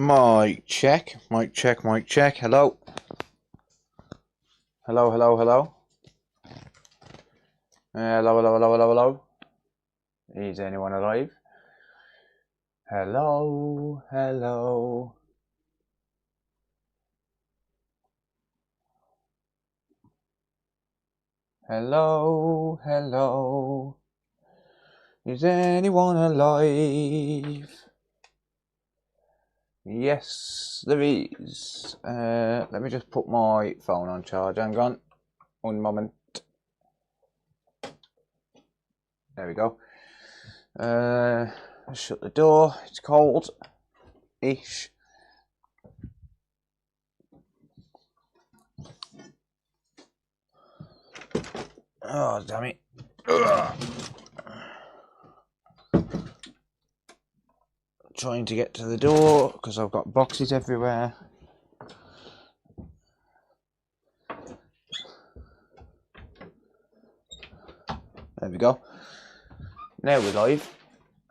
Mic check, mic check, mic check. Hello. Hello, hello, hello. Hello, hello, hello, hello, hello. Is anyone alive? Hello, hello. Hello, hello. Is anyone alive? Yes, there is. Let me just put my phone on charge. Hang on. One moment. There we go. Shut the door. It's cold-ish. Oh, damn it. Ugh. Trying to get to the door because I've got boxes everywhere. There we go. Now we're live.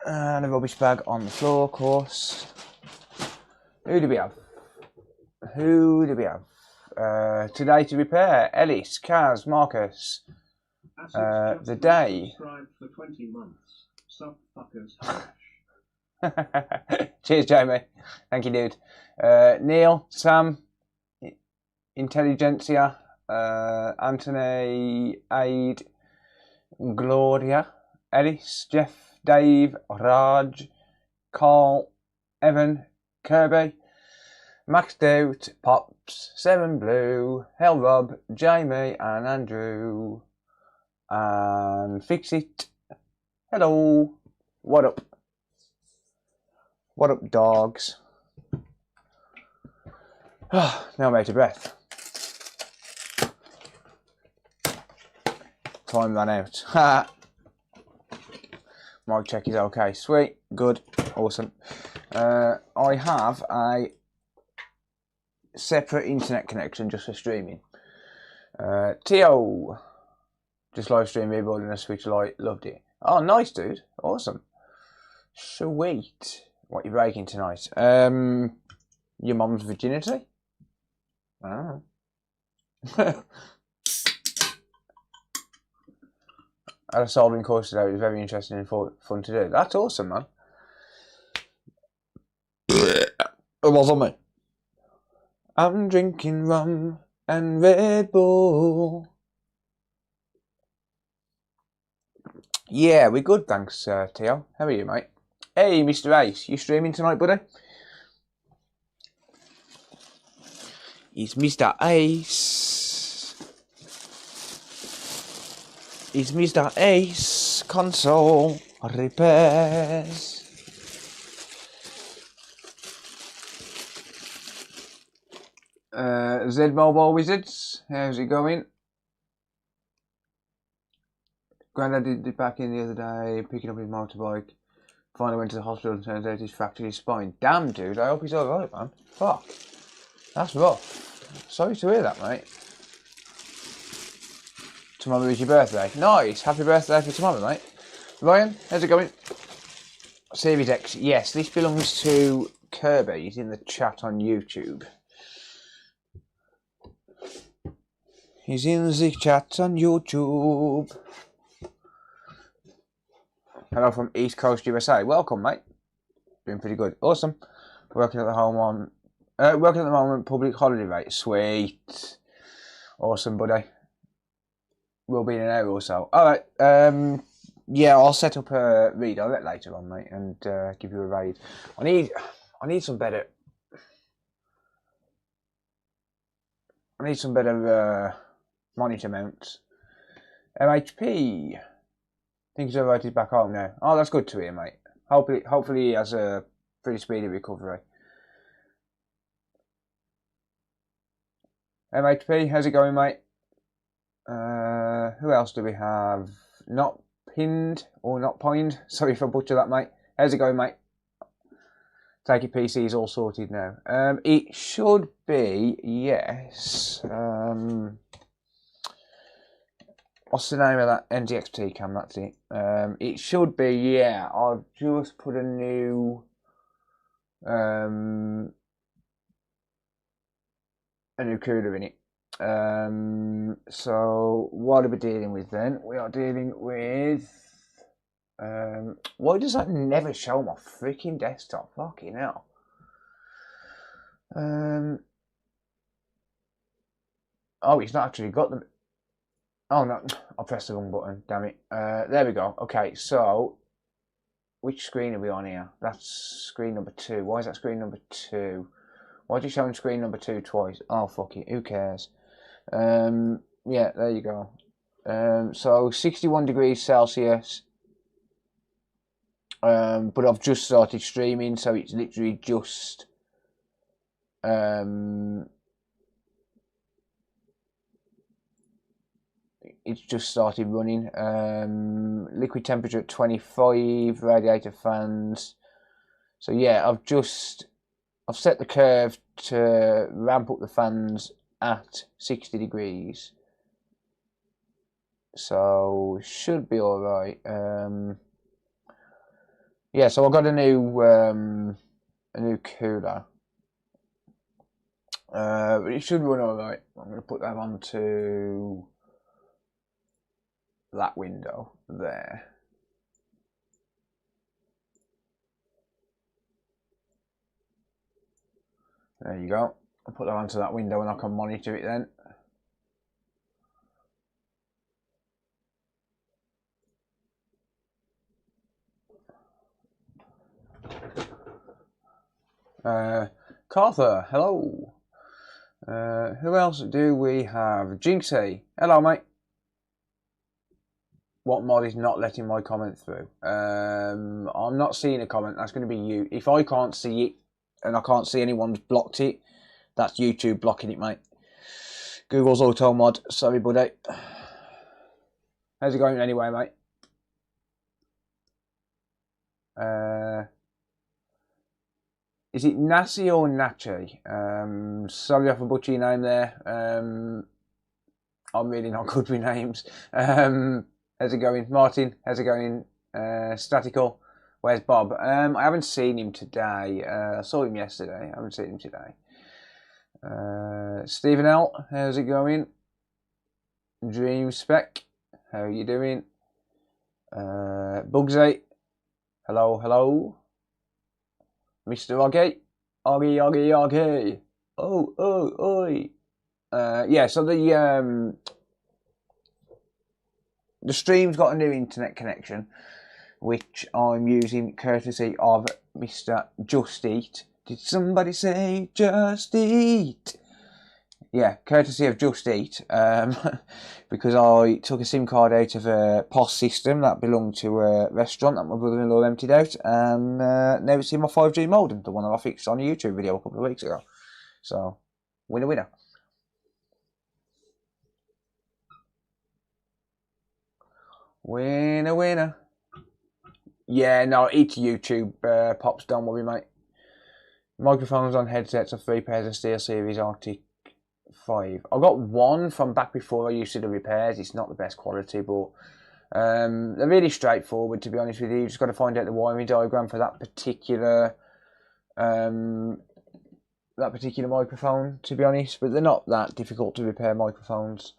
And a rubbish bag on the floor, of course. Who do we have? Who do we have? Today to repair. Ellis, Kaz, Marcus. The day. Subscribed for 20 months. Sub fuckers. Cheers, Jamie. Thank you, dude. Neil, Sam, Intelligentsia, Anthony, Aid, Gloria, Ellis, Jeff, Dave, Raj, Carl, Evan, Kirby, Max Doubt, Pops, Seven Blue, Hell Rob, Jamie, and Andrew, and Fix It. Hello. What up? What up, dogs? Now I'm out of breath. Time ran out. Ha! Mic check is okay. Sweet. Good. Awesome. I have a separate internet connection just for streaming. Tio. Just live stream rebuilding a Switch Lite. Loved it. Oh, nice, dude. Awesome. Sweet. What you breaking tonight? Your mum's virginity? I don't know. I had a soldering course today. It was very interesting and fun to do. That's awesome, man. It wasn't me. I'm drinking rum and Red Bull. Yeah, we're good, thanks, Tio. How are you, mate? Hey, Mr. Ace, you streaming tonight, buddy? It's Mr. Ace. It's Mr. Ace console repairs. Z Mobile Wizards, how's it going? Grandad did it back in the other day, picking up his motorbike. Finally went to the hospital and turns out he's fractured his spine. Damn, dude, I hope he's alright, man. Fuck. That's rough. Sorry to hear that, mate. Tomorrow is your birthday. Nice. Happy birthday for tomorrow, mate. Ryan, how's it going? Series X. Yes, this belongs to Kirby. He's in the chat on YouTube. He's in the chat on YouTube. Hello from East Coast USA. Welcome, mate. Doing pretty good. Awesome. Working at the moment. Public holiday rate. Sweet. Awesome, buddy. We'll be in an hour or so. All right. Yeah, I'll set up a redirect later on, mate, and give you a raid. I need some better. Monitor mounts. MHP. I think he's alright, he's back home now. Oh, that's good to hear, mate. Hopefully he has a pretty speedy recovery. MHP, how's it going, mate? Who else do we have? Not pinned or not poined. Sorry if I butcher that, mate. How's it going, mate? Take your PC is all sorted now. It should be, yes. What's the name of that NZXT cam? That's it. It should be, yeah. I've just put a new a new cooler in it. So what are we dealing with then? We are dealing with why does that never show my freaking desktop? Fucking hell. Oh, he's not actually got them. Oh no, I pressed the wrong button, damn it. There we go. Okay, so which screen are we on here? That's screen number 2. Why is that screen number 2? Why are you showing screen number 2 twice? Oh fuck it, who cares? Yeah, there you go. So 61 degrees Celsius. But I've just started streaming, so it's literally just it's just started running. Liquid temperature at 25, radiator fans. So yeah, I've set the curve to ramp up the fans at 60 degrees. So should be all right. Yeah, so I've got a new cooler. But it should run all right. I'm going to put that onto that window there. There you go. I'll put that onto that window and I can monitor it then. Carther, hello. Who else do we have? Jinxie, hello mate. What mod is not letting my comment through? I'm not seeing a comment. That's going to be you. If I can't see it and I can't see anyone's blocked it, that's YouTube blocking it, mate. Google's auto mod. Sorry, buddy. How's it going anyway, mate? Is it Nasi or Nachi? Sorry if I butcher your name there. I'm really not good with names. How's it going? Martin, how's it going? Statical, where's Bob? I haven't seen him today. I saw him yesterday. I haven't seen him today. Stephen L, how's it going? Dream Spec, how are you doing? Bugsy, hello, hello. Mr. Oggy, Oggy, Oggy, Oggy. Oh, oh, oi. Yeah, so the stream's got a new internet connection, which I'm using courtesy of Mr. Just Eat. Did somebody say Just Eat? Yeah, courtesy of Just Eat, because I took a SIM card out of a POS system that belonged to a restaurant that my brother-in-law emptied out, and now it's in my 5G modem, the one that I fixed on a YouTube video a couple of weeks ago. So, winner, winner. Winner, winner. Yeah, no, it's YouTube, Pops, don't worry, mate. Microphones on headsets are 3 pairs of SteelSeries Arctic 5. I got one from back before I used to do repairs. It's not the best quality, but they're really straightforward, to be honest with you. You just got to find out the wiring diagram for that particular microphone, to be honest. But they're not that difficult to repair microphones.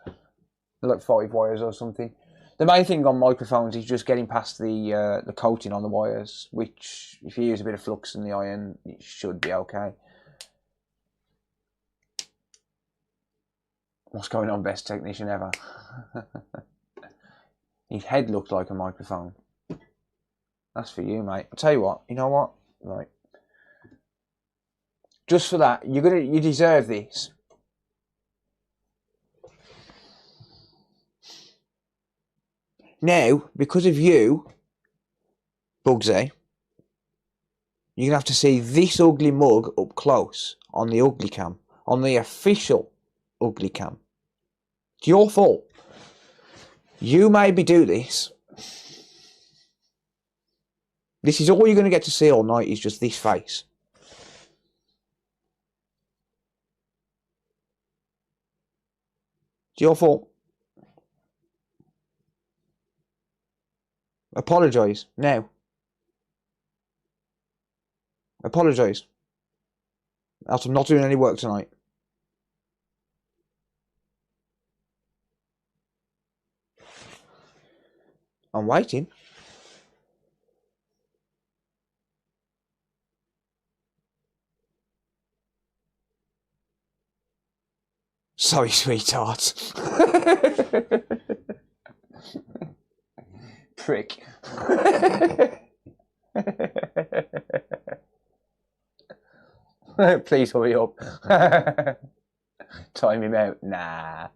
They're like 5 wires or something. The main thing on microphones is just getting past the coating on the wires, which if you use a bit of flux in the iron, it should be okay. What's going on, best technician ever? His head looks like a microphone. That's for you, mate. I'll tell you what, you know what? Right. Just for that, you deserve this. Now, because of you, Bugsy, you're going to have to see this ugly mug up close on the ugly cam, on the official ugly cam. It's your fault. You made me do this. This is all you're going to get to see all night, is just this face. It's your fault. Apologise now. Apologise. Else I'm not doing any work tonight. I'm waiting. Sorry, sweetheart. Prick. Please hurry up. Time him out. Nah.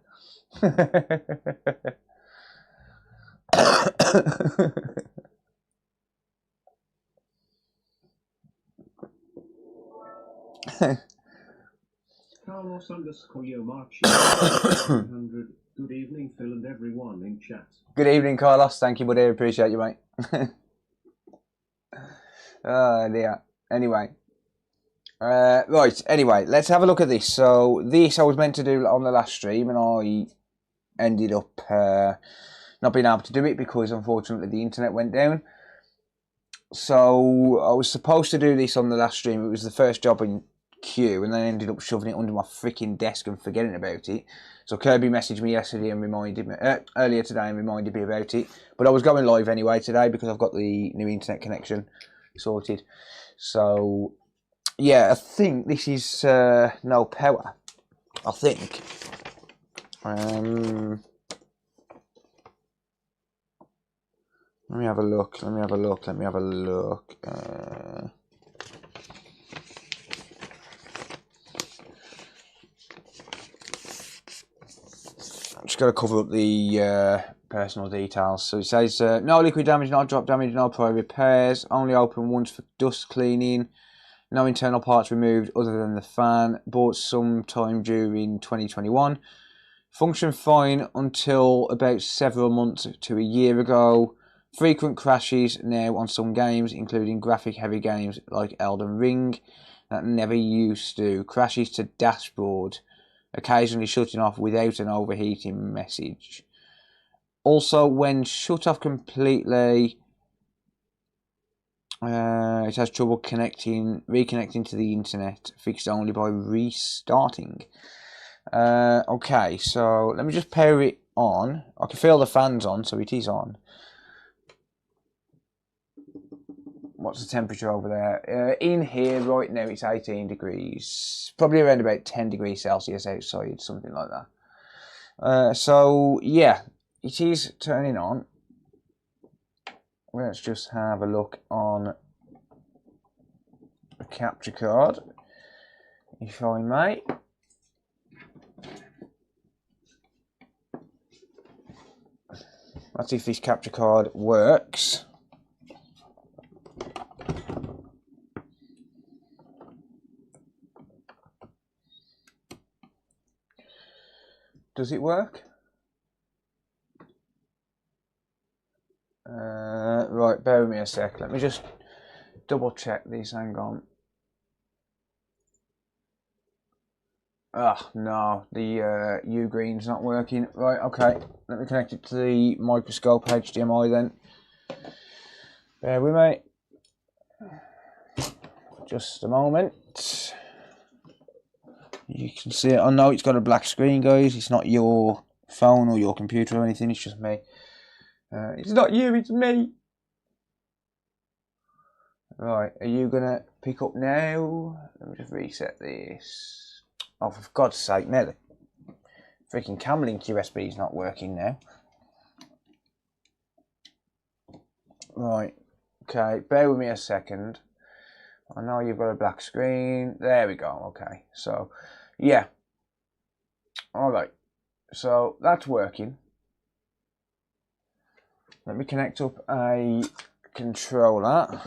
Carlos _ March 100. Good evening, Phil, and everyone in chat. Good evening, Carlos. Thank you, buddy. Appreciate you, mate. Oh, dear. Anyway. Right, anyway, let's have a look at this. So, this I was meant to do on the last stream, and I ended up not being able to do it because, unfortunately, the internet went down. So, I was supposed to do this on the last stream. It was the first job in queue, and then I ended up shoving it under my freaking desk and forgetting about it. So Kirby messaged me yesterday and reminded me earlier today and reminded me about it. But I was going live anyway today because I've got the new internet connection sorted. So yeah, I think this is no power. I think. Let me have a look. Just got to cover up the personal details. So it says no liquid damage, no drop damage, no prior repairs, only open once for dust cleaning, no internal parts removed other than the fan, bought sometime during 2021, function fine until about several months to a year ago, frequent crashes now on some games including graphic heavy games like Elden Ring that never used to, crashes to dashboard, occasionally shutting off without an overheating message. Also, when shut off completely, it has trouble reconnecting to the internet, fixed only by restarting. Okay, so let me just power it on. I can feel the fans on, so it is on. What's the temperature over there? In here right now it's 18 degrees. Probably around about 10 degrees Celsius outside, something like that. So yeah, it is turning on. Let's just have a look on the capture card, if I may. Let's see if this capture card works. Does it work? Right, bear with me a sec. Let me just double check this. Hang on. Ah, no, the U-green's not working. Right, okay. Let me connect it to the microscope HDMI then. Bear with me. Just a moment. You can see it. I know it's got a black screen, guys. It's not your phone or your computer or anything. It's just me. It's not you, it's me. Right, are you gonna pick up now? Let me just reset this. Oh, for God's sake, now the freaking Camlink USB is not working now. Right, okay, bear with me a second. I know you've got a black screen. There we go, okay. So, yeah. Alright, so that's working. Let me connect up a controller.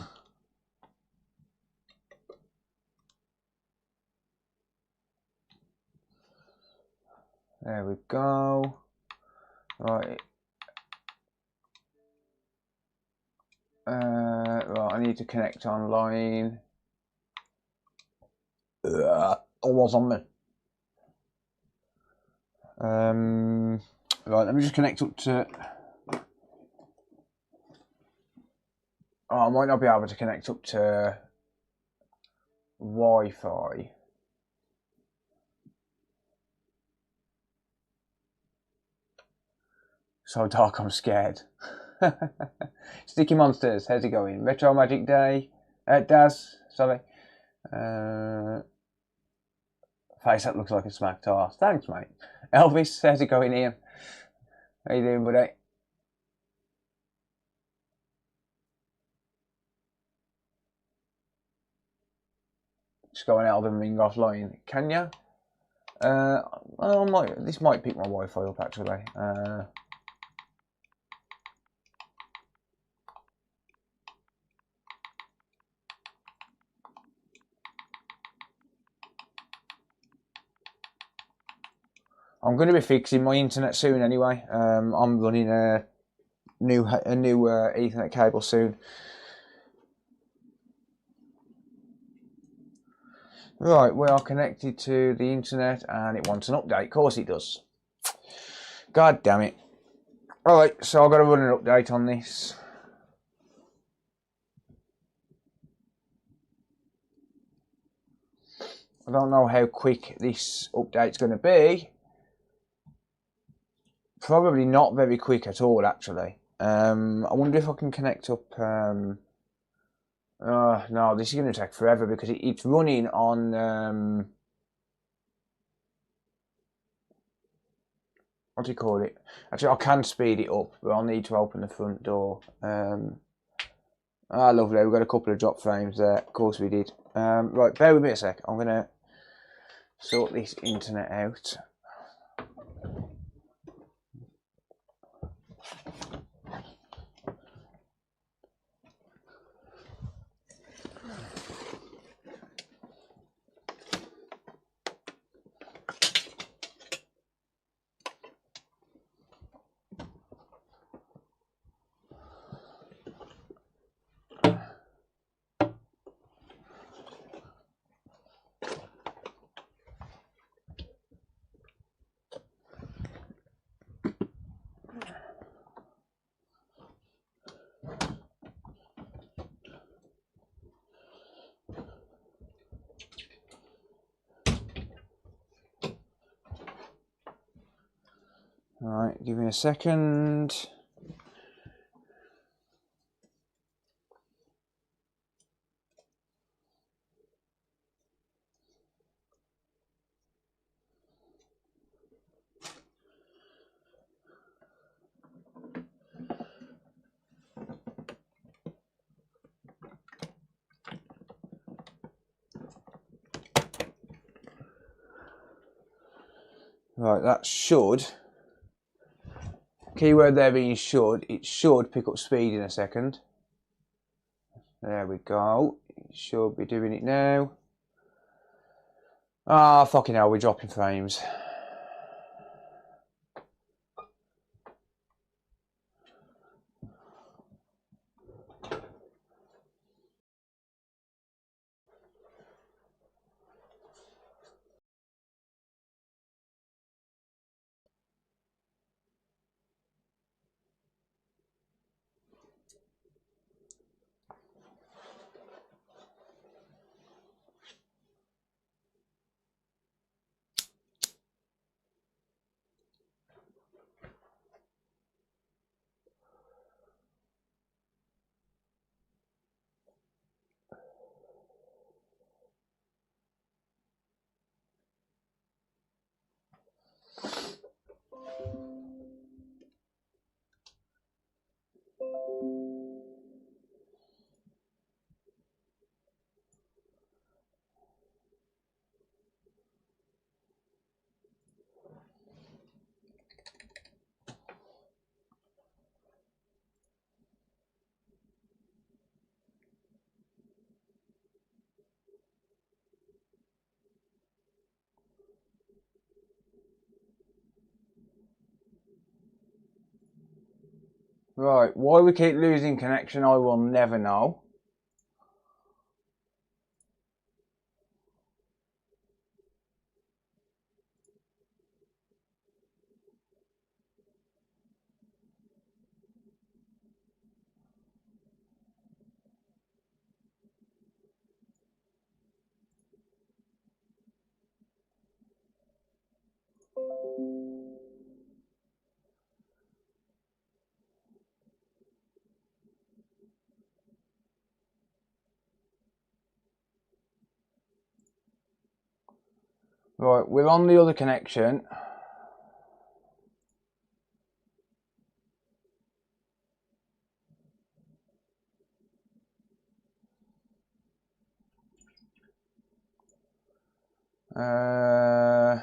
There we go. Right. Right, I need to connect online. I was on me. Right, let me just connect up to... Oh, I might not be able to connect up to Wi-Fi. So dark, I'm scared. Sticky Monsters, how's it going? Retro Magic Day. Daz, sorry. Face that looks like a smacked arse. Thanks, mate. Elvis, how's it going, Ian? How you doing, buddy? Just going Elden Ring offline. Can ya? This might pick my Wi-Fi up actually. I'm going to be fixing my internet soon anyway. I'm running a new Ethernet cable soon. Right, we are connected to the internet and it wants an update. Of course it does. God damn it. Alright, so I've got to run an update on this. I don't know how quick this update's going to be. Probably not very quick at all, actually. I wonder if I can connect up... no, this is going to take forever because it's running on... what do you call it? Actually, I can speed it up, but I'll need to open the front door. Lovely. We've got a couple of drop frames there. Of course we did. Right, bear with me a sec. I'm going to sort this internet out. Alright, give me a second. Right, that should... Keyword there being should. It should pick up speed in a second. There we go. It should be doing it now. Ah, fucking hell, we're dropping frames. Right, why we keep losing connection, I will never know. Right, we're on the other connection. I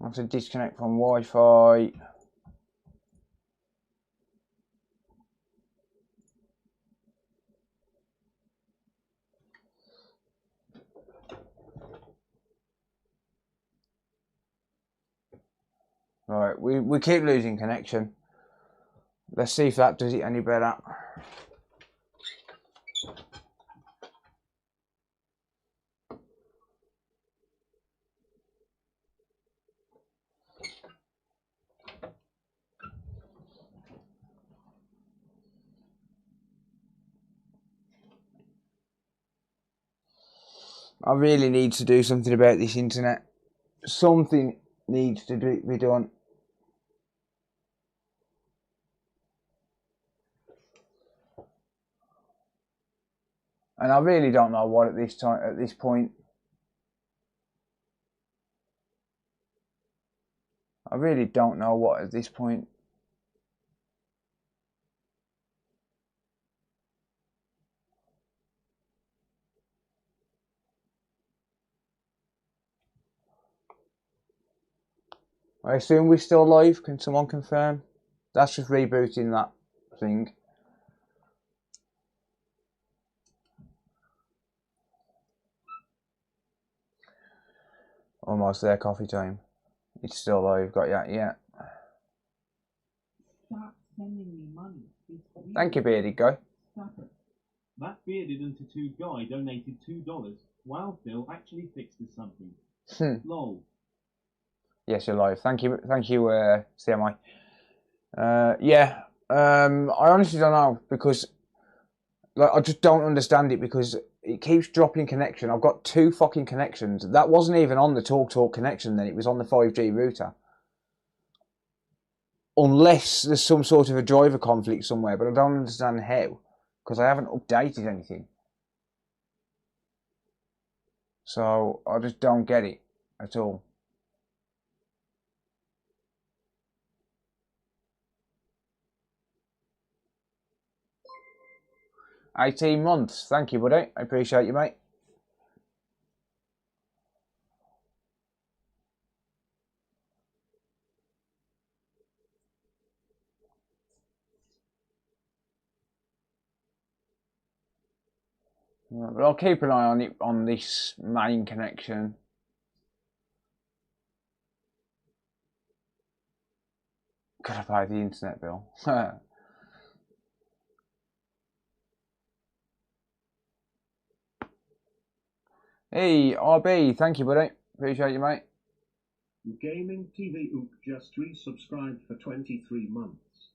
have to disconnect from Wi-Fi. Right, we keep losing connection. Let's see if that does it any better. I really need to do something about this internet. Something needs to be done. And I really don't know what at this point. I really don't know what at this point. I assume we're still live. Can someone confirm? That's just rebooting that thing. Almost there, coffee time. It's still live, got ya, yeah. Start sending me money. Thank you, bearded guy. Stop it. That bearded and tattooed guy donated $2. Wow, Phil actually fixed something. Lol. Yes, you're live. Thank you, CMI. Yeah. I honestly don't know, because like I just don't understand it, because it keeps dropping connection. I've got 2 fucking connections. That wasn't even on the TalkTalk connection then, it was on the 5G router. Unless there's some sort of a driver conflict somewhere, but I don't understand how, because I haven't updated anything. So I just don't get it at all. $18 months. Thank you, buddy. I appreciate you, mate. But I'll keep an eye on it on this main connection. Gotta pay the internet bill. Hey, RB, thank you, buddy. Appreciate you, mate. Gaming TV Ook just resubscribed for 23 months.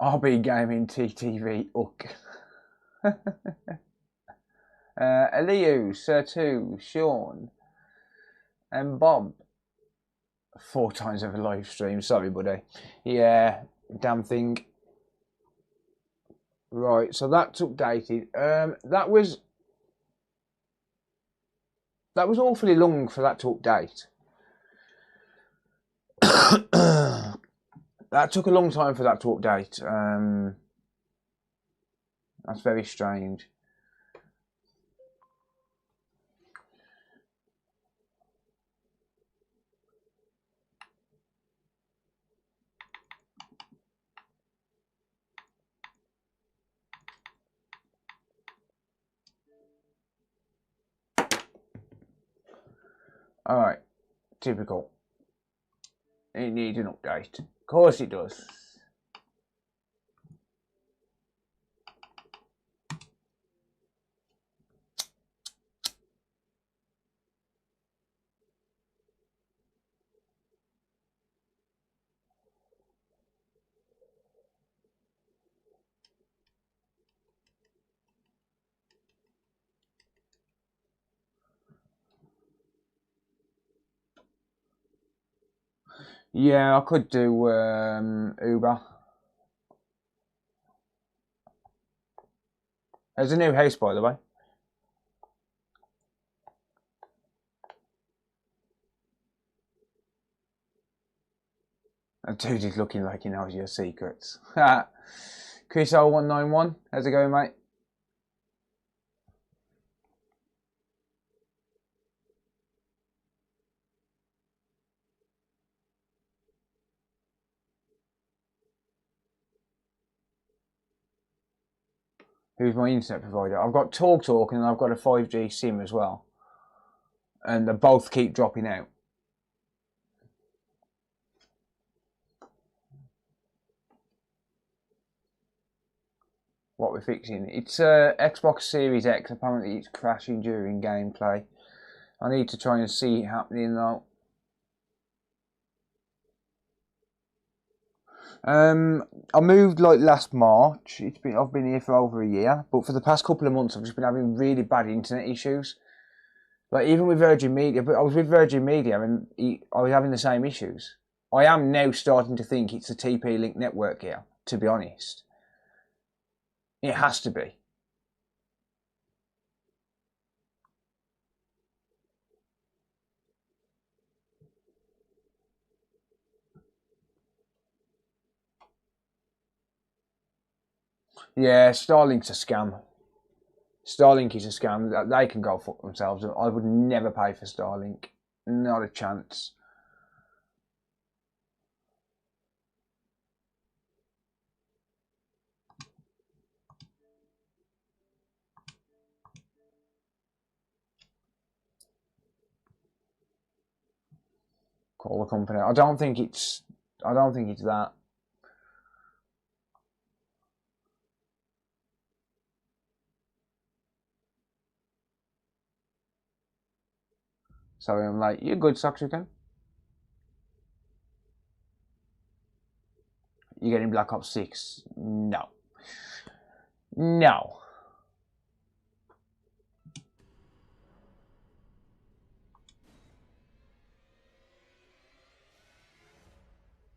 RB Gaming TTV Ook. Eliu, Sir 2, Sean, and Bob. 4 times over live stream. Sorry, buddy. Yeah, damn thing. Right, so that's updated. That was awfully long for that to update. That took a long time for that to update. That's very strange. Alright, typical. It needs an update. Of course it does. Yeah, I could do Uber. There's a new house, by the way. That dude is looking like he knows your secrets. Chris 0191, how's it going, mate? Who's my internet provider? I've got TalkTalk and I've got a 5G SIM as well. And they both keep dropping out. What we're fixing? It's Xbox Series X. Apparently it's crashing during gameplay. I need to try and see it happening though. I moved like last March. I've been here for over a year, but for the past couple of months I've just been having really bad internet issues. Like even with Virgin Media, but I was with Virgin Media and I was having the same issues. I am now starting to think it's a TP-Link network here, to be honest. It has to be. Yeah, Starlink's a scam. Starlink is a scam. They can go fuck themselves. I would never pay for Starlink. Not a chance. Call the company. I don't think it's that. So I'm like, you're good, Soxican. You getting Black Ops 6? No. No.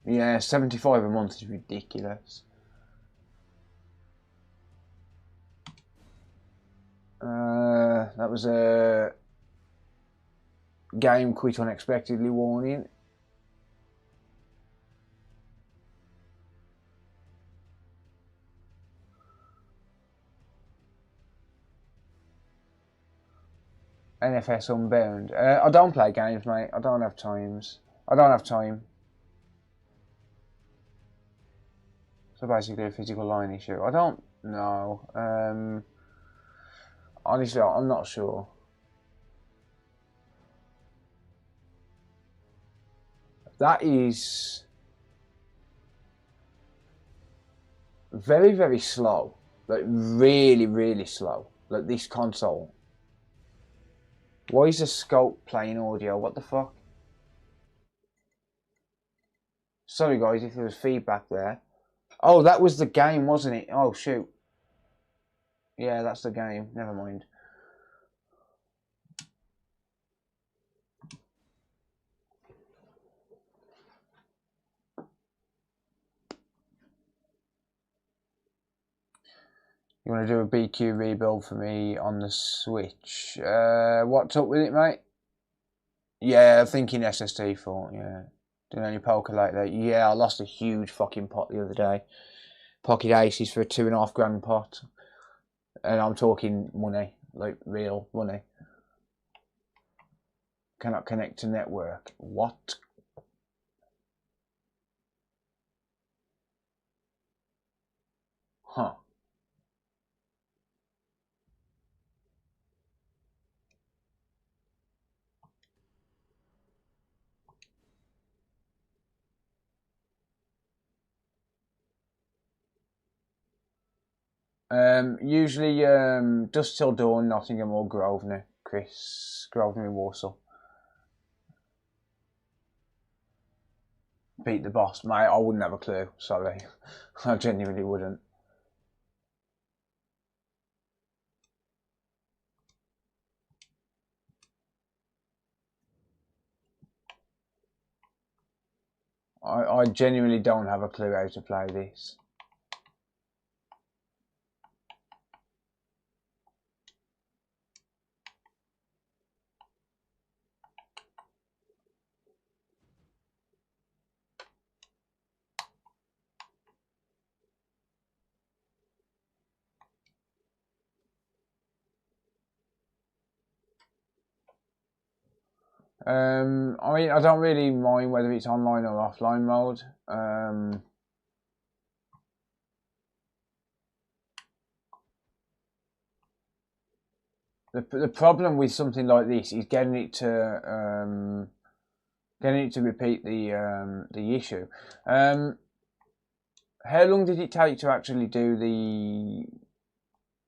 Yeah, 75 a month is ridiculous. That was a game quit unexpectedly warning. NFS Unbound. I don't play games, mate. I don't have times. I don't have time. So basically a physical line issue. I don't know. Honestly, I'm not sure. That is very, very slow. Like really, really slow. Like this console. Why is the scope playing audio? What the fuck? Sorry guys if there was feedback there. Oh, that was the game, wasn't it? Oh shoot. Yeah, that's the game. Never mind. You want to do a BQ rebuild for me on the Switch? What's up with it, mate? Yeah, thinking SSD fault, yeah. Doing any poker like that? Yeah, I lost a huge fucking pot the other day. Pocket aces for a £2.5 pot. And I'm talking money, like real money. Cannot connect to network. What? Huh. Usually Dusk Till Dawn, Nottingham or Grosvenor. Chris, Grosvenor in Warsaw. Beat the boss, mate. I wouldn't have a clue. Sorry. I genuinely wouldn't. I genuinely don't have a clue how to play this. I mean, I don't really mind whether it's online or offline mode. The problem with something like this is getting it to repeat the issue. How long did it take to actually do the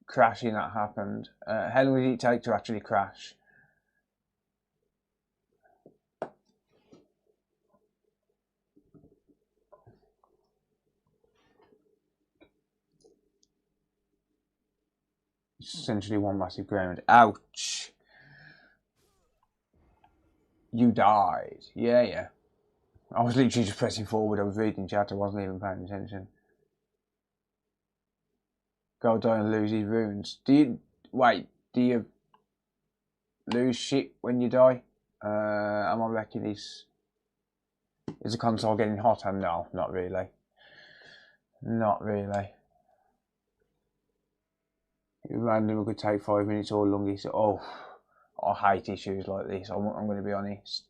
crashing that happened? How long did it take to actually crash? It's essentially one massive ground. Ouch. You died. Yeah, yeah. I was literally just pressing forward. I was reading chat. I wasn't even paying attention. Go die and lose his runes. Do you lose shit when you die? Am I wrecking this? Is the console getting hotter? No, not really. Not really. Random could take 5 minutes or longer. So, oh, I hate issues like this. I'm going to be honest.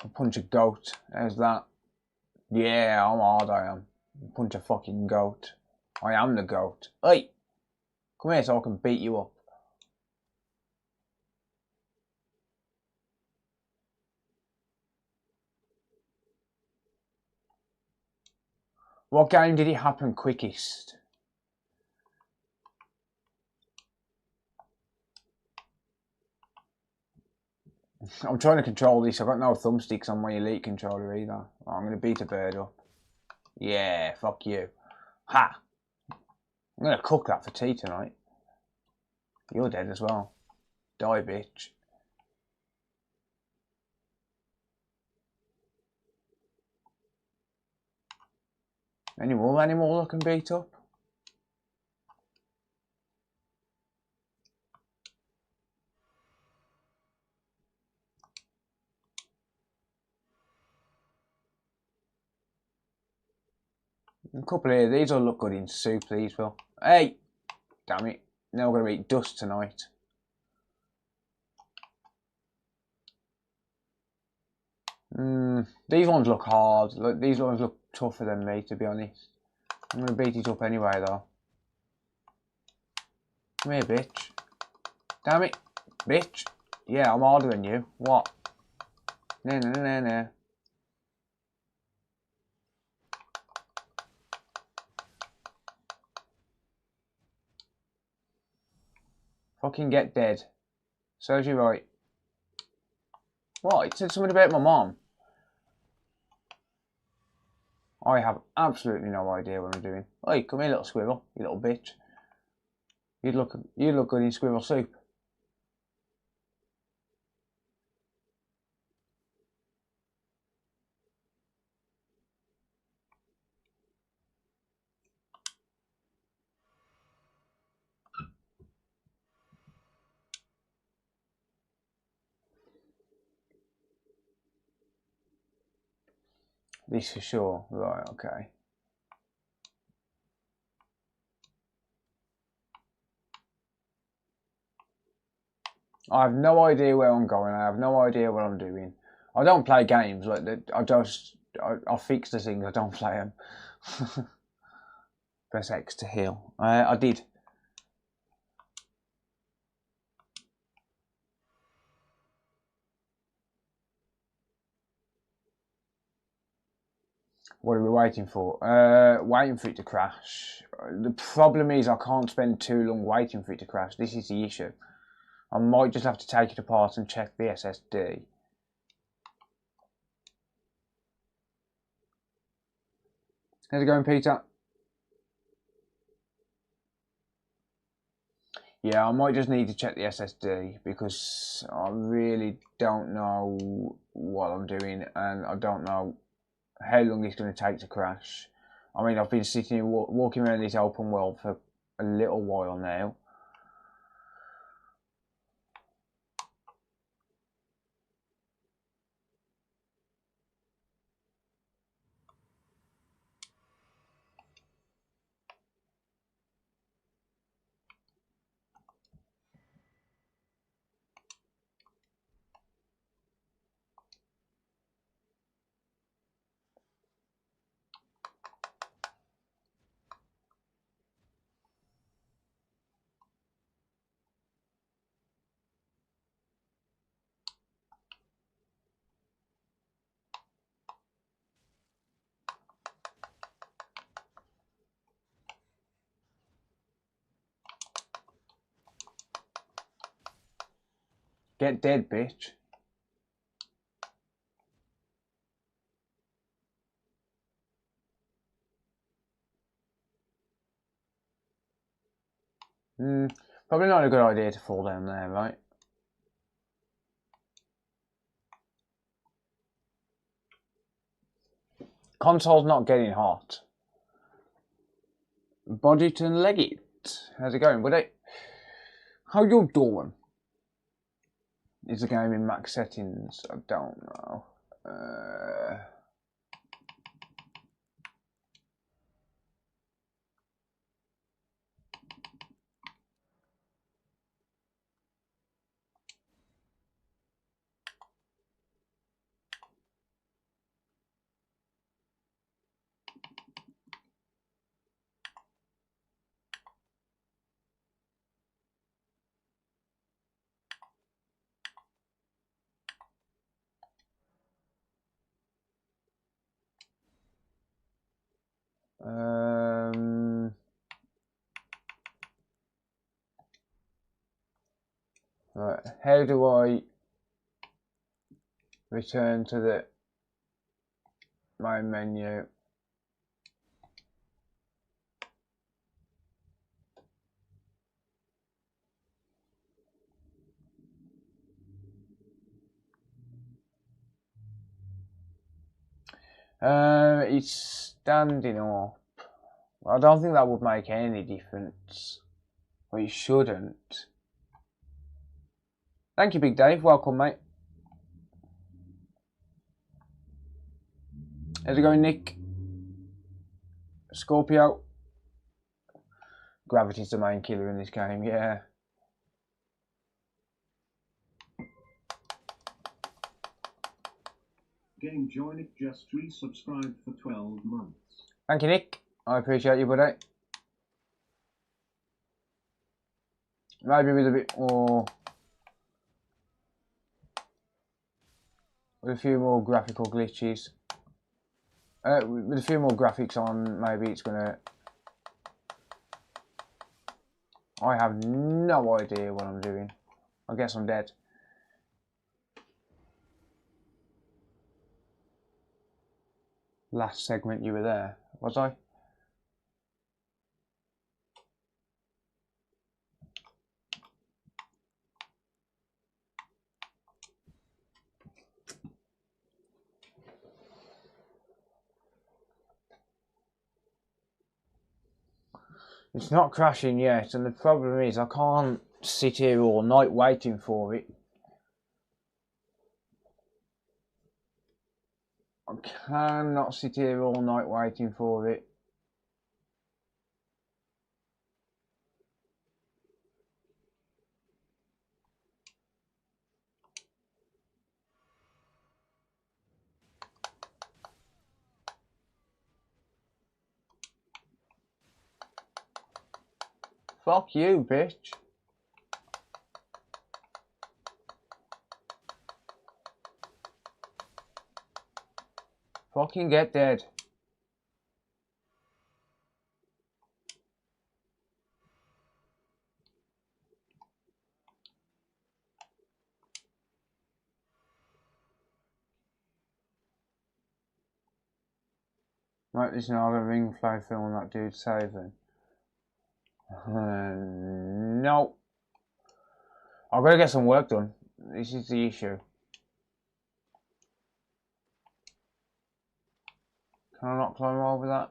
A punch a goat. How's that? Yeah, I'm hard. I am. Punch a fucking goat. I am the goat. Hey, come here so I can beat you up. What game did it happen quickest? I'm trying to control this. I've got no thumbsticks on my Elite controller either. I'm going to beat a bird up. Yeah, fuck you. Ha! I'm going to cook that for tea tonight. You're dead as well. Die, bitch. Any more I can beat up? A couple of these will look good in soup, these will. Hey! Damn it. Now we're going to eat dust tonight. These ones look hard. Look, these ones look tougher than me, to be honest. I'm going to beat it up anyway, though. Come here, bitch. Damn it. Bitch. Yeah, I'm harder than you. What? No. Fucking get dead. Serves you right. What? It said something about my mom. I have absolutely no idea what I'm doing. Hey, come here, little squirrel, you little bitch. You look good in squirrel soup. This for sure. Right, okay. I have no idea where I'm going. I have no idea what I'm doing. I don't play games like that. I fix the things. I don't play them. Press X to heal. I did. What are we waiting for? Waiting for it to crash. The problem is I can't spend too long waiting for it to crash. This is the issue. I might just have to take it apart and check the SSD. How's it going, Peter? Yeah, I might just need to check the SSD because I really don't know what I'm doing and I don't know how long it's going to take to crash. I mean, I've been sitting here walking around this open world for a little while now. Get dead, bitch. Probably not a good idea to fall down there, right? Console's not getting hot. Bodyton Leggett. How's it going, buddy? How you doing? Is the game in max settings? I don't know. Right, how do I return to the main menu? It's standing up. I don't think that would make any difference. Well, it shouldn't. Thank you, Big Dave. Welcome, mate. How's it going, Nick? Scorpio. Gravity's the main killer in this game, yeah. Game Joinic just resubscribed for 12 months. Thank you, Nick. I appreciate you, buddy. Maybe with a bit more... with a few more graphical glitches. With a few more graphics on, maybe it's gonna... I have no idea what I'm doing. I guess I'm dead. Last segment you were there, was I? It's not crashing yet, and the problem is I can't sit here all night waiting for it. I cannot sit here all night waiting for it. Fuck you, bitch. Fucking get dead. Right, there's another ring flow film that dude saving. No. I've got to get some work done. This is the issue. Can I not climb over that?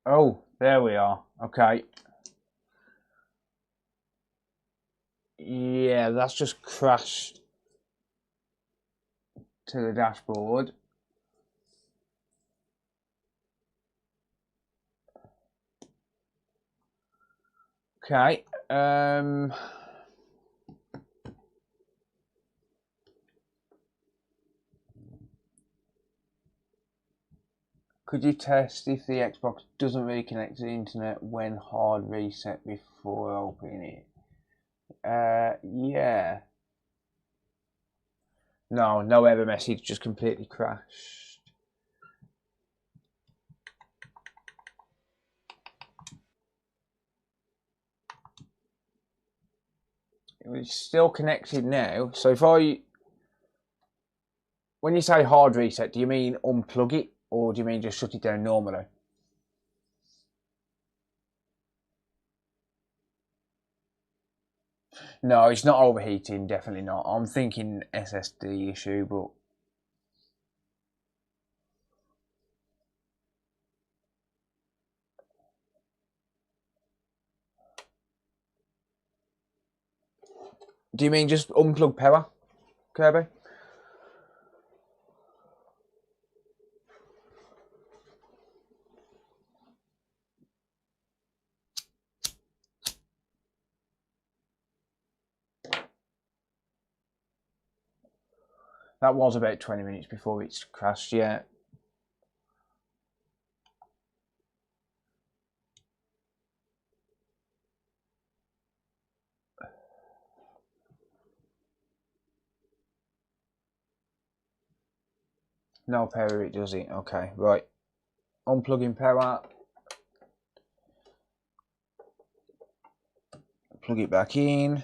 Oh, there we are. Okay. Yeah, that's just crashed to the dashboard. Okay. Could you test if the Xbox doesn't reconnect to the internet when hard reset before opening it? Yeah. No error message, just completely crashed. It's still connected now. So if when you say hard reset, do you mean unplug it or do you mean just shut it down normally? No, it's not overheating, definitely not. I'm thinking SSD issue, but do you mean just unplug power, Kirby? That was about 20 minutes before it's crashed, yeah. No power it does it. Okay, right. Unplugging power. Plug it back in.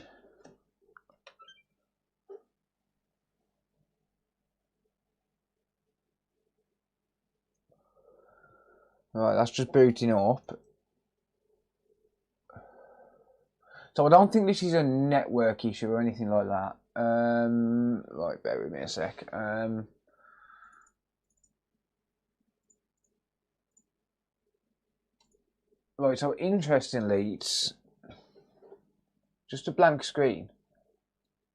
Right, that's just booting up. So I don't think this is a network issue or anything like that. Right, bear with me a sec. Right, so interestingly, it's just a blank screen.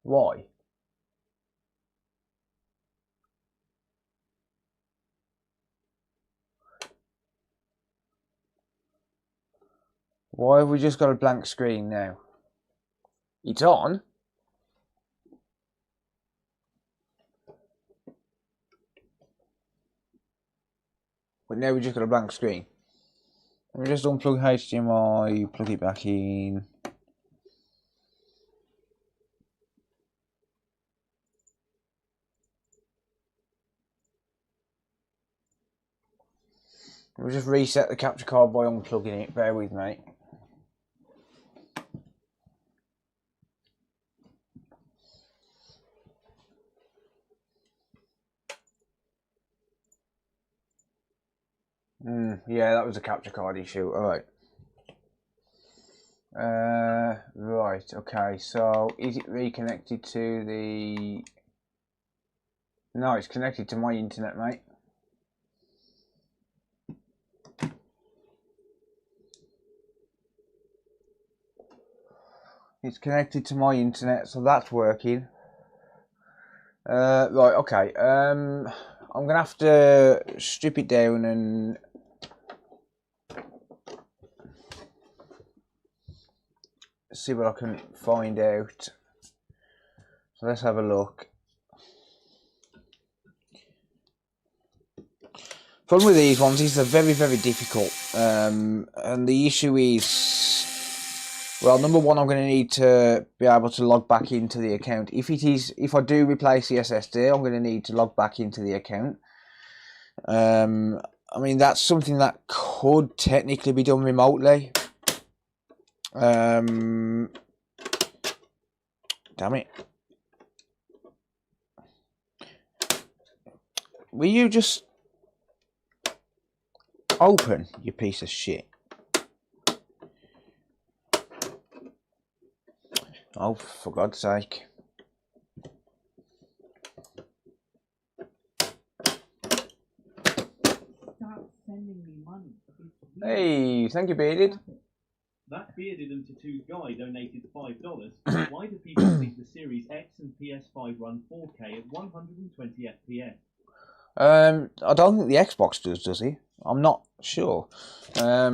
Why? Why have we just got a blank screen now? It's on. But now we just got a blank screen. Let me just unplug HDMI, plug it back in. We'll just reset the capture card by unplugging it. Bear with me. Yeah, that was a capture card issue. Alright. Right, okay, so is it reconnected to the... No, it's connected to my internet, mate. It's connected to my internet, so that's working. Right, okay. I'm gonna have to strip it down and see what I can find out. So let's have a look. Problem with these ones is they're very, very difficult. And the issue is, well, number one, I'm going to need to be able to log back into the account. If I do replace the SSD, I'm going to need to log back into the account. I mean, that's something that could technically be done remotely. Damn it. Will you just open, you piece of shit? Oh, for God's sake. Stop sending me money. Hey, thank you, Bearded. That bearded and tattooed guy donated $5. Why do people think the Series X and PS5 run 4K at 120 FPS? I don't think the Xbox does he? I'm not sure. I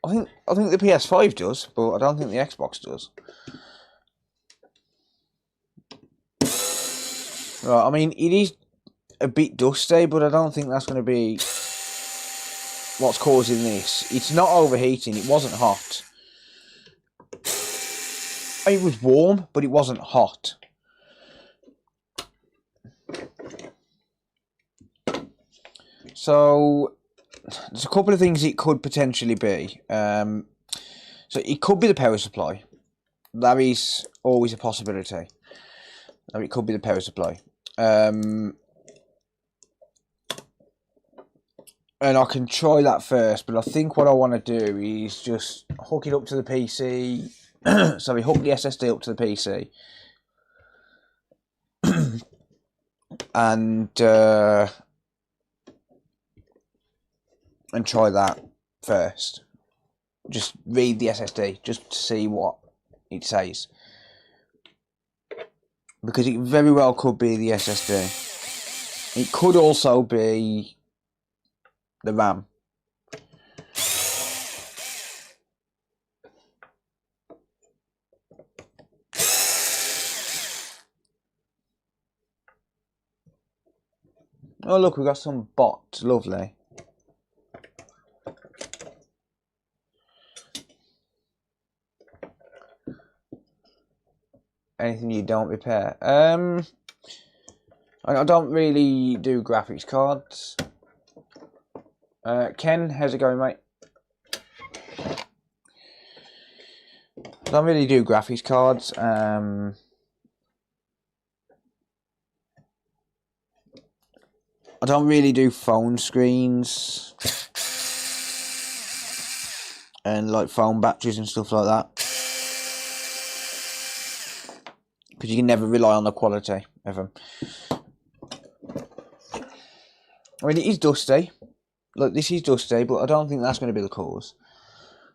think the PS5 does, but I don't think the Xbox does. Right, I mean, it is a bit dusty, but I don't think that's going to be what's causing this. It's not overheating. It wasn't hot. It was warm, but it wasn't hot. So there's a couple of things it could potentially be. So it could be the power supply. That is always a possibility. It could be the power supply. And I can try that first, but I think what I want to do is just hook it up to the PC. So we hook the SSD up to the PC. And try that first. Just read the SSD, just to see what it says. Because it very well could be the SSD. It could also be the RAM. Oh look, we got some bots, lovely. Anything you don't repair? I don't really do graphics cards. Ken, how's it going, mate? I don't really do graphics cards. I don't really do phone screens and like phone batteries and stuff like that, because you can never rely on the quality of them. I mean, it is dusty. Look, this is dusty, but I don't think that's going to be the cause.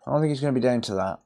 I don't think it's going to be down to that.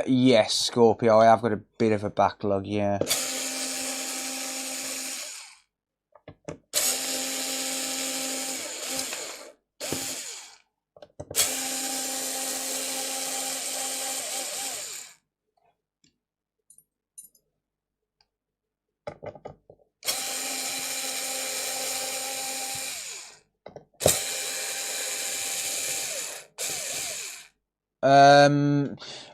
Yes, Scorpio, I have got a bit of a backlog, yeah.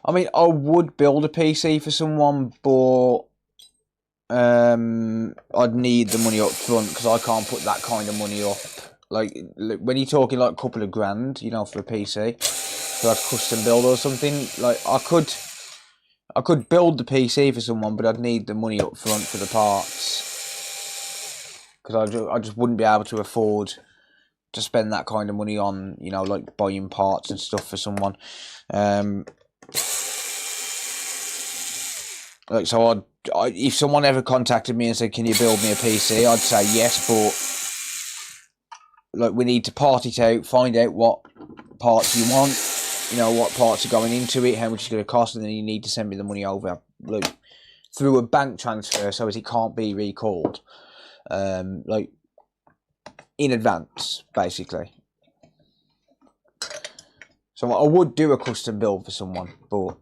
I mean, I would build a PC for someone, but I'd need the money up front, because I can't put that kind of money up. Like, when you're talking like a couple of grand, you know, for a PC, for like a custom build or something, like I could build the PC for someone, but I'd need the money up front for the parts, because I just wouldn't be able to afford to spend that kind of money on, you know, like buying parts and stuff for someone. Like, so if someone ever contacted me and said, "Can you build me a PC?" I'd say yes, but like, we need to part it out, find out what parts you want, you know, what parts are going into it, how much it's going to cost, and then you need to send me the money over, like, through a bank transfer, so as it can't be recalled, like, in advance, basically. So I would do a custom build for someone, but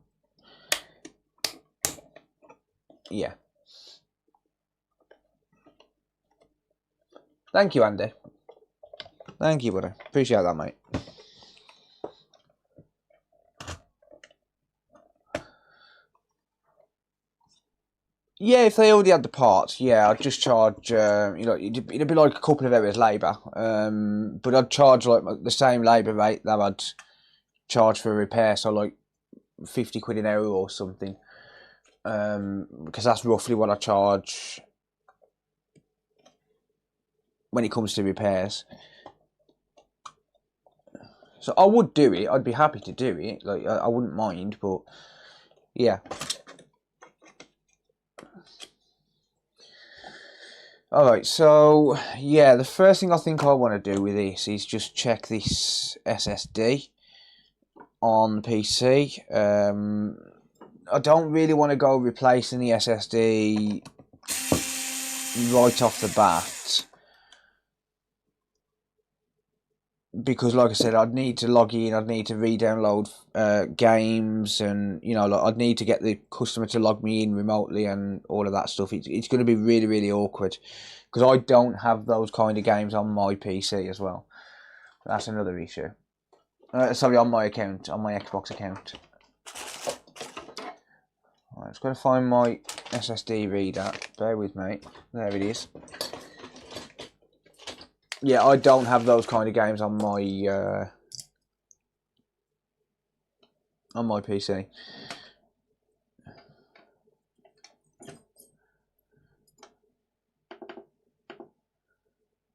yeah. Thank you, Andy. Thank you, buddy. Appreciate that, mate. Yeah, if they already had the parts, yeah, I'd just charge, you know, it'd be like a couple of hours labour, but I'd charge like the same labour rate that I'd charge for a repair, so like 50 quid an hour or something, because that's roughly what I charge when it comes to repairs. So I would do it. I'd be happy to do it. Like I wouldn't mind, but yeah. Alright, so yeah, the first thing I think I want to do with this is just check this SSD on the PC. I don't really want to go replacing the SSD right off the bat, because like I said, I'd need to log in, I'd need to re-download games, and you know, like, I'd need to get the customer to log me in remotely and all of that stuff. It's going to be really, really awkward, because I don't have those kind of games on my PC as well. That's another issue. Sorry, on my account, on my Xbox account. Right, just got to find my SSD reader. Bear with me. There it is. Yeah, I don't have those kind of games on my PC.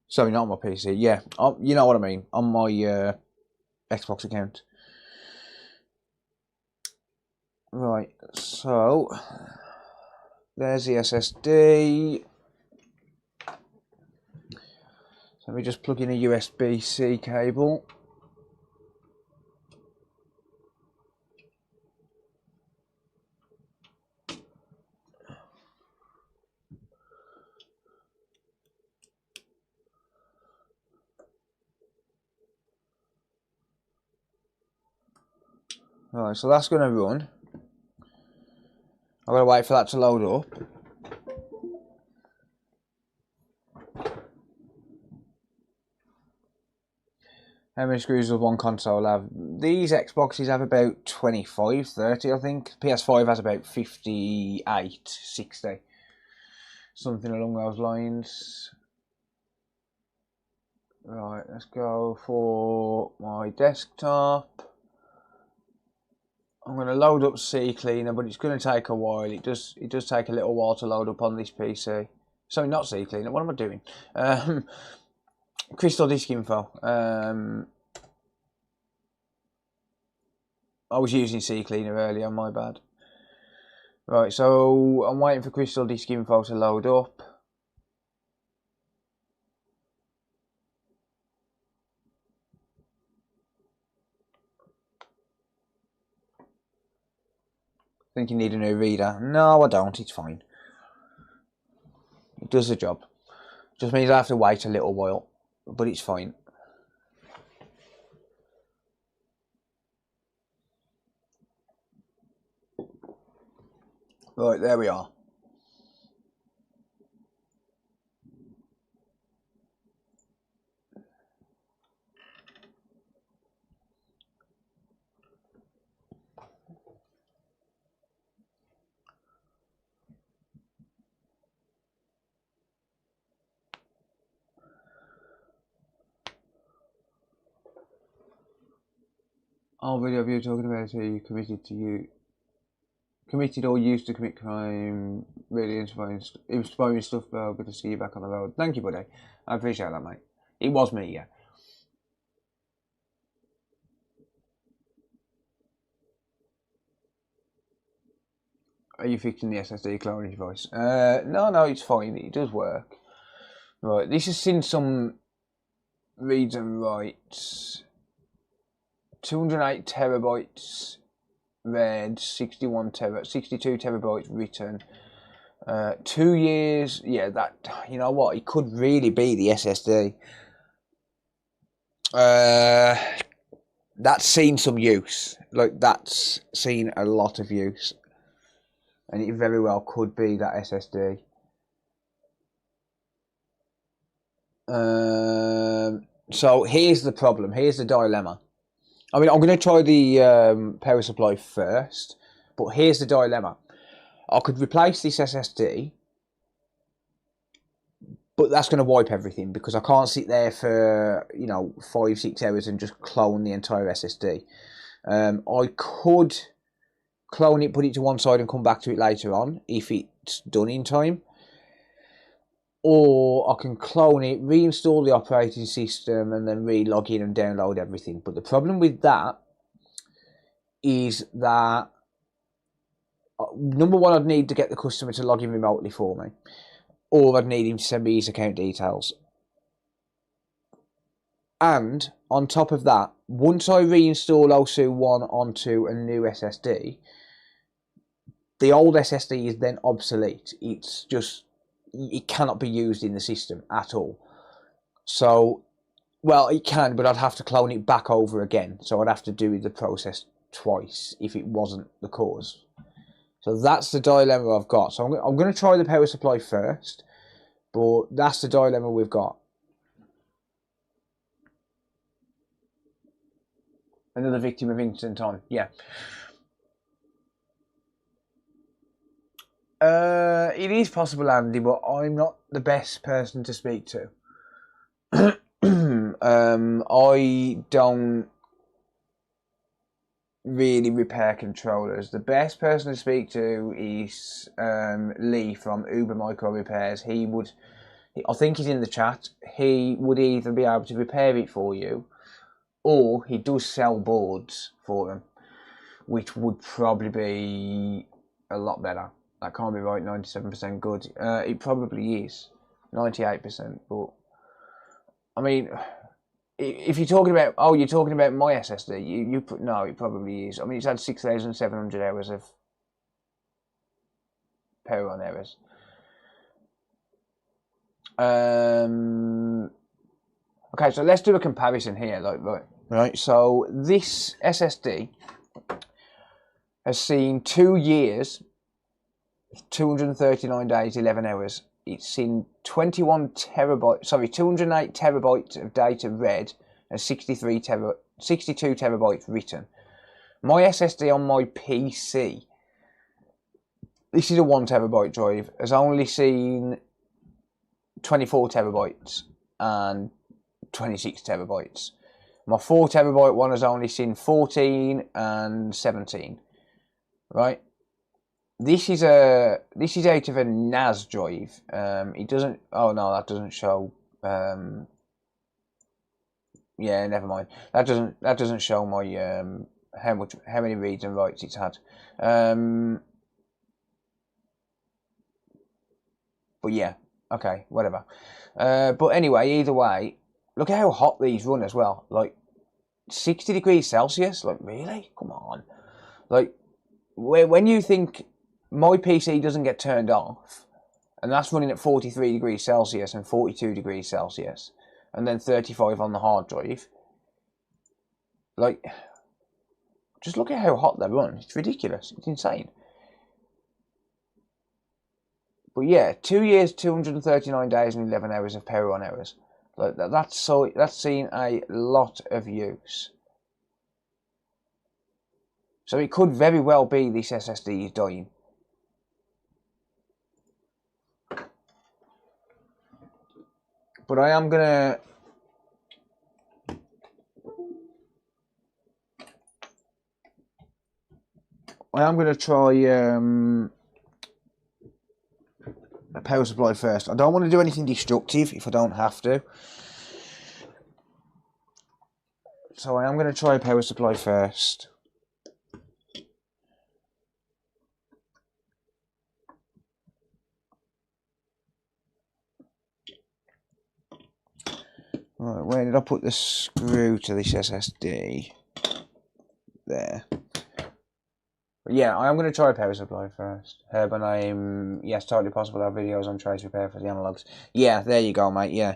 Sorry, not on my PC. Yeah, you know what I mean. On my Xbox account. Right, so there's the SSD. So let me just plug in a USB-C cable. Right, so that's going to run. I've got to wait for that to load up. How many screws does one console have? These Xboxes have about 25, 30, I think. PS5 has about 58, 60. Something along those lines. Right, let's go for my desktop. I'm going to load up CCleaner, but it's going to take a while. It does take a little while to load up on this PC. Sorry, not CCleaner. What am I doing? Crystal Disk Info. I was using CCleaner earlier, my bad. Right, so I'm waiting for Crystal Disk Info to load up. Think you need a new reader? No, I don't. It's fine. It does the job. Just means I have to wait a little while, but it's fine. Right, there we are. All video of you talking about how you committed or used to commit crime. Really inspiring stuff, bro. Good to see you back on the road. Thank you, buddy. I appreciate that, mate. It was me, yeah. Are you fixing the SSD cloning device? No, it's fine. It does work. Right, this has seen some reads and writes. 208 terabytes read, 62 terabytes written. 2 years. Yeah, that, you know what? It could really be the SSD. That's seen some use. Like, that's seen a lot of use. And it very well could be that SSD. So here's the problem. Here's the dilemma. I mean, I'm going to try the power supply first, but here's the dilemma. I could replace this SSD, but that's going to wipe everything because I can't sit there for, you know, 5-6 hours and just clone the entire SSD. I could clone it, put it to one side and come back to it later on if it's done in time. Or I can clone it, reinstall the operating system and then re-log in and download everything. But the problem with that is that, number one, I'd need to get the customer to log in remotely for me. Or I'd need him to send me his account details. And on top of that, once I reinstall OSU 1 onto a new SSD, the old SSD is then obsolete. It's just, it cannot be used in the system at all. So, well, it can, but I'd have to clone it back over again. So I'd have to do the process twice if it wasn't the cause. So that's the dilemma I've got. So I'm going to try the power supply first, but that's the dilemma we've got. Another victim of instant on, yeah. It is possible, Andy, but I'm not the best person to speak to. I don't really repair controllers. The best person to speak to is Lee from Uber Micro Repairs. He would, I think he's in the chat. He would either be able to repair it for you, or he does sell boards for them, which would probably be a lot better. That can't be right, 97% good. It probably is, 98%. But, I mean, if you're talking about, oh, you're talking about my SSD, no, it probably is. I mean, it's had 6,700 hours of power on errors. Okay, so let's do a comparison here. Right, so this SSD has seen 2 years, 239 days, 11 hours. It's seen 208 terabytes of data read and 62 terabytes written. My SSD on my PC, this is a 1 terabyte drive, has only seen 24 terabytes and 26 terabytes. My 4 terabyte one has only seen 14 and 17. Right? This is out of a NAS drive. It doesn't. Oh no, that doesn't show. Yeah, never mind. That doesn't show my how many reads and writes it's had. But yeah, okay, whatever. But anyway, either way, look at how hot these run as well. Like 60 degrees Celsius. Like really? Come on. Like when you think my PC doesn't get turned off, and that's running at 43 degrees Celsius and 42 degrees Celsius, and then 35 on the hard drive. Like, just look at how hot they run. It's ridiculous. It's insane. But yeah, 2 years, 239 days and 11 hours of power on errors. Like that's seen a lot of use. So it could very well be this SSD is dying. But I am gonna try a power supply first. I don't want to do anything destructive if I don't have to. So I am going to try a power supply first. Right, where did I put the screw to this SSD? There. But yeah, I am going to try a power supply first. Herb and I yes, totally possible to have videos on trace repair for the analogs. Yeah, there you go, mate, yeah.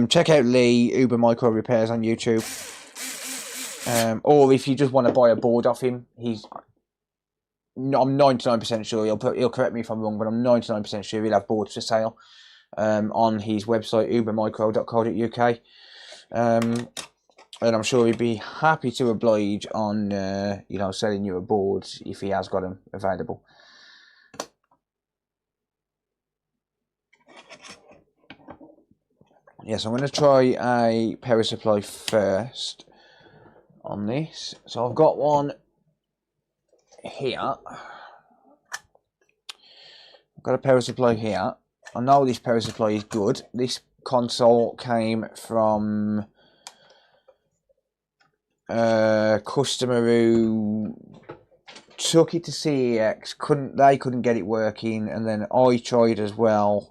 Check out Lee, Uber Micro Repairs on YouTube. Or if you just want to buy a board off him, I'm 99% sure, he'll correct me if I'm wrong, but I'm 99% sure he'll have boards for sale on his website, ubermicro.co.uk. And I'm sure he'd be happy to oblige on, selling you a board if he has got them available. Yes, I'm going to try a power supply first on this. So I've got one here. I've got a power supply here. I know this power supply is good. This console came from a customer who took it to CEX. They couldn't get it working, and then I tried as well.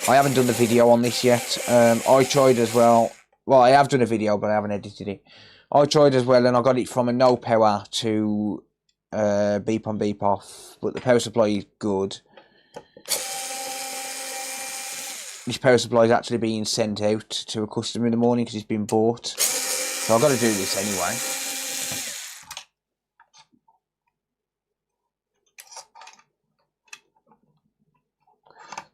I haven't done the video on this yet. I tried as well. Well, I have done a video, but I haven't edited it. I tried as well, and I got it from a no power to beep on beep off. But the power supply is good. This power supply is actually being sent out to a customer in the morning because it's been bought. So I've got to do this anyway.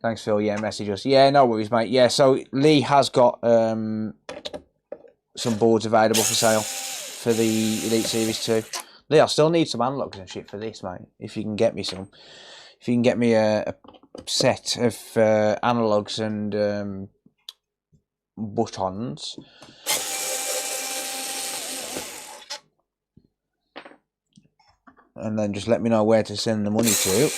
Thanks, Phil. Yeah, message us. Yeah, no worries, mate. Yeah, so Lee has got some boards available for sale for the Elite Series 2. Lee, I still need some analogs and shit for this, mate. If you can get me some. If you can get me a set of analogs and buttons. And then just let me know where to send the money to.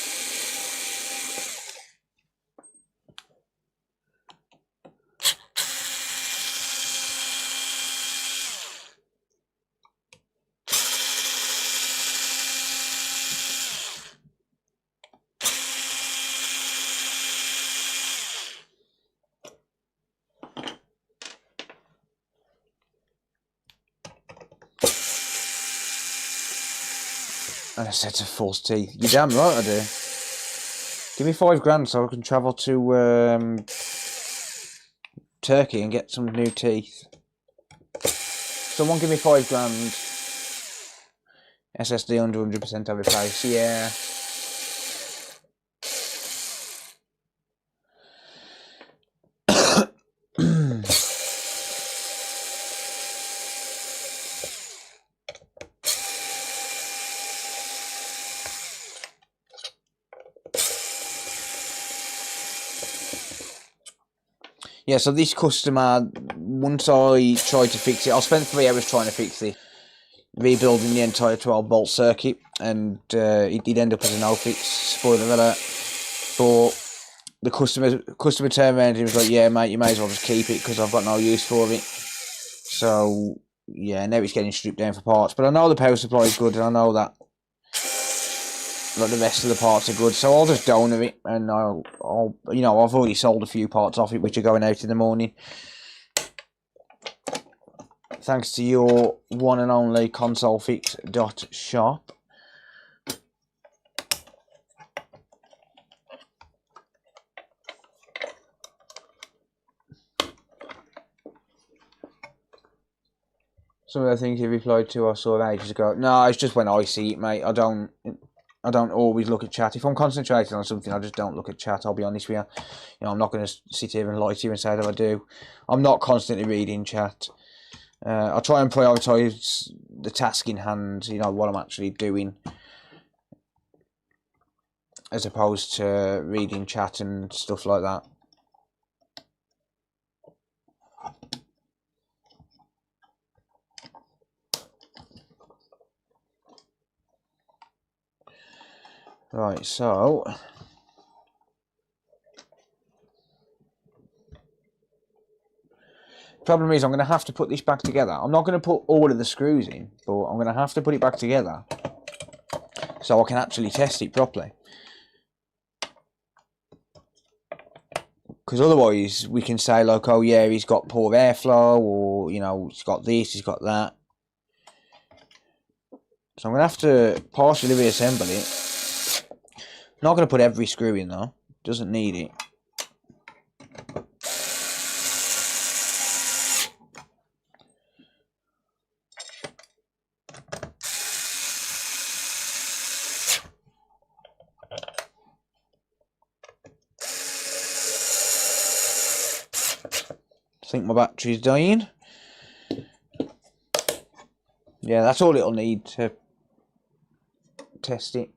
And a set of false teeth. You're damn right I do. Give me £5 so I can travel to Turkey and get some new teeth. Someone give me £5. SSD under 100% every price. Yeah. Yeah, so this customer, once I tried to fix it, I spent 3 hours trying to fix it, rebuilding the entire 12-bolt circuit, and it did end up as a no-fix, spoiler alert. But the customer turned around and he was like, yeah, mate, you may as well just keep it because I've got no use for it. So, yeah, now it's getting stripped down for parts. But I know the power supply is good, and I know that like the rest of the parts are good, so I'll just donor it, and I'll you know, I've already sold a few parts off it which are going out in the morning. Thanks to your one and only consolefix.shop. Some of the things you replied to I saw ages ago. No, it's just when I see it, mate. I don't always look at chat. If I'm concentrating on something, I just don't look at chat, I'll be honest with you. You know, I'm not going to sit here and lie to you and say that I do. I'm not constantly reading chat. I try and prioritise the task in hand, you know, what I'm actually doing, as opposed to reading chat and stuff like that. Right, so problem is I'm going to have to put this back together. I'm not going to put all of the screws in, but I'm going to have to put it back together so I can actually test it properly. Because otherwise we can say like, oh yeah, he's got poor airflow, or you know, he's got this, he's got that. So I'm going to have to partially reassemble it. Not going to put every screw in though, doesn't need it. I think my battery's dying. Yeah, that's all it'll need to test it.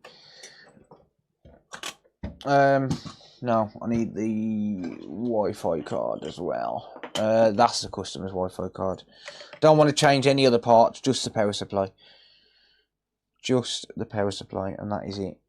No, I need the Wi-Fi card as well. That's the customer's Wi-Fi card. Don't want to change any other parts, just the power supply. Just the power supply, and that is it.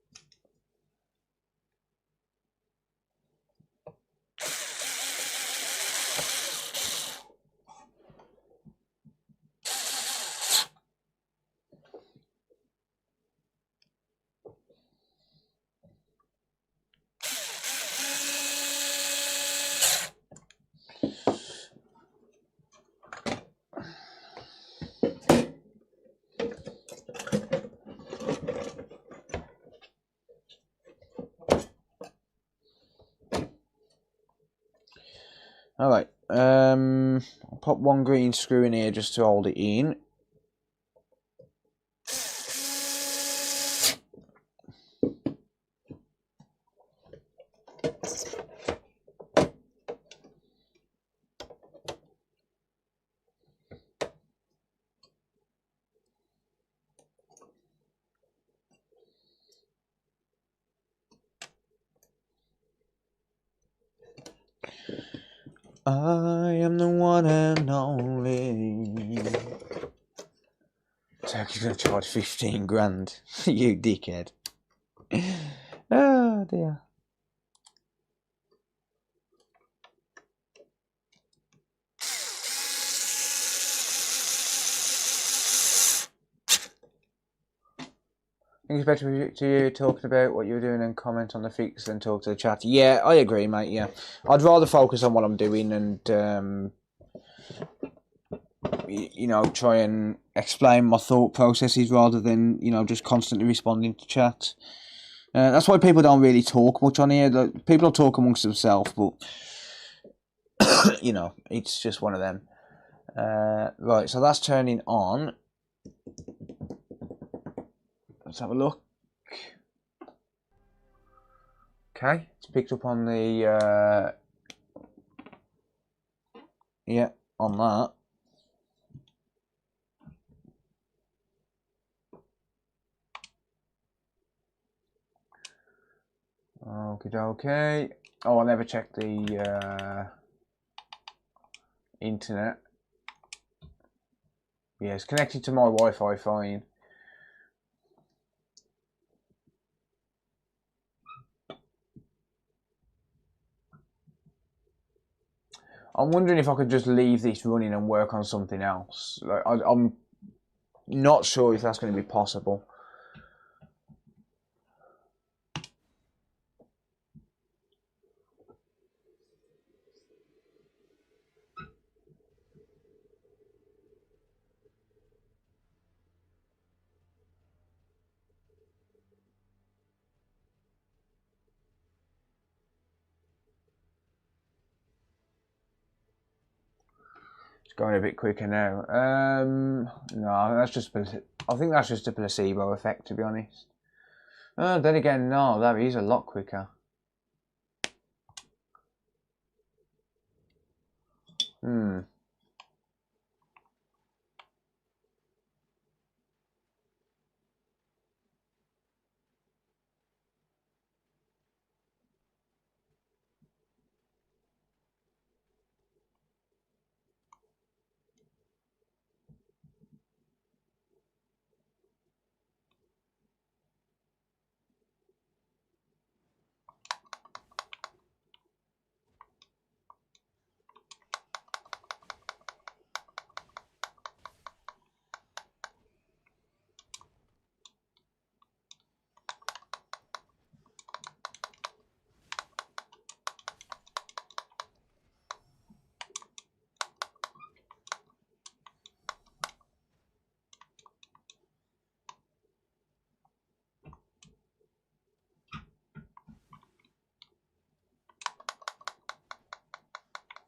Alright, I'll pop one green screw in here just to hold it in. I am the one and only. Turkey's gonna charge 15 grand. You dickhead. Oh dear. I think it's better to you talking about what you're doing and comment on the fix than talk to the chat. Yeah, I agree, mate. Yeah, I'd rather focus on what I'm doing and you know, try and explain my thought processes rather than, you know, just constantly responding to chat. That's why people don't really talk much on here. Like, people talk amongst themselves, but you know, it's just one of them. Right, so that's turning on. Let's have a look. Okay, it's picked up on the yeah, on that. Okay. Oh, I never checked the internet. Yeah, it's connected to my Wi-Fi fine. I'm wondering if I could just leave this running and work on something else. Like, I'm not sure if that's going to be possible. It's going a bit quicker now. No, that's just. I think that's just a placebo effect, to be honest. Then again, no, that is a lot quicker.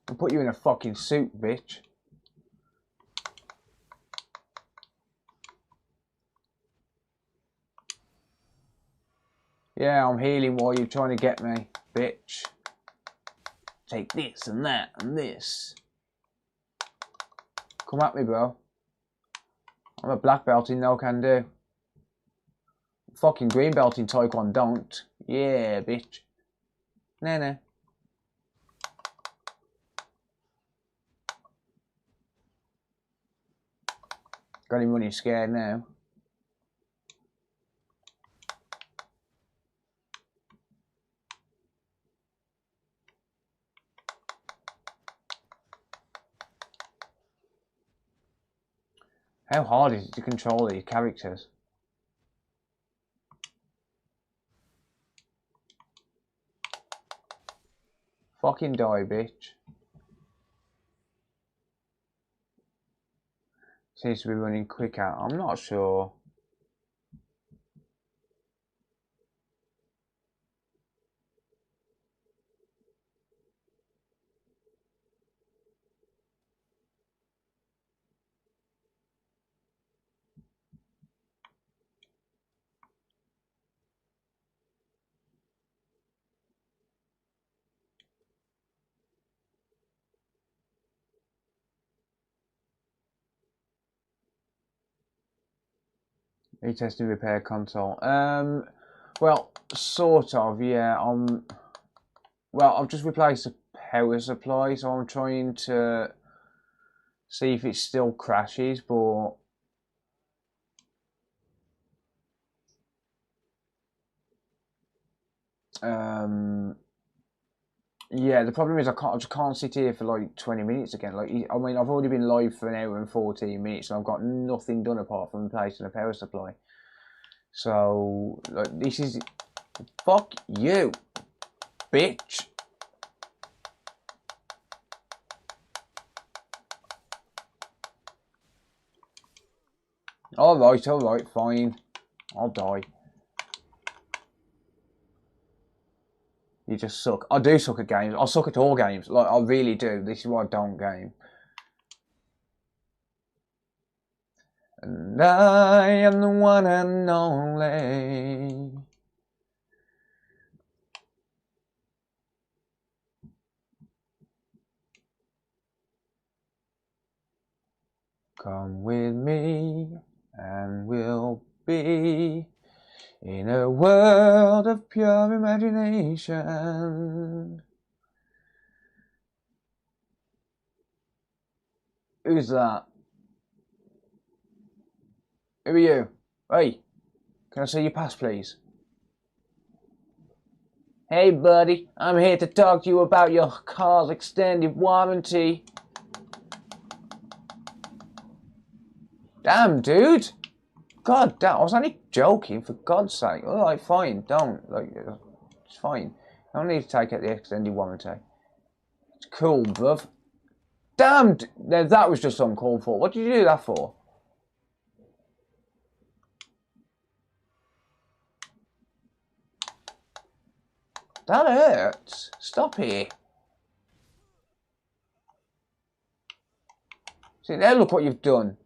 I'll put you in a fucking suit, bitch. Yeah, I'm healing while you're trying to get me, bitch. Take this and that and this. Come at me, bro. I'm a black belt in no can do. Fucking green belt in Taekwondo don't. Yeah, bitch. No. Got him running scared now. How hard is it to control these characters? Fucking die, bitch. Seems to be running quicker. I'm not sure. Retesting repair console. Well, sort of, yeah. Well, I've just replaced the power supply, so I'm trying to see if it still crashes, but yeah, the problem is I just can't sit here for like 20 minutes again. Like, I mean, I've already been live for an hour and 14 minutes, and I've got nothing done apart from replacing a power supply. So, like, this is... Fuck you, bitch. Alright, fine. I'll die. You just suck. I do suck at games. I suck at all games. Like, I really do. This is why I don't game. And I am the one and only. Come with me and we'll be in a world of pure imagination. Who's that? Who are you? Hey, can I see your pass, please? Hey, buddy, I'm here to talk to you about your car's extended warranty. Damn, dude. God damn, I was only joking, for God's sake. Alright, fine, don't. Like, it's fine. I don't need to take out the extended warranty. It's cool, bruv. Damn, that was just uncalled for. What did you do that for? That hurts. Stop it. See, now look what you've done.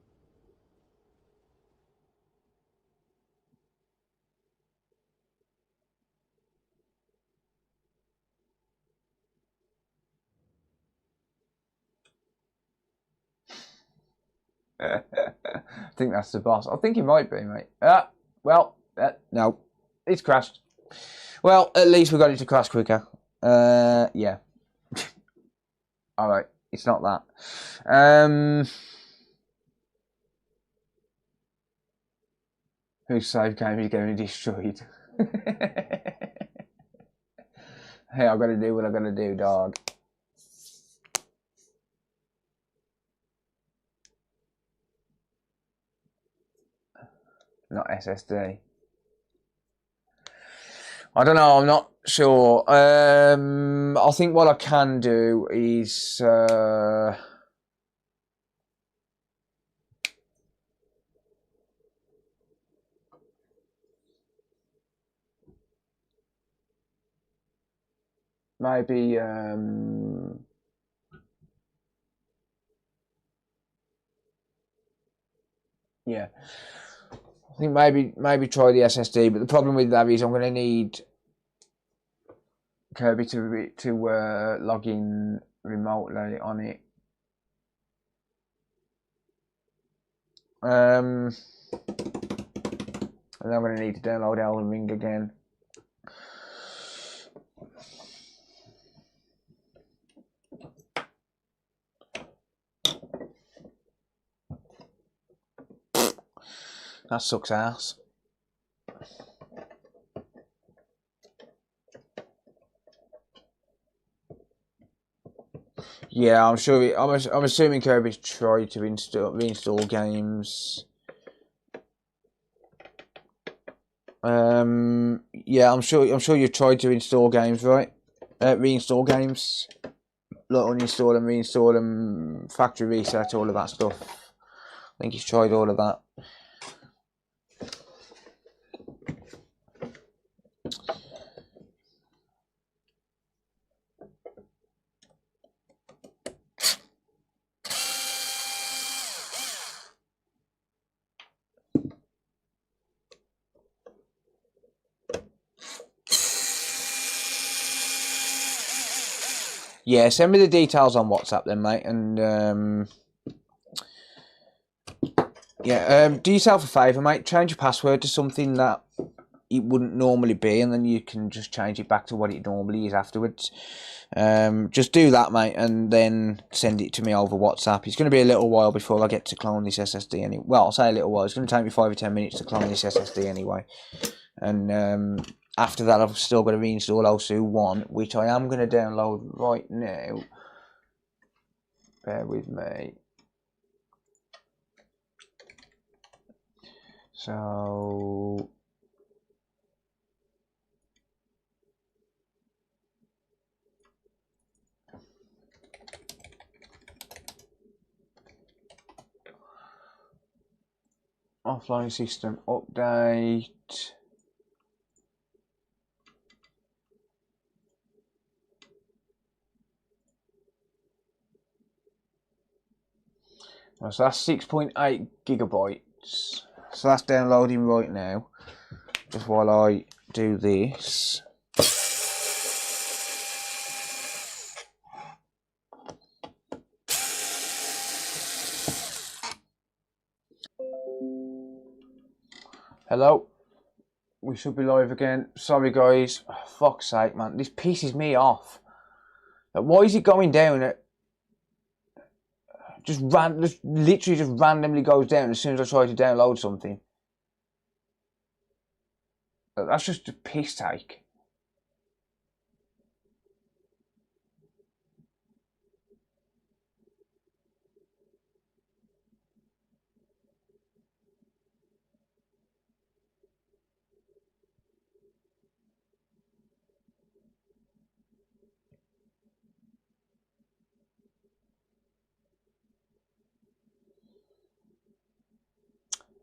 I think that's the boss. I think he might be, mate. No. It's crashed. Well, at least we got it to crash quicker. Yeah. Alright, it's not that. Whose save game is getting destroyed? Hey, I've got to do what I've got to do, dog. Not SSD. I don't know, I'm not sure. I think what I can do is maybe yeah. I think maybe try the SSD, but the problem with that is I'm going to need Kirby to log in remotely on it. And I'm going to need to download Elden Ring again. That sucks ass. Yeah, I'm sure. I'm assuming Kirby's tried to reinstall games. Yeah, I'm sure you tried to install games, right? Reinstall games, like uninstall them, reinstall them, factory reset, all of that stuff. I think he's tried all of that. Yeah, send me the details on WhatsApp then, mate, and yeah, do yourself a favour, mate. Change your password to something that it wouldn't normally be, and then you can just change it back to what it normally is afterwards. Just do that, mate, and then send it to me over WhatsApp. It's going to be a little while before I get to clone this SSD anyway. Well, I'll say a little while. It's going to take me 5 or 10 minutes to clone this SSD anyway. And after that, I've still got to reinstall OSU 1, which I am going to download right now. Bear with me. So... offline system update. So that's 6.8 gigabytes. So that's downloading right now. Just while I do this. Hello. We should be live again. Sorry guys. Oh, fuck's sake, man. This pisses me off. Like, why is it going down at just literally just randomly goes down as soon as I try to download something? That's just a piss take.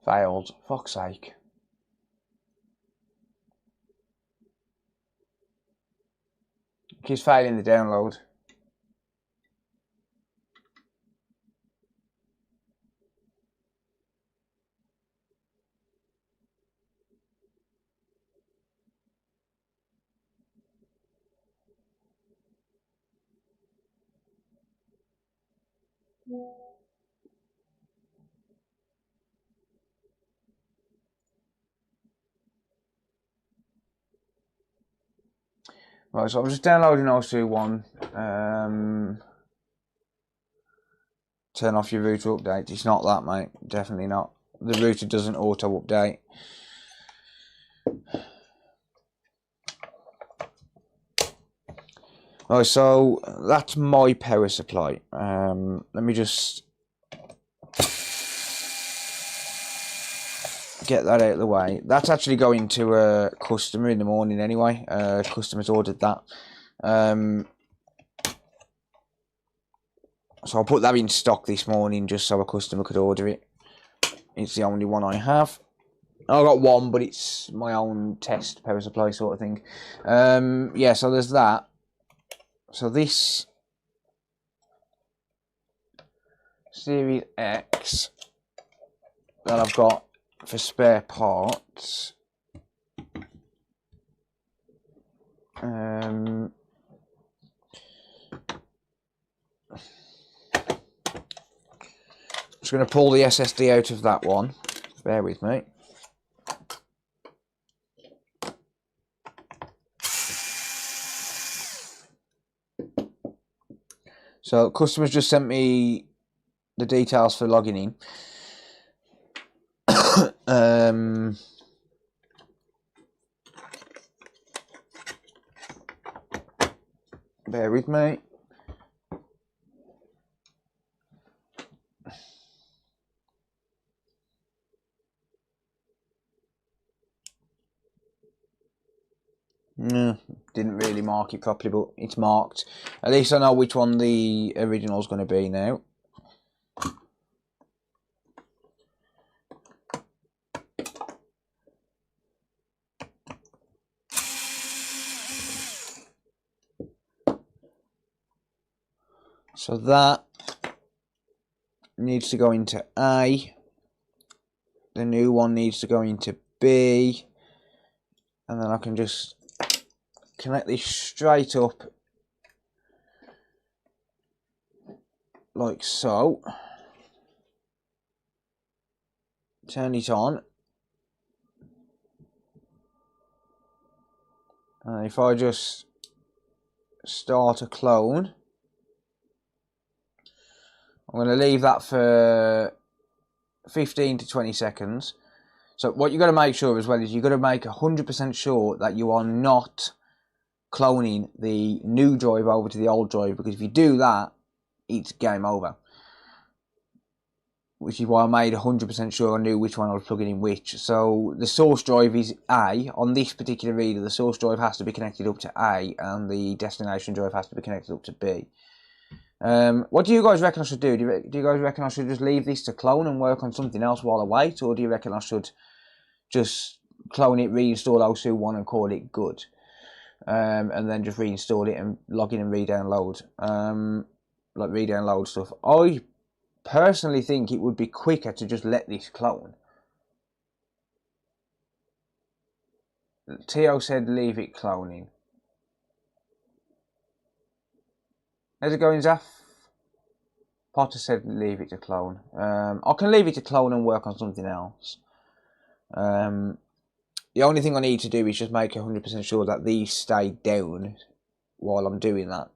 Failed. Fuck's sake. Keeps failing the download. Right, so I'm just downloading OSU 1. Turn off your router update. It's not that, mate. Definitely not. The router doesn't auto update. Right, so that's my power supply. Let me just get that out of the way. That's actually going to a customer in the morning anyway. Customers ordered that. So I'll put that in stock this morning just so a customer could order it. It's the only one I have. I've got one, but it's my own test power supply sort of thing. Yeah, so there's that. So this Series X that I've got for spare parts. Just going to pull the SSD out of that one. Bear with me. So customers just sent me the details for logging in. Bear with me. No, didn't really mark it properly, but it's marked. At least I know which one the original is going to be now. So that needs to go into A. The new one needs to go into B. And then I can just connect this straight up like so. Turn it on. And if I just start a clone, I'm going to leave that for 15 to 20 seconds. So what you've got to make sure as well is you've got to make 100% sure that you are not cloning the new drive over to the old drive, because if you do that, it's game over. Which is why I made 100% sure I knew which one I was plugging in which. So the source drive is A. On this particular reader, the source drive has to be connected up to A, and the destination drive has to be connected up to B. What do you guys reckon I should do? Do you guys reckon I should just leave this to clone and work on something else while I wait? Or do you reckon I should just clone it, reinstall OSU1 and call it good? And then just reinstall it and log in and re-download. Like re-download stuff. I personally think it would be quicker to just let this clone. Tio said leave it cloning. How's it going, Zaf? Potter said leave it to clone. I can leave it to clone and work on something else. The only thing I need to do is just make 100% sure that these stay down while I'm doing that.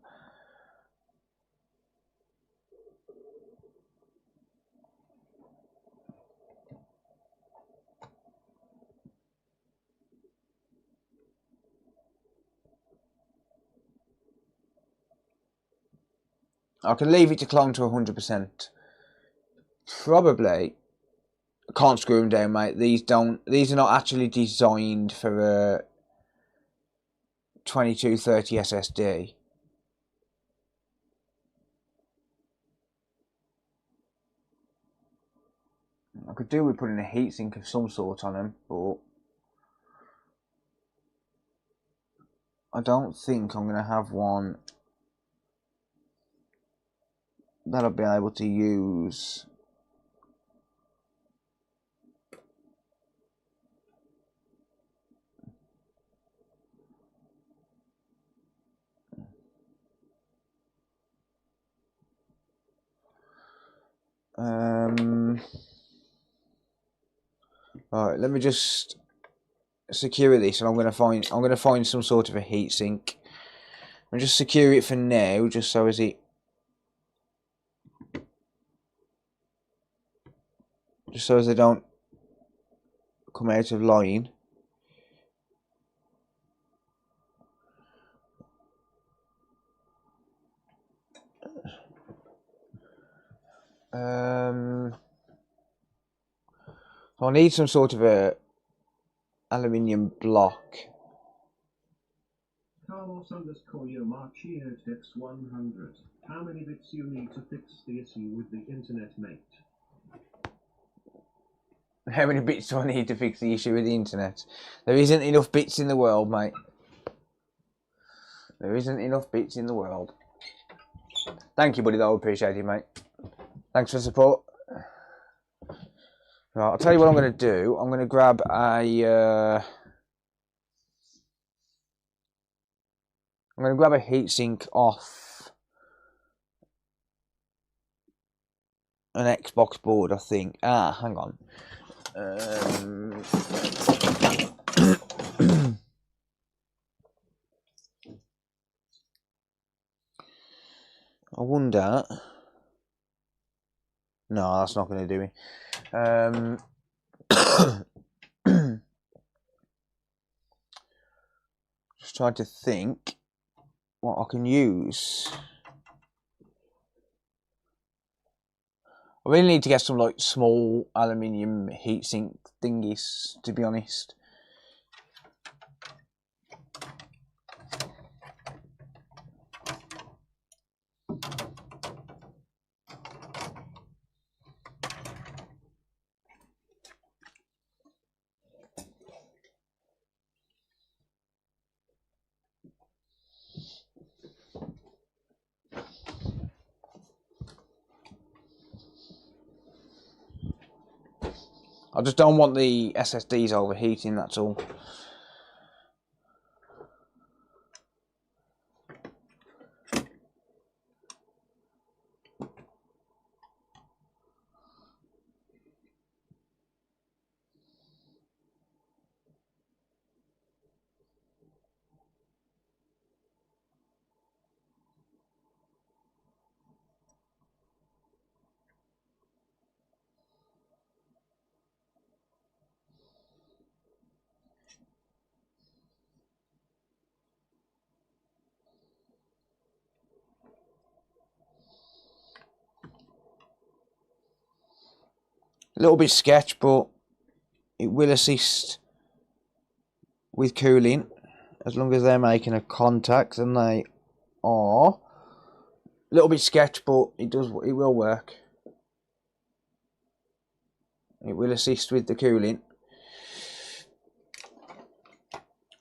I can leave it to clone to 100%. Probably. Can't screw them down, mate. These are not actually designed for a 2230 SSD. I could do with putting a heatsink of some sort on them, but I don't think I'm going to have one that I'll be able to use. Alright, let me just secure this, and I'm gonna find some sort of a heatsink. I'll just secure it for now, just so as they don't come out of line. So I need some sort of a aluminium block. Carlos _Yomarchio Dex 100. How many bits you need to fix the issue with the internet, mate? How many bits do I need to fix the issue with the internet? There isn't enough bits in the world, mate. There isn't enough bits in the world. Thank you, buddy, though. I appreciate it, mate. Thanks for the support. Right, I'll tell you what I'm going to do. I'm going to grab a heatsink off an Xbox board, I think. Hang on. I wonder. No, that's not going to do me. Just trying to think what I can use. I really need to get some like small aluminium heatsink thingies, to be honest. I just don't want the SSDs overheating, that's all. A little bit sketch, but it will assist with cooling as long as they're making a contact, and they are. A little bit sketch, but it will work. It will assist with the cooling.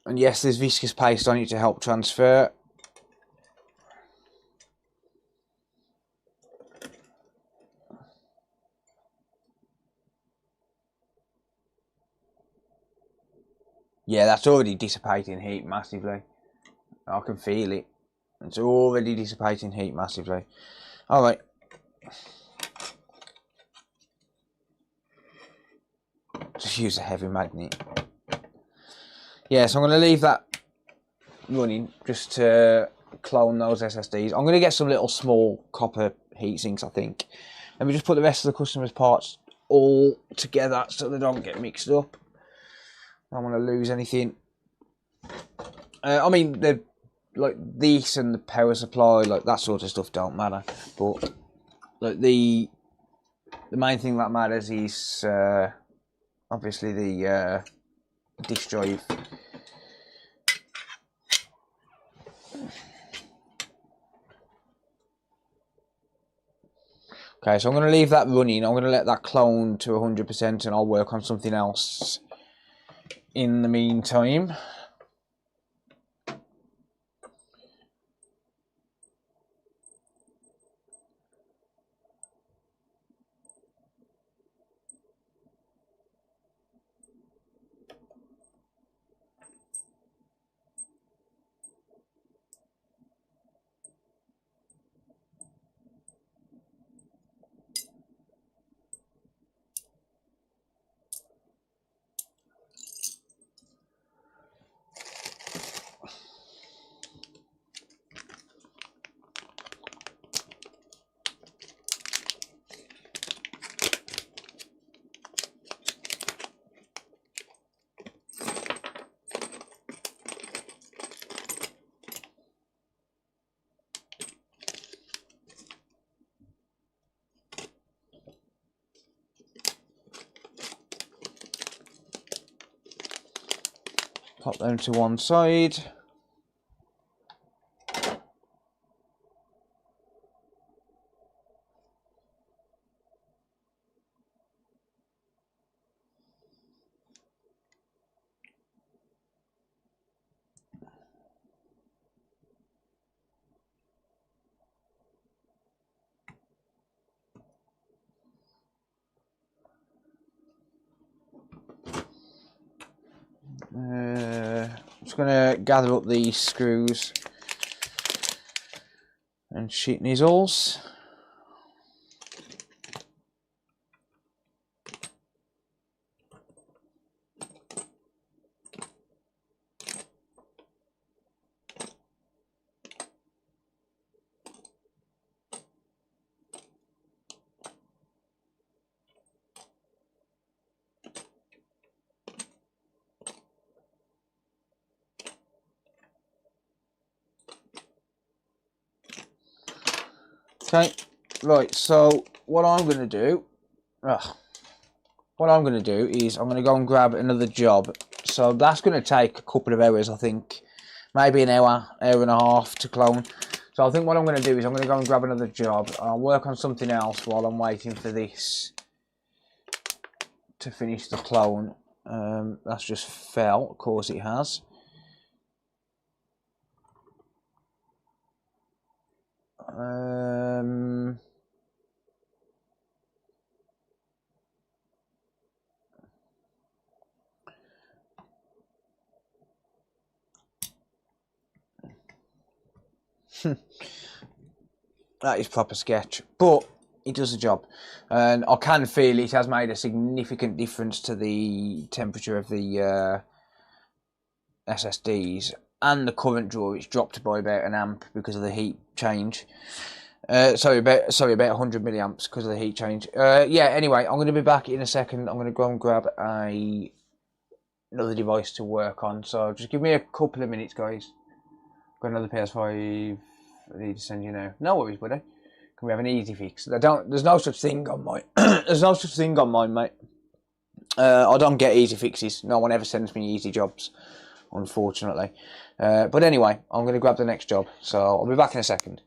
And yes, there's viscous paste on it to help transfer. Yeah, that's already dissipating heat massively. I can feel it. It's already dissipating heat massively. Alright. Just use a heavy magnet. Yeah, so I'm going to leave that running just to clone those SSDs. I'm going to get some little small copper heat sinks, I think. Let me just put the rest of the customer's parts all together so they don't get mixed up. I don't want to lose anything. I mean, the like this and the power supply, like that sort of stuff don't matter. But like the main thing that matters is obviously the disk drive. Okay, so I'm going to leave that running. I'm going to let that clone to 100% and I'll work on something else in the meantime. Pop them to one side. Just going to gather up these screws and sheet nozzles. Okay, right, so what I'm going to do... what I'm going to do is I'm going to go and grab another job. So that's going to take a couple of hours, I think. Maybe an hour, hour and a half to clone. So I think what I'm going to do is I'm going to go and grab another job. I'll work on something else while I'm waiting for this to finish the clone. That's just fell, of course it has. That is proper sketch, but it does the job, and I can feel it has made a significant difference to the temperature of the SSDs and the current draw. It's dropped by about an amp because of the heat change. Sorry, about 100 milliamps because of the heat change. Yeah. Anyway, I'm going to be back in a second. I'm going to go and grab another device to work on. So just give me a couple of minutes, guys. Got another PS5. I need to send you now. No worries, buddy. Can we have an easy fix? There's no such thing on mine. There's no such thing on mine, mate. I don't get easy fixes. No one ever sends me easy jobs, unfortunately. But anyway, I'm going to grab the next job. So I'll be back in a second.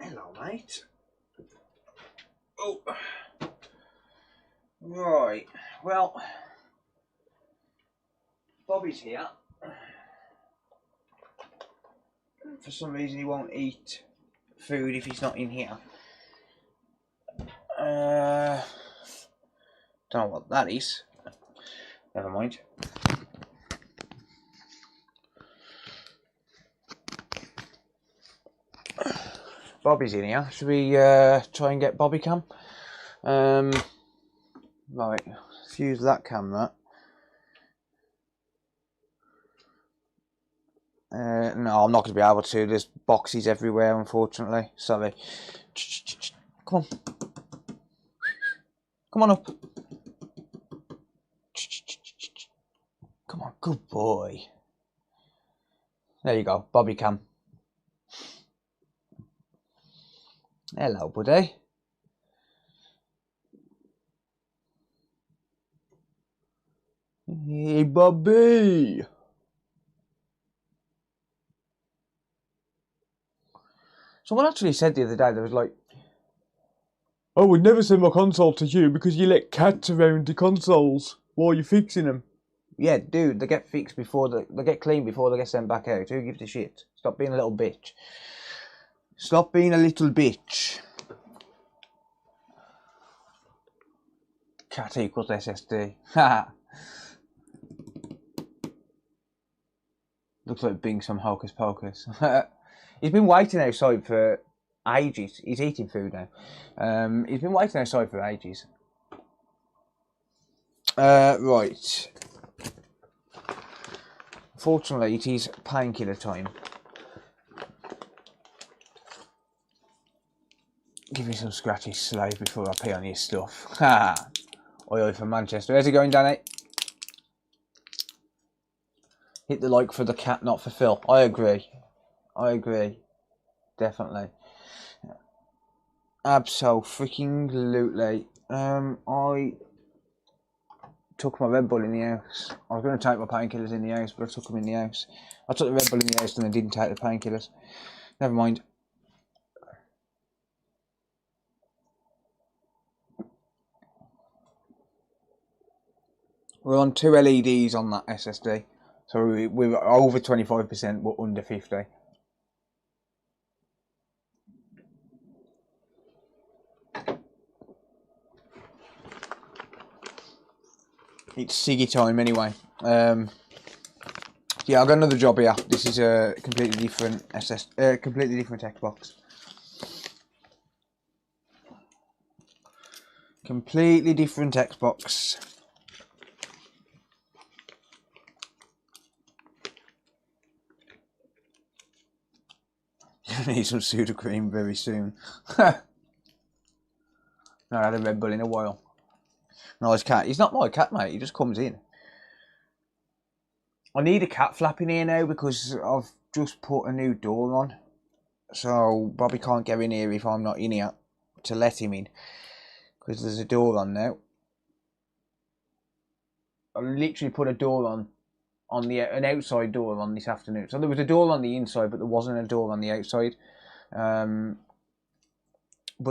Hello, mate. Oh. Right. Well, Bobby's here. For some reason, he won't eat food if he's not in here. Don't know what that is. Never mind. Bobby's in here. Should we try and get Bobby cam? Right, let's use that camera. No, I'm not going to be able to. There's boxes everywhere, unfortunately. Sorry. Come on. Come on up. Come on, good boy. There you go, Bobby Cam. Hello, buddy. Hey, Bobby. Someone actually said the other day, there was like, I would never send my console to you because you let cats around the consoles while you're fixing them. Yeah, dude, they get fixed before they get clean before they get sent back out. Who gives a shit? Stop being a little bitch. Stop being a little bitch. Cat equals SSD. Haha. Looks like being some hocus pocus. He's been waiting outside for ages. He's eating food now. He's been waiting outside for ages. Right. Fortunately, it is painkiller time. Give me some scratchy slave before I pee on your stuff. Ha! Oi from Manchester. How's it going, Danny? Hit the like for the cat, not for Phil. I agree. I agree. Definitely. Absolutely. I took my Red Bull in the house. I was going to take my painkillers in the house, but I took them in the house. I took the Red Bull in the house and I didn't take the painkillers. Never mind. We're on 2 LEDs on that SSD. So we're over 25%, but under 50. It's Siggy time anyway. Yeah, I've got another job here. This is a completely different completely different Xbox. Completely different Xbox. You need some soda cream very soon. I had a Red Bull in a while. Nice cat. He's not my cat, mate. He just comes in. I need a cat flap in here now because I've just put a new door on. So Bobby can't get in here if I'm not in here to let him in. Because there's a door on now. I literally put a door on an outside door on this afternoon. So there was a door on the inside, but there wasn't a door on the outside. But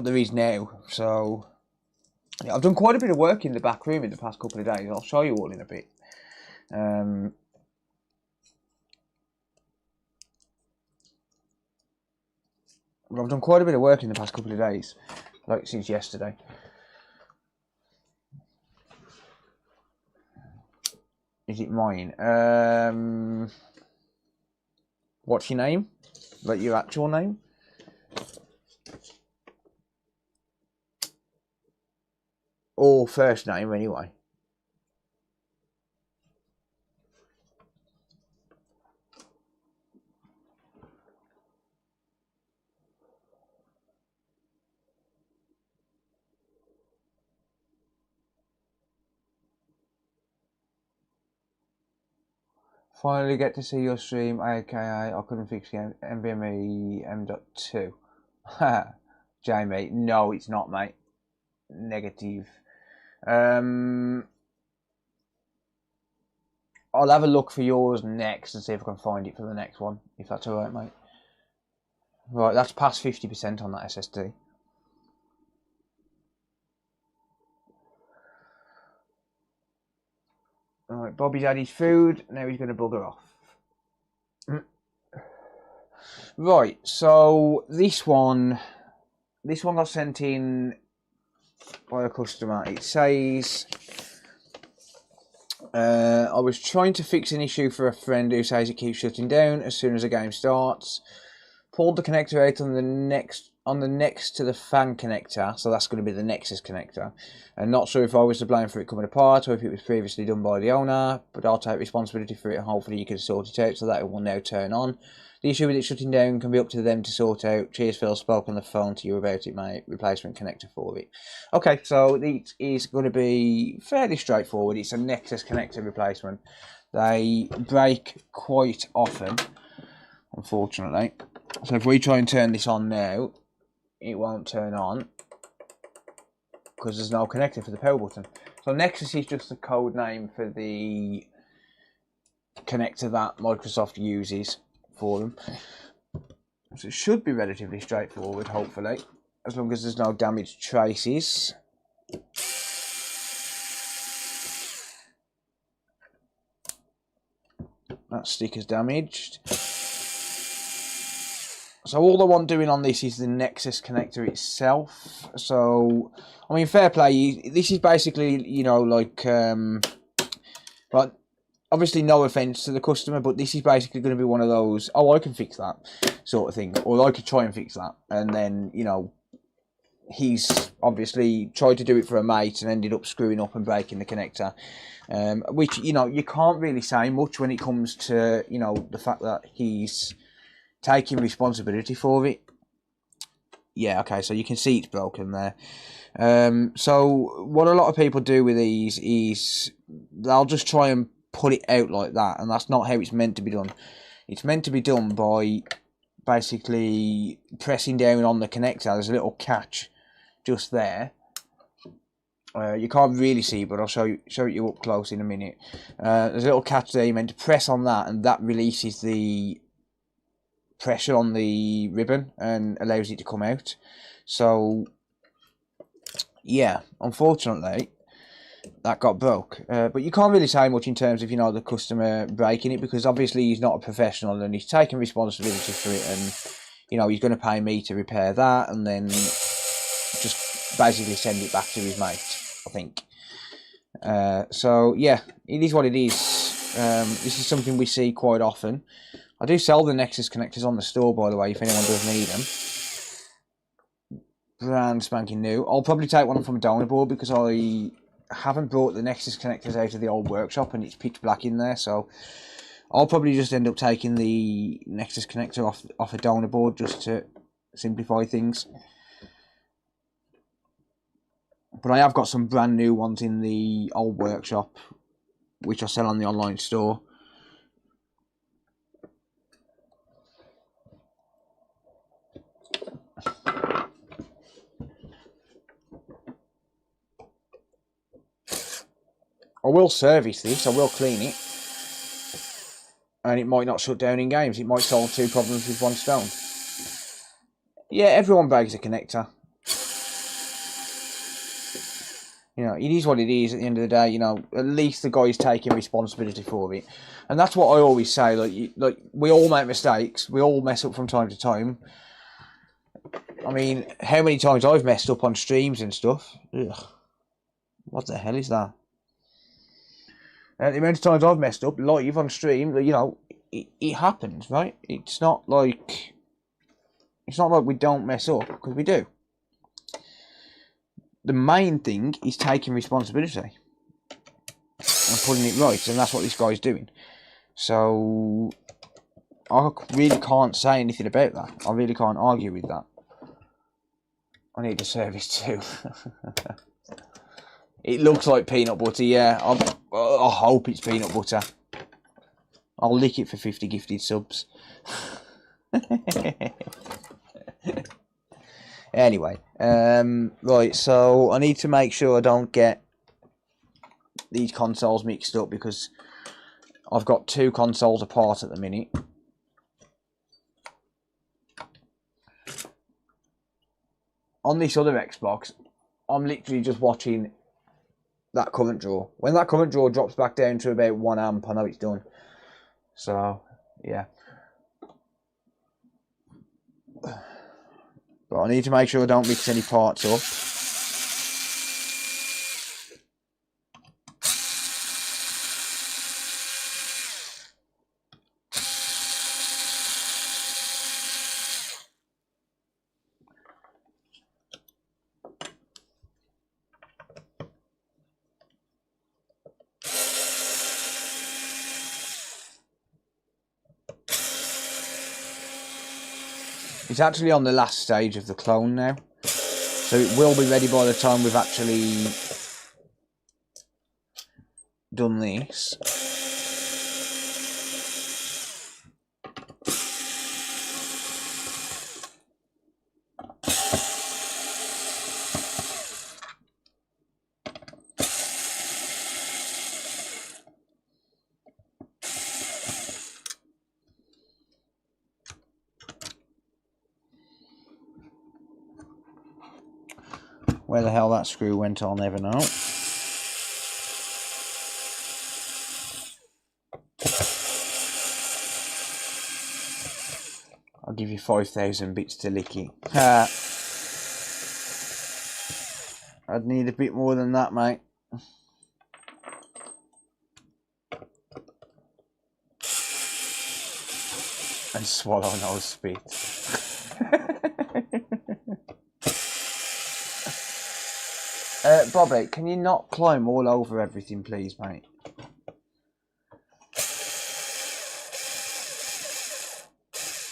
there is now. So yeah, I've done quite a bit of work in the back room in the past couple of days. I'll show you all in a bit. I've done quite a bit of work in the past couple of days, like since yesterday. Is it mine? What's your name? Like your actual name? Or first name, anyway. Finally get to see your stream, aka I couldn't fix the NVMe M.2. Jamie, no it's not, mate. Negative. I'll have a look for yours next and see if I can find it for the next one, if that's alright, mate. Right, that's past 50% on that SSD. Right, Bobby's had his food, now he's going to bugger off. Right, so this one got sent in by a customer. It says, I was trying to fix an issue for a friend who says it keeps shutting down as soon as a game starts. Pulled the connector out on the next to the fan connector, so that's going to be the nexus connector. And not sure if I was to blame for it coming apart or if it was previously done by the owner, but I'll take responsibility for it and hopefully you can sort it out so that it will now turn on. The issue with it shutting down can be up to them to sort out. Cheers, Phil. Spoke on the phone to you about it, mate. Replacement connector for it. Okay, so it is going to be fairly straightforward. It's a nexus connector replacement. They break quite often, unfortunately. So if we try and turn this on now, it won't turn on because there's no connector for the power button. So Nexus is just a code name for the connector that Microsoft uses for them. So it should be relatively straightforward, hopefully, as long as there's no damaged traces. That sticker's damaged. So all I want doing on this is the Nexus connector itself. So, I mean, fair play. This is basically, you know, like obviously no offence to the customer, but this is basically going to be one of those, oh, I can fix that sort of thing. Or I could try and fix that. And then, you know, he's obviously tried to do it for a mate and ended up screwing up and breaking the connector. Which, you know, you can't really say much when it comes to, you know, the fact that he's taking responsibility for it. Yeah, okay, so you can see it's broken there. So what a lot of people do with these is they'll just try and put it out like that, and that's not how it's meant to be done. It's meant to be done by basically pressing down on the connector. There's a little catch just there. You can't really see, but I'll show you up close in a minute. There's a little catch there. You're meant to press on that, and that releases the pressure on the ribbon and allows it to come out. So yeah, unfortunately that got broke, but you can't really say much in terms of, you know, the customer breaking it, because obviously he's not a professional and he's taking responsibility for it, and, you know, he's going to pay me to repair that and then just basically send it back to his mate, I think. So yeah, it is what it is. This is something we see quite often. I do sell the Nexus connectors on the store, by the way, if anyone does need them. Brand spanking new. I'll probably take one from a donor board because I haven't brought the Nexus connectors out of the old workshop and it's pitch black in there, so I'll probably just end up taking the Nexus connector off a donor board just to simplify things. But I have got some brand new ones in the old workshop, which I sell on the online store. I will service this, I will clean it, and it might not shut down in games. It might solve two problems with one stone. Yeah, everyone breaks a connector. You know, it is what it is at the end of the day. You know, at least the guy's taking responsibility for it. And that's what I always say, like we all make mistakes, we all mess up from time to time. I mean, how many times I've messed up on streams and stuff. Ugh. What the hell is that? The amount of times I've messed up live on stream, you know, it happens, right? It's not like we don't mess up, because we do. The main thing is taking responsibility and putting it right, and that's what this guy's doing. So I really can't say anything about that. I really can't argue with that. I need a service too. It looks like peanut butter, yeah. I hope it's peanut butter. I'll lick it for 50 gifted subs. Anyway, right, so I need to make sure I don't get these consoles mixed up, because I've got two consoles apart at the minute. On this other Xbox, I'm literally just watching that current draw. When that current draw drops back down to about 1 amp, I know it's done. So, yeah. But I need to make sure I don't mix any parts up. It's actually on the last stage of the clone now. So it will be ready by the time we've actually done this. Where the hell that screw went, I'll never know. I'll give you 5,000 bits to lick it. I'd need a bit more than that, mate. And swallow no spit. Bobby, can you not climb all over everything, please, mate?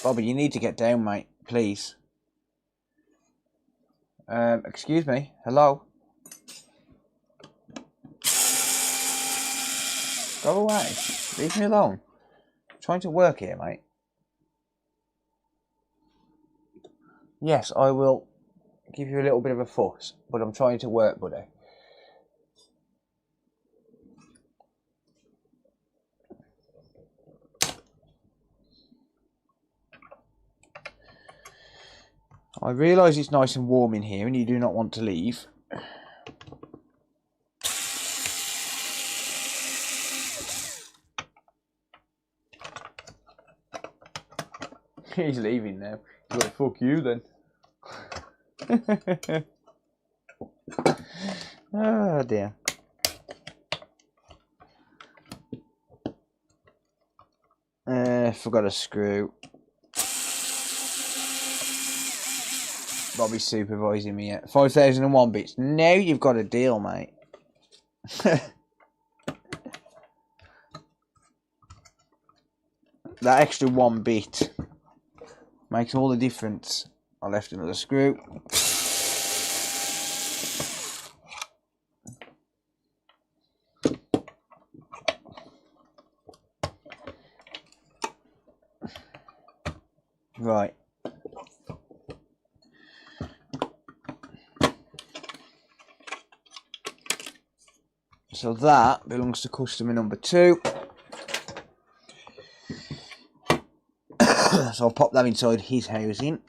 Bobby, you need to get down, mate, please. Excuse me. Hello? Go away. Leave me alone. I'm trying to work here, mate. Yes, I will give you a little bit of a fuss, but I'm trying to work, buddy. I realise it's nice and warm in here and you do not want to leave. He's leaving now. Well, fuck you then. Oh dear. Forgot a screw. Bobby's supervising me yet. 5,001 bits. Now you've got a deal, mate. That extra 1 bit makes all the difference. I left another screw. Right. So that belongs to customer number 2. So I'll pop that inside his housing.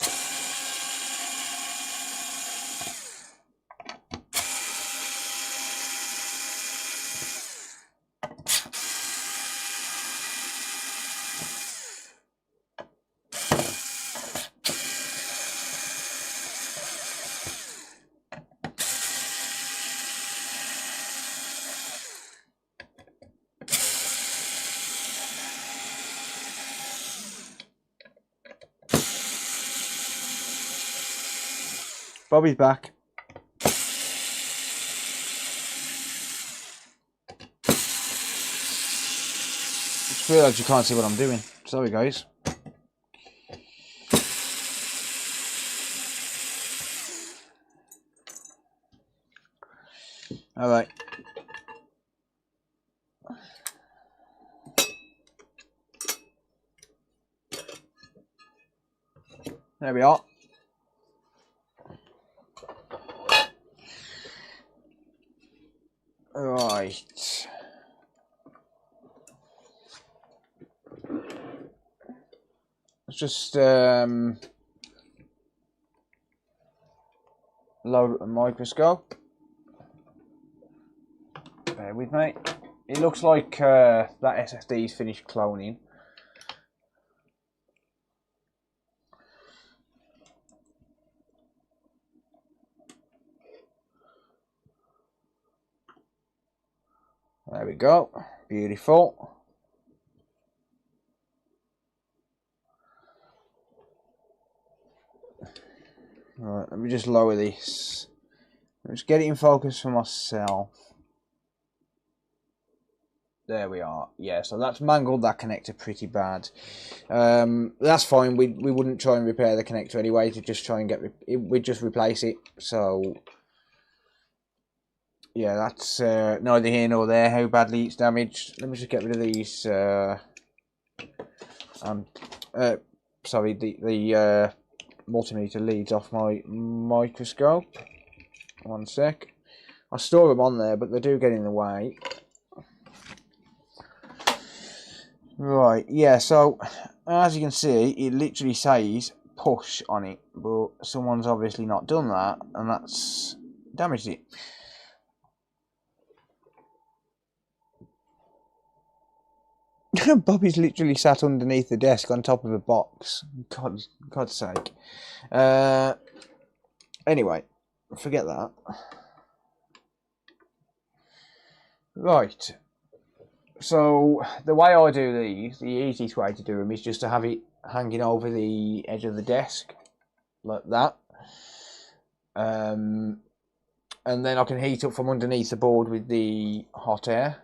Bobby's back. Just realised you can't see what I'm doing. Sorry, guys. All right. There we are. Right. Let's just load up the microscope. Bear with me. It looks like that SSD's finished cloning. There we go. Beautiful. Right, let me just lower this. Let's get it in focus for myself. There we are. Yeah, so that's mangled that connector pretty bad. That's fine. We wouldn't try and repair the connector anyway. To just try and we'd just replace it. So yeah, that's neither here nor there. How badly it's damaged. Let me just get rid of these. Sorry, the multimeter leads off my microscope. One sec. I store them on there, but they do get in the way. Right, yeah, so as you can see, it literally says push on it, but someone's obviously not done that, and that's damaged it. Bobby's literally sat underneath the desk on top of a box. God's sake. Anyway, forget that. Right. So the way I do these, the easiest way to do them is just to have it hanging over the edge of the desk, like that. And then I can heat up from underneath the board with the hot air.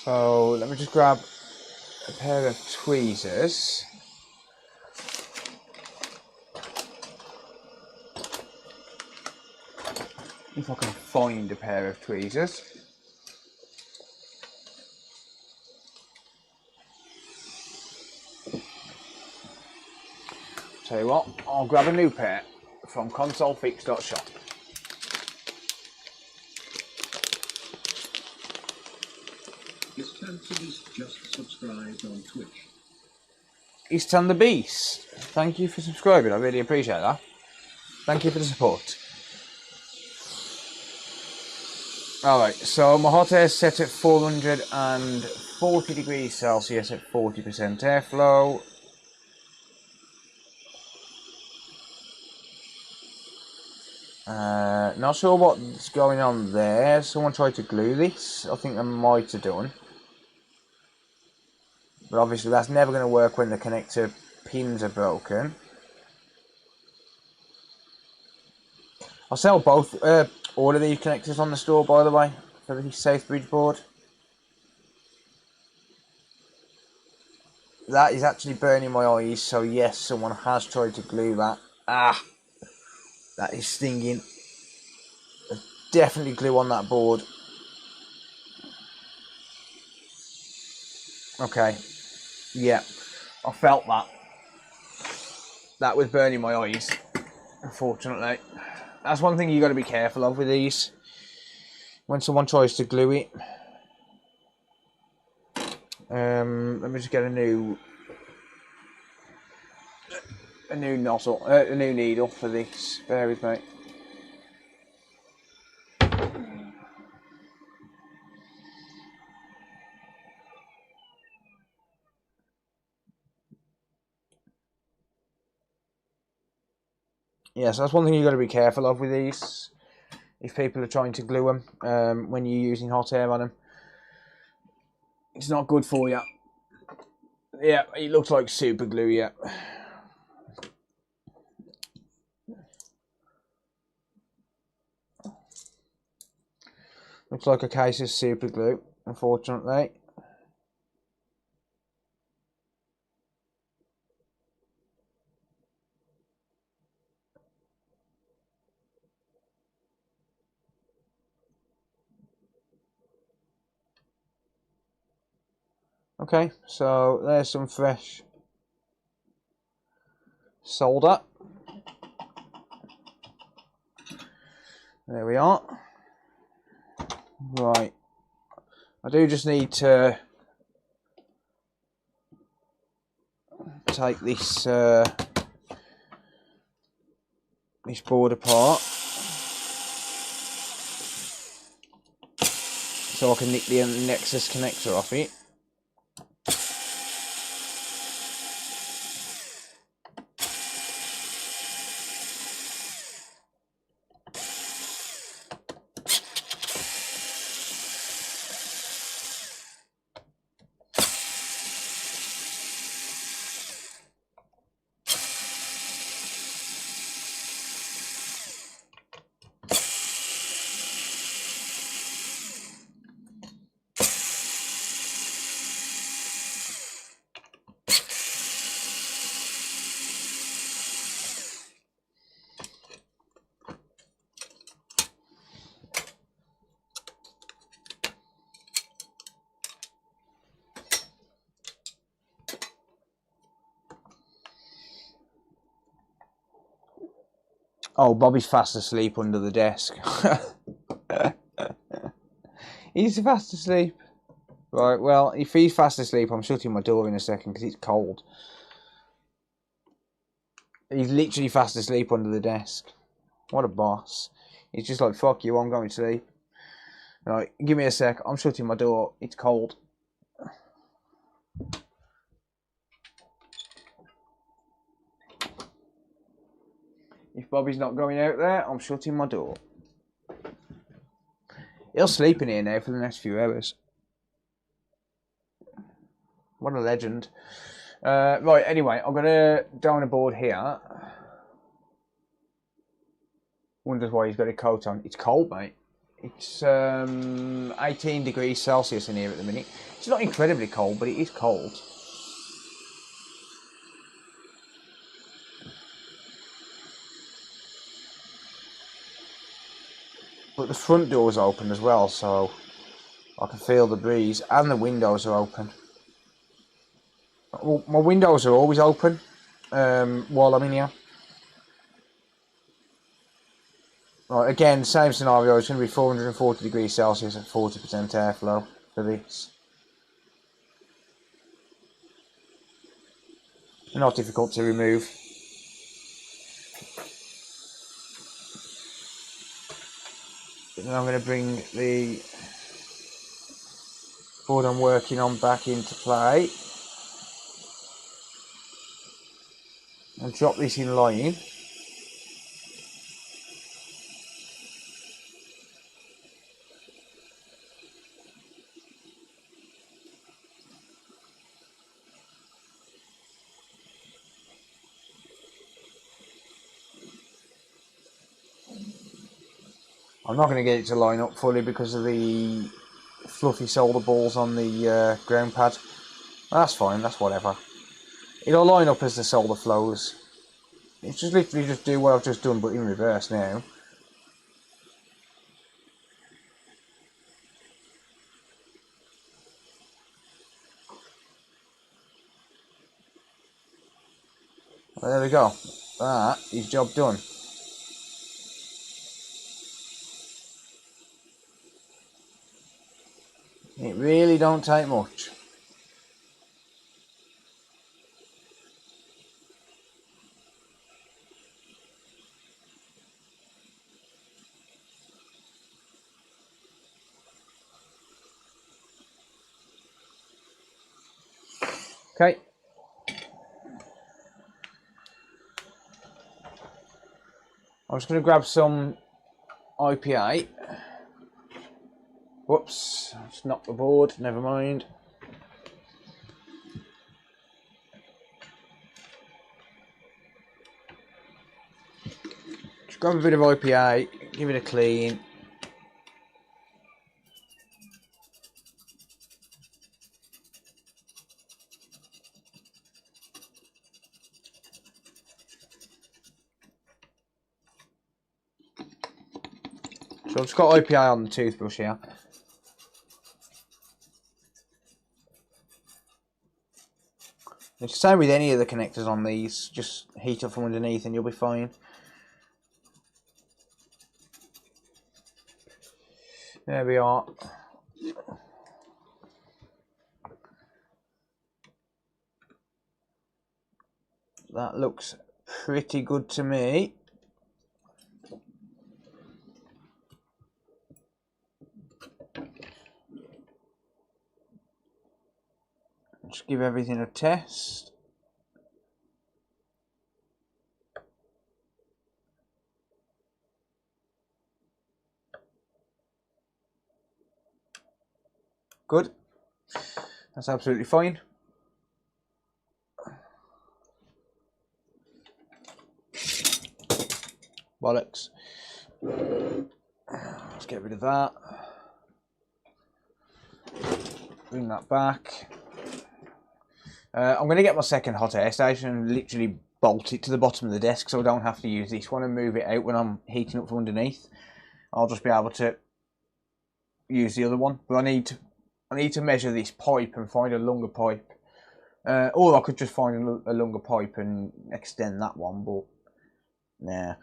So let me just grab a pair of tweezers. If I can find a pair of tweezers. Tell you what, I'll grab a new pair from consolefix.shop. Is Tantalus just subscribed on Twitch? It's Tan the Beast. Thank you for subscribing, I really appreciate that. Thank you for the support. Alright, so my hot air is set at 440 degrees Celsius at 40% airflow. Not sure what's going on there. Someone tried to glue this. I think they might have done. But obviously that's never going to work when the connector pins are broken. I'll sell both, all of these connectors on the store, by the way, for the Safebridge board. That is actually burning my eyes, so yes, someone has tried to glue that. Ah, that is stinging. There's definitely glue on that board. Okay, yeah, I felt that. That was burning my eyes, unfortunately. That's one thing you got to be careful of with these. When someone tries to glue it. Let me just get a new nozzle, a new needle for this. Bear with me. Yeah, so that's one thing you've got to be careful of with these. If people are trying to glue them when you're using hot air on them. It's not good for you. Yeah, it looks like super glue, yeah. Looks like a case of super glue, unfortunately. Okay, so there's some fresh solder. There we are. Right. I do just need to take this this board apart so I can nick the nexus connector off it. Oh, Bobby's fast asleep under the desk. He's fast asleep. Right, well, if he's fast asleep, I'm shutting my door in a second because it's cold. He's literally fast asleep under the desk. What a boss. He's just like, fuck you, I'm going to sleep. Right, give me a sec, I'm shutting my door, it's cold. If Bobby's not going out there, I'm shutting my door. He'll sleep in here now for the next few hours. What a legend. Right, anyway, I'm going to down a board here. Wonders why he's got a coat on. It's cold, mate. It's 18 degrees Celsius in here at the minute. It's not incredibly cold, but it is cold. But the front door's open as well, so I can feel the breeze, and the windows are open. Well, my windows are always open while I'm in here. Right, again, same scenario. It's going to be 440 degrees Celsius at 40% airflow for this. Not difficult to remove. And I'm going to bring the board I'm working on back into play. And drop this in line. I'm not going to get it to line up fully because of the fluffy solder balls on the ground pad. That's fine, that's whatever. It'll line up as the solder flows. It's just literally just do what I've just done, but in reverse now. Well, there we go. That is job done. It really don't take much. Okay. I'm just going to grab some IPA. Whoops, I just knocked the board, never mind. Just grab a bit of IPA, give it a clean. So I've just got IPA on the toothbrush here. It's the same with any of the connectors on these, just heat up from underneath and you'll be fine. There we are. That looks pretty good to me. Just give everything a test. Good. That's absolutely fine. Bollocks. Let's get rid of that. Bring that back. I'm going to get my second hot air station and literally bolt it to the bottom of the desk so I don't have to use this one and move it out when I'm heating up from underneath. I'll just be able to use the other one. But I need to measure this pipe and find a longer pipe. Or I could just find a longer pipe and extend that one, but nah.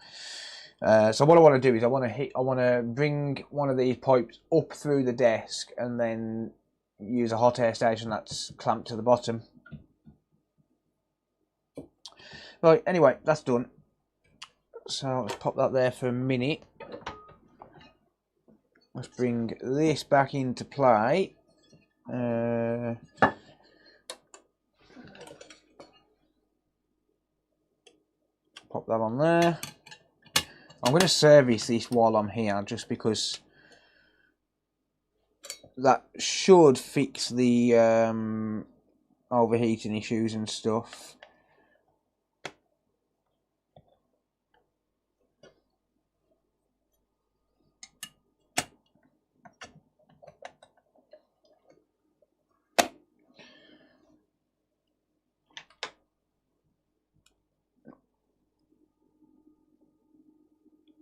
So what I want to do is I want to bring one of these pipes up through the desk and then use a hot air station that's clamped to the bottom. Right, anyway, that's done. So let's pop that there for a minute. Let's bring this back into play. Pop that on there. I'm going to service this while I'm here, just because that should fix the overheating issues and stuff.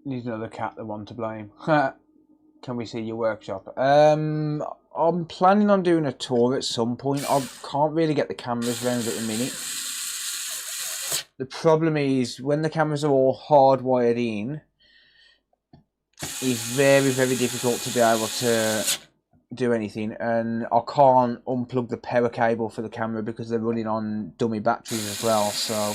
Needs another cat, the one to blame. Can we see your workshop? I'm planning on doing a tour at some point. I can't really get the cameras round at the minute. The problem is, when the cameras are all hardwired in, it's very, very difficult to be able to do anything. And I can't unplug the power cable for the camera because they're running on dummy batteries as well. So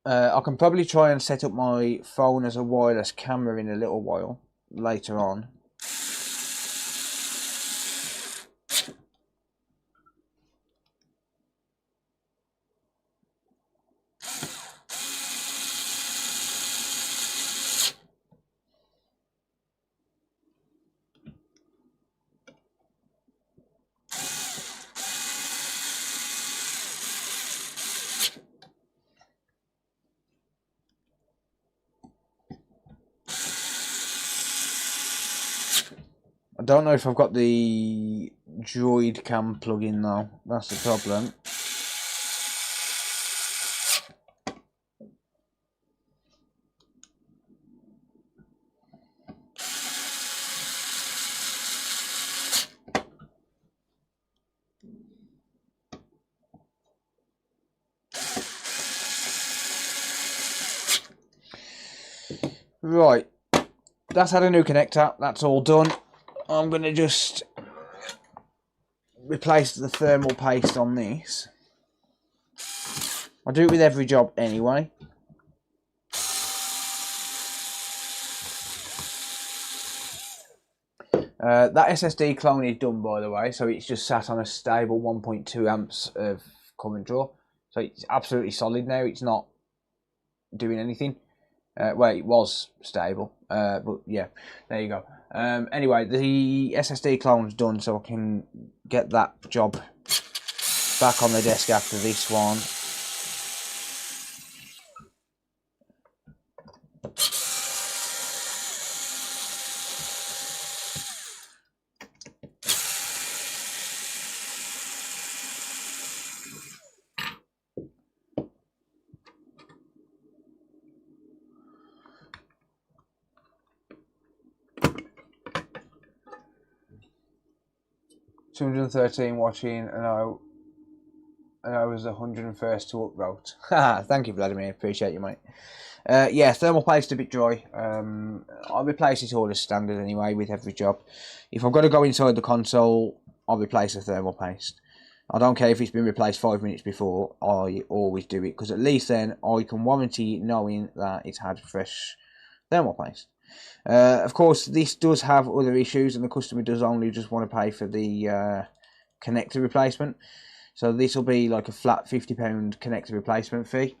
I can probably try and set up my phone as a wireless camera in a little while later on. I don't know if I've got the Droid cam plug-in though. That's the problem. Right, that's had a new connector. That's all done. I'm going to just replace the thermal paste on this. I do it with every job anyway. That SSD clone is done, by the way, so it's just sat on a stable 1.2 amps of current draw. So it's absolutely solid now. It's not doing anything. Well, it was stable, but yeah, there you go. Anyway, the SSD clone's done, so I can get that job back on the desk after this one. $213 watching, and I was the 101st to upvote. Thank you, Vladimir. Appreciate you, mate. Yeah, thermal paste a bit dry. I'll replace it all as standard anyway with every job. If I've got to go inside the console, I'll replace the thermal paste. I don't care if it's been replaced 5 minutes before. I always do it, because at least then I can warranty knowing that it's had fresh thermal paste. Of course, this does have other issues, and the customer does only just want to pay for the connector replacement. So this will be like a flat £50 connector replacement fee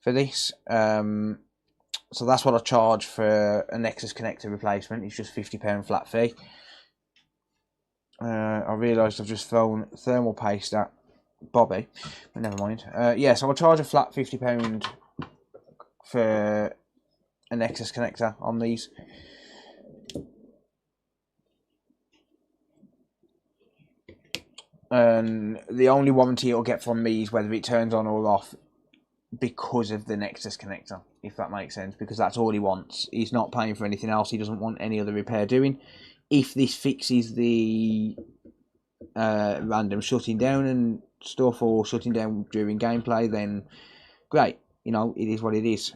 for this. So that's what I charge for a Nexus connector replacement. It's just £50 flat fee. I realised I've just thrown thermal paste at Bobby, but never mind. Yeah, so I'll charge a flat £50 for a Nexus connector on these. And the only warranty it'll get from me is whether it turns on or off because of the Nexus connector, if that makes sense, because that's all he wants. He's not paying for anything else. He doesn't want any other repair doing. If this fixes the random shutting down and stuff, or shutting down during gameplay, then great. You know, it is what it is.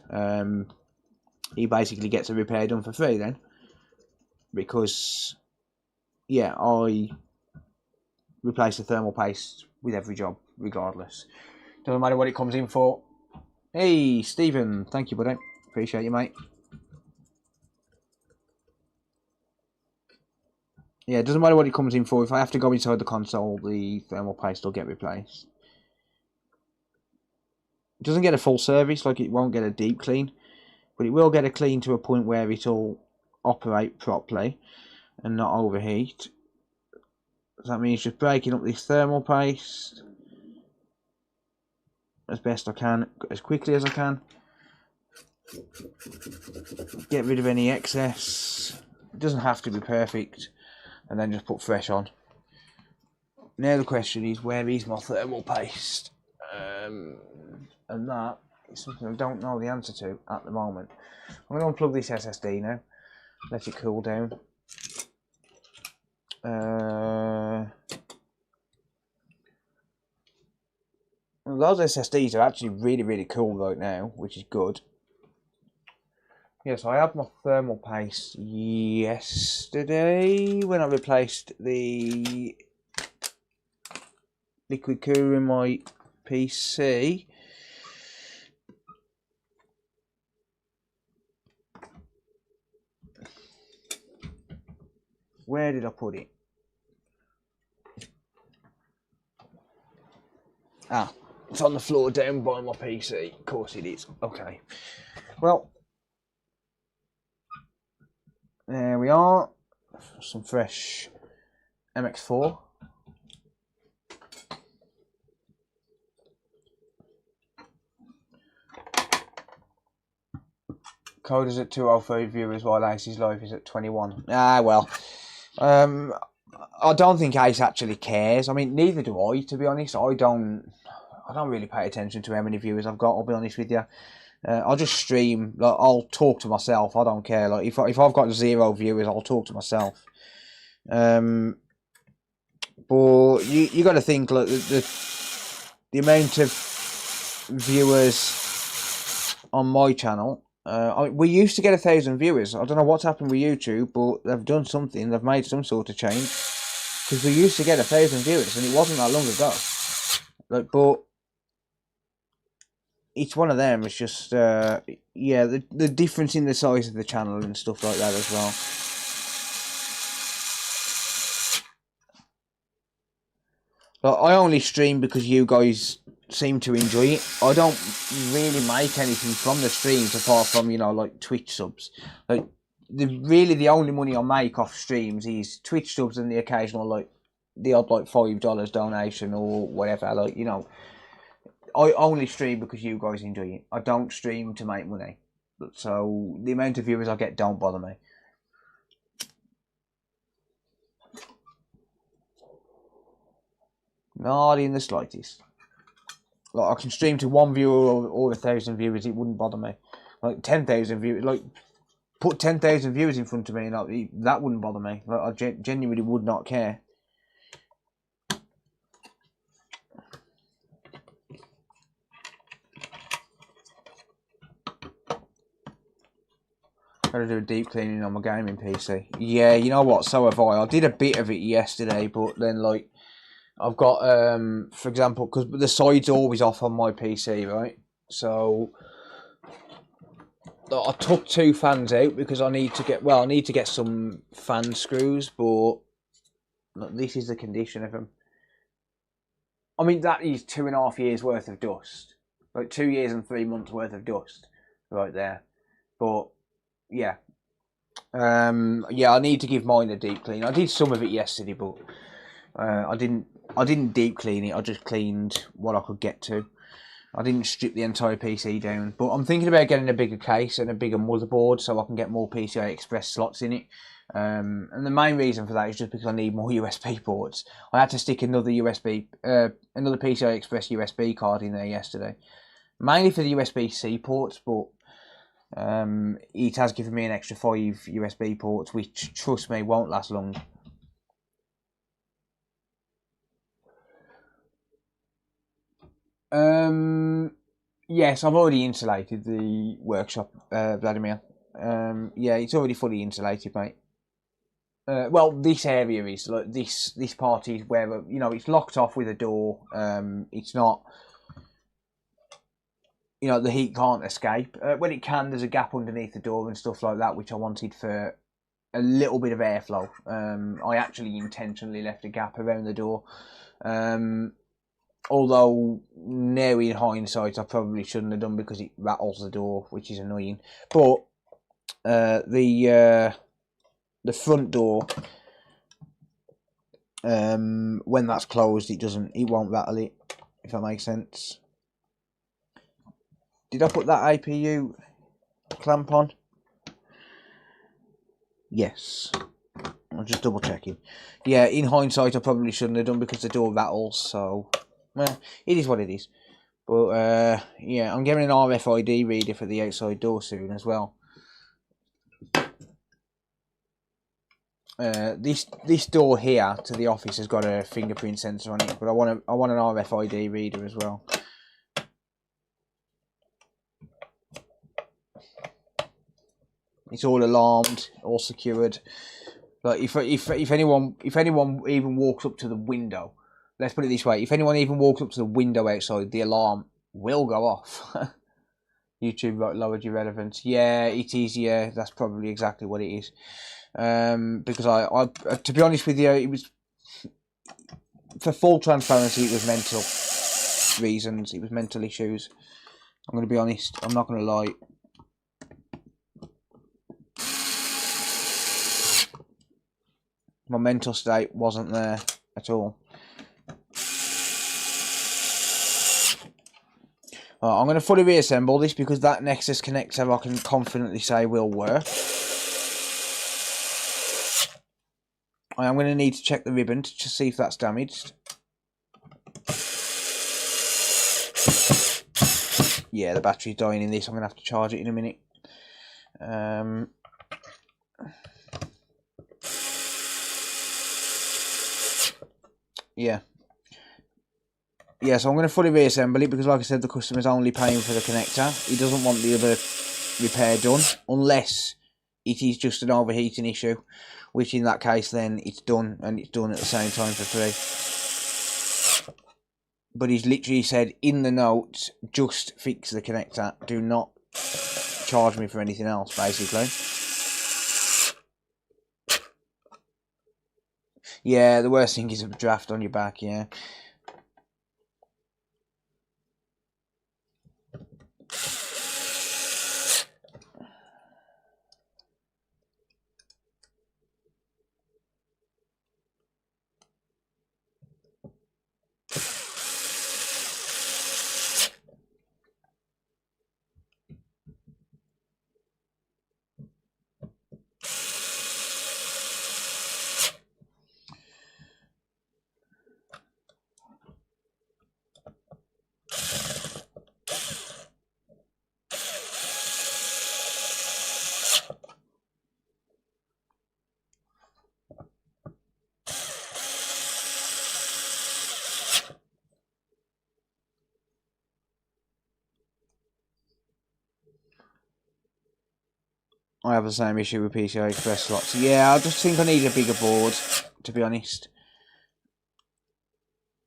he basically gets a repair done for free then, because yeah, I replace the thermal paste with every job regardless. Doesn't matter what it comes in for. Hey Stephen, thank you buddy, appreciate you mate. Yeah, it doesn't matter what it comes in for. If I have to go inside the console, the thermal paste will get replaced. It doesn't get a full service, like it won't get a deep clean, but it will get a clean to a point where it'll operate properly and not overheat. So that means just breaking up this thermal paste as best I can, as quickly as I can. Get rid of any excess. It doesn't have to be perfect. And then just put fresh on. Now the question is, where is my thermal paste? And that is something I don't know the answer to at the moment. I'm going to unplug this SSD now. Let it cool down. Those SSDs are actually really cool right now, which is good. Yes, I had my thermal paste yesterday when I replaced the liquid cooler in my PC. Where did I put it? Ah, it's on the floor down by my PC. Of course it is. Okay. Well, there we are. Some fresh MX4. Code is at 203 viewers while Ace's live is at 21. Ah, well. I don't think Ace actually cares. I mean, neither do I, to be honest. I don't really pay attention to how many viewers I've got, I'll be honest with you. I'll just stream. Like, I'll talk to myself. I don't care. Like if I've got 0 viewers, I'll talk to myself. But you got to think like the amount of viewers on my channel. We used to get 1,000 viewers. I don't know what's happened with YouTube, but they've done something. They've made some sort of change, because we used to get 1,000 viewers, and it wasn't that long ago. Like, but each one of them is just, yeah, the difference in the size of the channel and stuff like that as well. Like, I only stream because you guys seem to enjoy it. I don't really make anything from the streams apart from, you know, like Twitch subs. Like, the only money I make off streams is Twitch subs and the occasional, like, the odd, like, $5 donation or whatever. Like, you know, I only stream because you guys enjoy it. I don't stream to make money. So the amount of viewers I get don't bother me. Not in the slightest. Like, I can stream to 1 viewer or 1,000 viewers, it wouldn't bother me. Like 10,000 viewers, like put 10,000 viewers in front of me, and that wouldn't bother me. Like, I genuinely would not care. Gotta do a deep cleaning on my gaming PC. Yeah, you know what? So have I. I did a bit of it yesterday, but then like I've got for example, because the side's always off on my PC, right? So I took 2 fans out because I need to get some fan screws, but look, this is the condition of them. I mean, that is 2.5 years worth of dust, like 2 years and 3 months worth of dust, right there. But yeah, yeah, I need to give mine a deep clean. I did some of it yesterday, but I didn't deep clean it. I just cleaned what I could get to. I didn't strip the entire PC down, but I'm thinking about getting a bigger case and a bigger motherboard so I can get more PCI Express slots in it. And the main reason for that is just because I need more USB ports. I had to stick another PCI Express USB card in there yesterday, mainly for the USB-C ports, but it has given me an extra 5 USB ports, which, trust me, won't last long. Yes, I've already insulated the workshop, Vladimir. Yeah, it's already fully insulated, mate. Well, this area is like this part is where it's locked off with a door. It's not, the heat can't escape. When it can, there's a gap underneath the door and stuff like that, which I wanted for a little bit of airflow. I actually intentionally left a gap around the door. Although now in hindsight, I probably shouldn't have done because it rattles the door, which is annoying. But the front door, when that's closed, it won't rattle it, if that makes sense. Did I put that APU clamp on? Yes. I'm just double checking. Yeah, in hindsight, I probably shouldn't have done because the door rattles, so it is what it is. But yeah, I'm getting an RFID reader for the outside door soon as well. This door here to the office has got a fingerprint sensor on it, but I want an RFID reader as well. It's all alarmed, all secured. Like if anyone even walks up to the window, let's put it this way: if anyone even walks up to the window outside, the alarm will go off. YouTube lowered your relevance. Yeah, it is. Yeah, that's probably exactly what it is. Because I to be honest with you, it was for full transparency. It was mental reasons. It was mental issues. I'm going to be honest. I'm not going to lie. My mental state wasn't there at all. I'm going to fully reassemble this because that Nexus connector I can confidently say will work. I am going to need to check the ribbon to see if that's damaged. Yeah, the battery's dying in this. I'm going to have to charge it in a minute. Yeah. Yeah, so I'm going to fully reassemble it because, like I said, the customer's only paying for the connector. He doesn't want the other repair done unless it is just an overheating issue, which in that case then it's done, and it's done at the same time for free. But he's literally said in the notes, just fix the connector. Do not charge me for anything else, basically. Yeah, the worst thing is a draft on your back, yeah. I have the same issue with PCI Express slots. Yeah, I just think I need a bigger board, to be honest.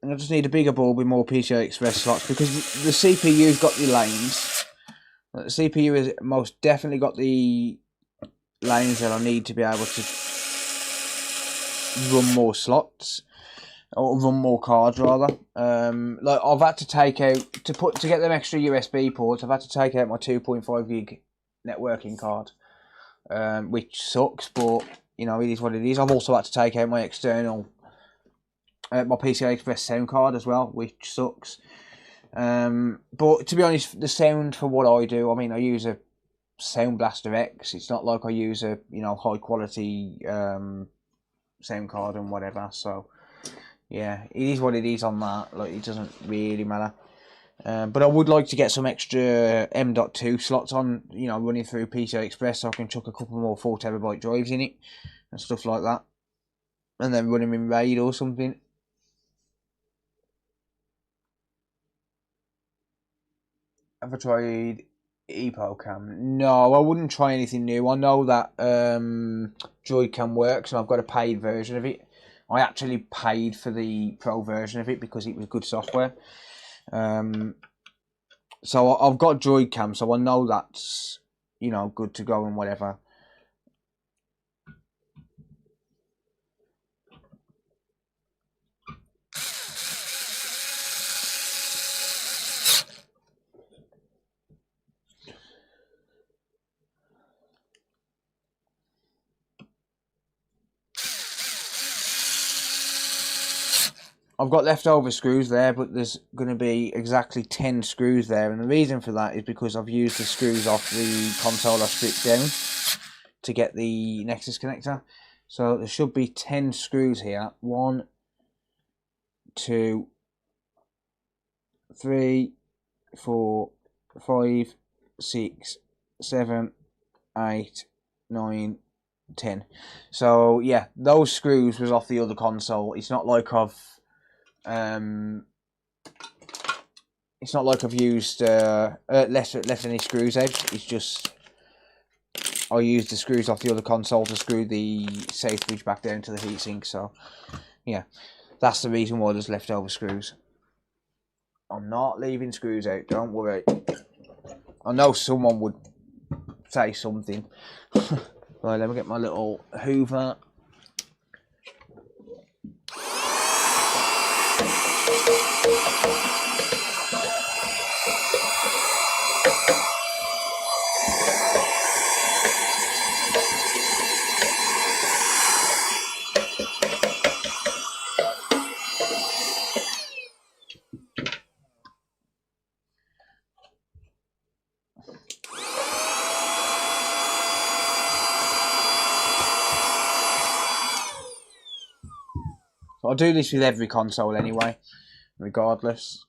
And I just need a bigger board with more PCI Express slots because the CPU's got the lanes. The CPU has most definitely got the lanes that I need to be able to run more slots. Or run more cards rather. Like I've had to take out to get them extra USB ports. I've had to take out my 2.5 gig networking card. Which sucks, but it is what it is. I've also had to take out my external, my PCI Express sound card as well, which sucks. But to be honest, the sound for what I do, I mean, I use a Sound Blaster X. It's not like I use a high quality sound card and whatever. So yeah, it is what it is on that. Like it doesn't really matter. But I would like to get some extra M.2 slots on, running through PCI Express so I can chuck a couple more 4TB drives in it and stuff like that. And then run them in RAID or something. Have I tried EpoCam. No, I wouldn't try anything new. I know that Joy-Con works, and I've got a paid version of it. I actually paid for the pro version of it because it was good software. So I've got Joy-Con, so I know that's, you know, good to go and whatever. I've got leftover screws there, but there's going to be exactly 10 screws there. And the reason for that is because I've used the screws off the console I stripped down to get the Nexus connector. So there should be 10 screws here. 1, 2, 3, 4, 5, 6, 7, 8, 9, 10. So yeah, those screws was off the other console. It's not like I've used left any screws out. It's just I used the screws off the other console to screw the safe bridge back down to the heatsink. So yeah, that's the reason why there's leftover screws. I'm not leaving screws out, don't worry. I know someone would say something. Right, let me get my little Hoover. I'll do this with every console anyway, regardless.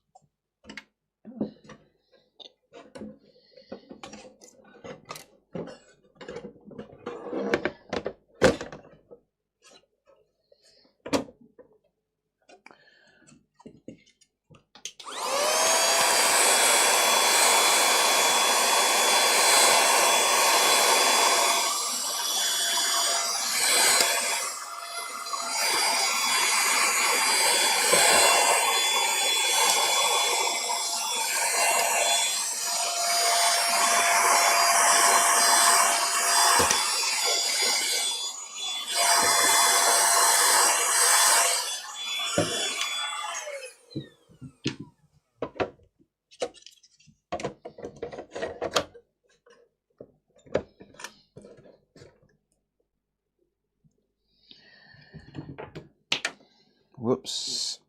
Whoops.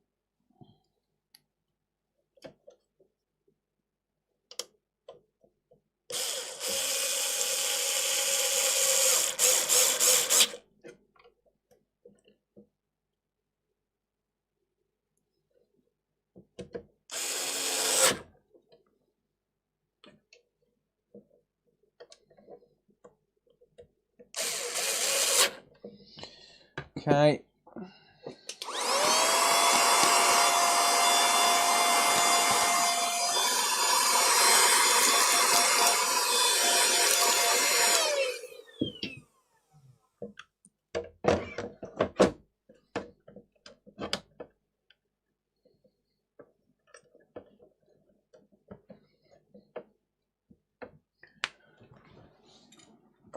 Okay.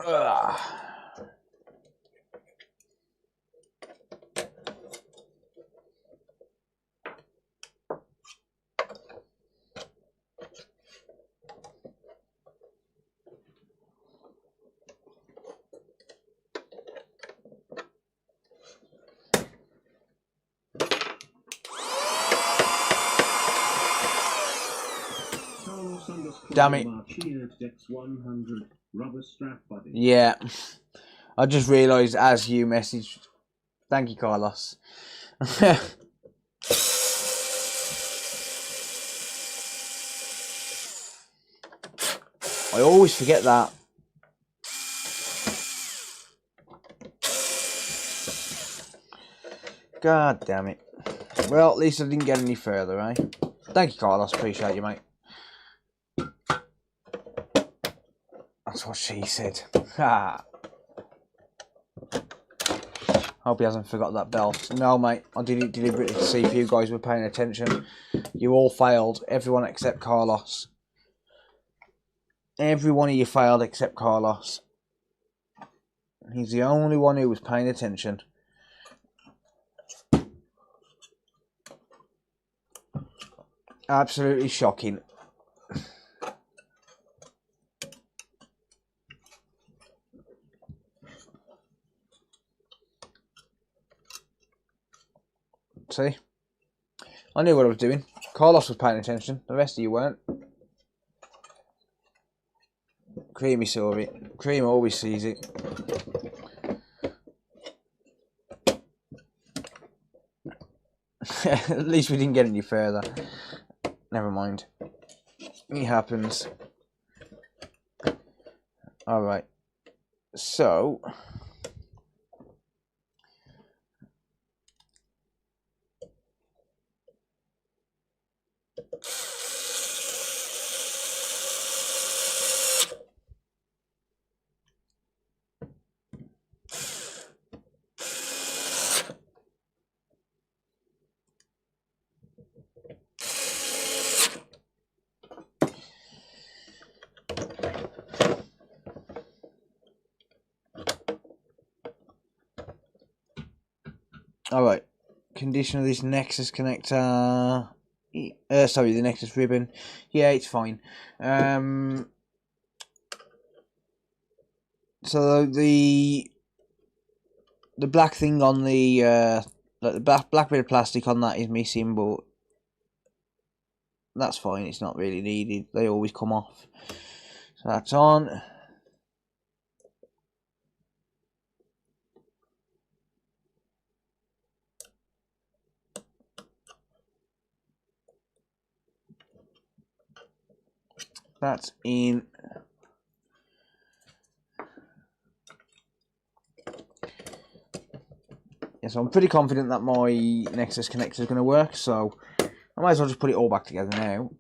Ugh. Damn it. Yeah. I just realised as you messaged. Thank you, Carlos. I always forget that. God damn it. Well, at least I didn't get any further, eh? Thank you, Carlos. Appreciate you, mate. That's what she said. Ha. Hope he hasn't forgot that belt. No, mate, I did it deliberately to see if you guys were paying attention. You all failed. Everyone except Carlos. Every one of you failed except Carlos. He's the only one who was paying attention. Absolutely shocking. See? I knew what I was doing. Carlos was paying attention. The rest of you weren't. Creamy saw it. Cream always sees it. At least we didn't get any further. Never mind. It happens. Alright. So... Alright, condition of this Nexus connector, sorry, the Nexus ribbon, yeah, it's fine. So the black thing on the, like the black bit of plastic on that is missing, but that's fine, it's not really needed, they always come off. So that's on. That's in. Yeah, so I'm pretty confident that my Nexus connector is going to work, so I might as well just put it all back together now.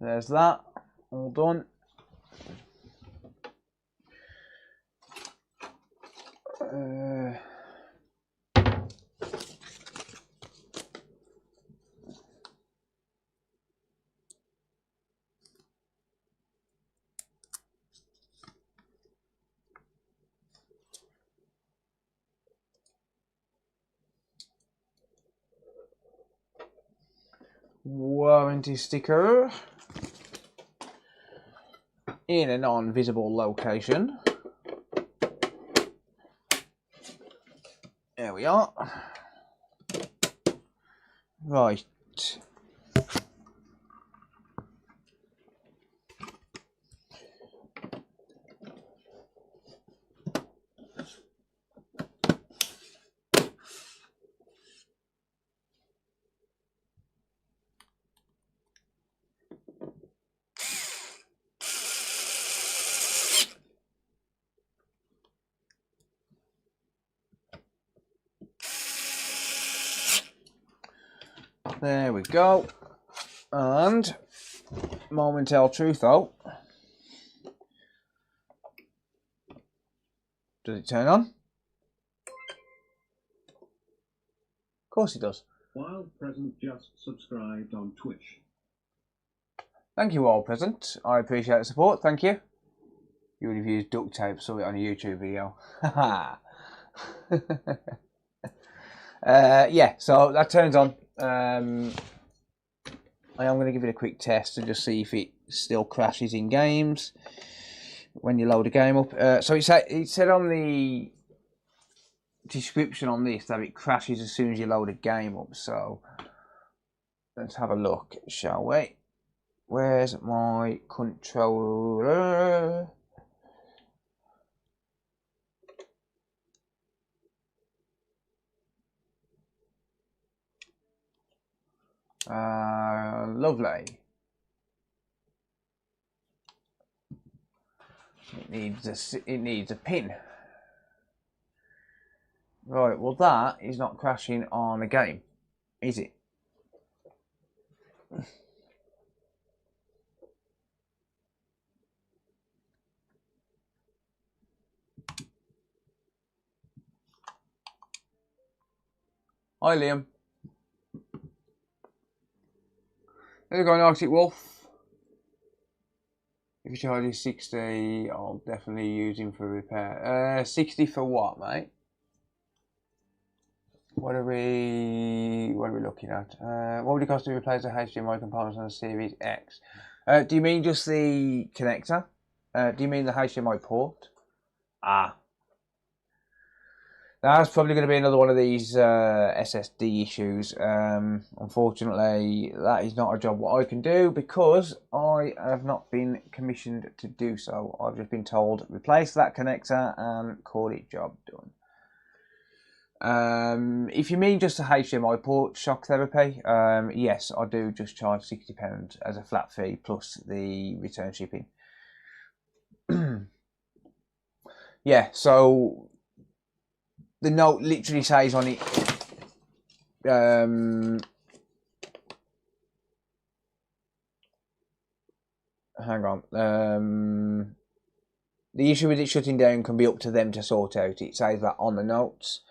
There's that, all done. Warranty sticker in a non-visible location. There we are. Right. There we go. And moment tell truth though. Does it turn on? Of course it does. Wild Present just subscribed on Twitch. Thank you, Wild Present. I appreciate the support. Thank you. You would have used duct tape, saw it on a YouTube video. Yeah, so that turns on. I am going to give it a quick test to just see if it still crashes in games when you load a game up. So it said on the description on this that it crashes as soon as you load a game up. So let's have a look, shall we? Where's my controller? Lovely. It needs a pin. Right, well that is not crashing on a game, is it? Hi Liam. How's it going, Arctic Wolf? If you charge you 60, I'll definitely use him for repair. 60 for what, mate? What are we looking at? What would it cost to replace the HDMI components on the Series X? Do you mean just the connector? Do you mean the HDMI port? Ah. That's probably going to be another one of these SSD issues. Unfortunately, that is not a job what I can do because I have not been commissioned to do so. I've just been told replace that connector and call it job done. If you mean just a HDMI port, shock therapy, yes, I do just charge £60 as a flat fee plus the return shipping. Yeah, so the note literally says on it, hang on, the issue with it shutting down can be up to them to sort out. It says that on the notes.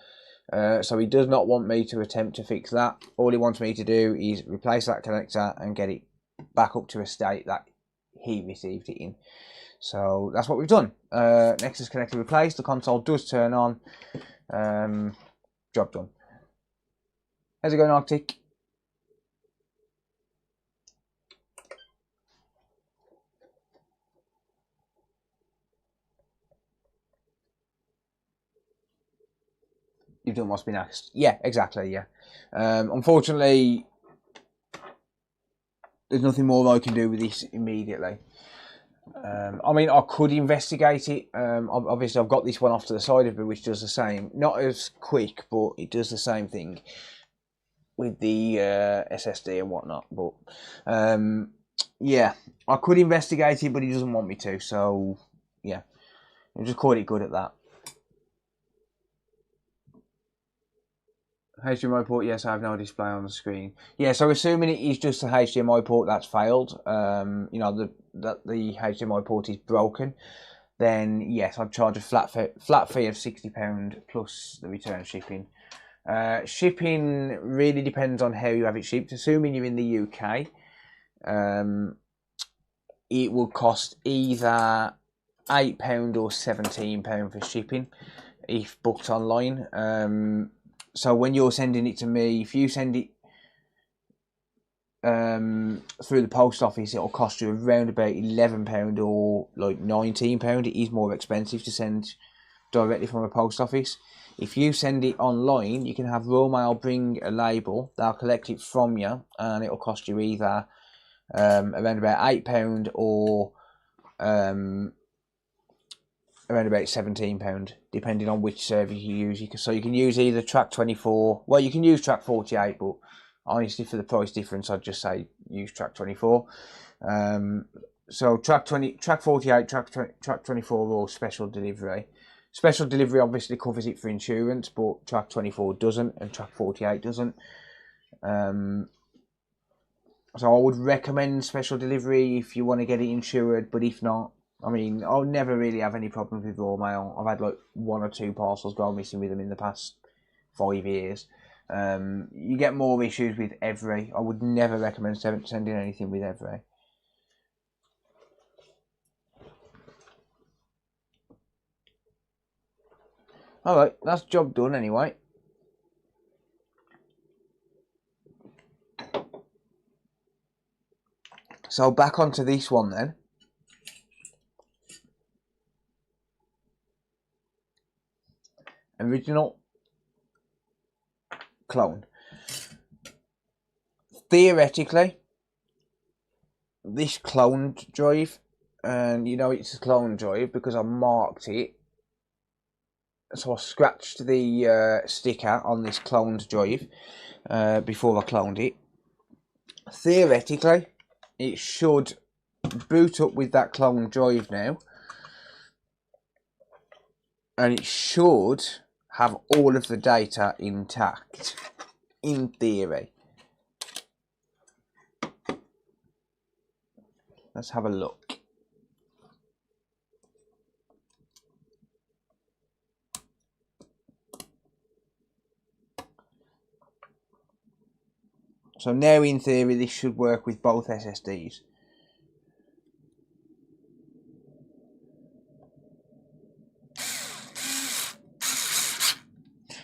So he does not want me to attempt to fix that. All he wants me to do is replace that connector and get it back up to a state that he received it in. So that's what we've done. Nexus connector replaced. The console does turn on. Job done. How's it going, Arctic? You've done what's been asked. Yeah, exactly, yeah. Unfortunately, there's nothing more I can do with this immediately. I mean, I could investigate it. Obviously, I've got this one off to the side of me, which does the same. Not as quick, but it does the same thing with the SSD and whatnot. But yeah, I could investigate it, but he doesn't want me to. So yeah, I'll just call it good at that. HDMI port, yes, I have no display on the screen. Yeah, so assuming it is just a HDMI port that's failed, you know, that the HDMI port is broken, then yes, I'd charge a flat fee of £60 plus the return shipping. Shipping really depends on how you have it shipped. Assuming you're in the UK, it will cost either £8 or £17 for shipping if booked online. So when you're sending it to me, if you send it through the post office, it'll cost you around about £11 or like £19. It is more expensive to send directly from a post office. If you send it online, you can have Royal Mail bring a label. They'll collect it from you, and it'll cost you either around about £8 or around about £17, depending on which service you use. So you can use either Track 24. Well, you can use Track 48, but honestly, for the price difference, I'd just say use Track 24. So Track 48, Track 24, or special delivery. Special delivery obviously covers it for insurance, but Track 24 doesn't, and Track 48 doesn't. So I would recommend special delivery if you want to get it insured, but if not, I mean, I'll never really have any problems with Royal Mail. I've had like 1 or 2 parcels go missing with them in the past 5 years. You get more issues with Every. I would never recommend sending anything with Every. Alright, that's job done anyway. So back onto this one then. Original cloned. Theoretically, this cloned drive, and you know it's a clone drive because I marked it. So I scratched the sticker on this cloned drive before I cloned it. Theoretically, it should boot up with that cloned drive now, and it should have all of the data intact, in theory. Let's have a look. So now in theory this should work with both SSDs.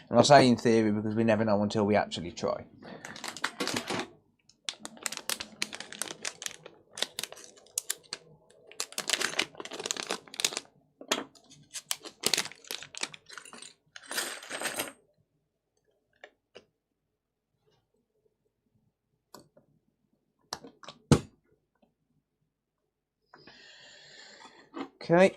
And I say in theory because we never know until we actually try. Okay.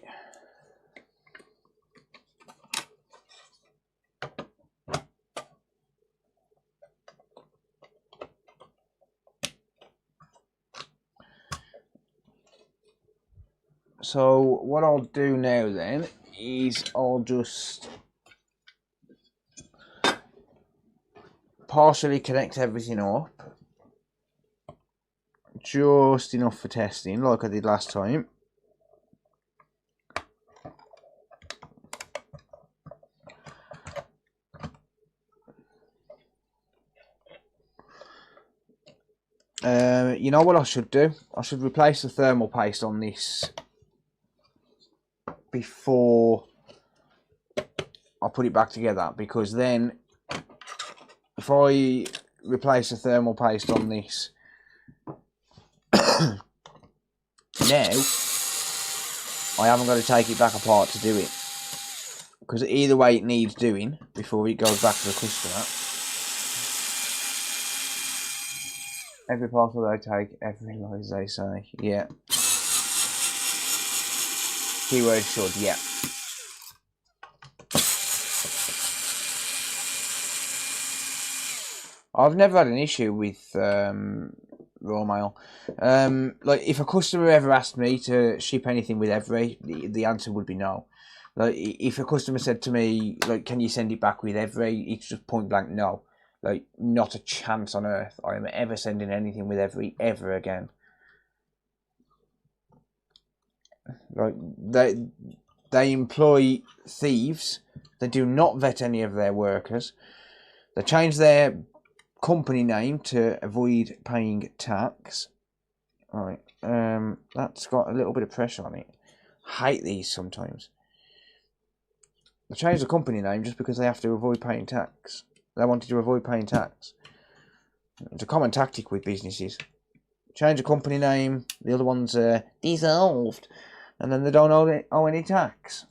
So what I'll do now then is I'll just partially connect everything up, just enough for testing like I did last time. You know what I should do? I should replace the thermal paste on this before I put it back together, because then if I replace the thermal paste on this now, I haven't got to take it back apart to do it, because either way it needs doing before it goes back to the customer. Every parcel I take, every lie, as they say. Yeah. Keyword should, yeah. I've never had an issue with raw mail. Like, if a customer ever asked me to ship anything with Every, the answer would be no. Like, if a customer said to me, like, can you send it back with Every? It's just point blank no. Like, not a chance on earth I am ever sending anything with Every ever again. Like, they employ thieves. They do not vet any of their workers. They change their company name to avoid paying tax. Right, that's got a little bit of pressure on it. Hate these sometimes. They change the company name just because they have to avoid paying tax. They wanted to avoid paying tax. It's a common tactic with businesses. Change a company name, the other one's dissolved, and then they don't owe any tax,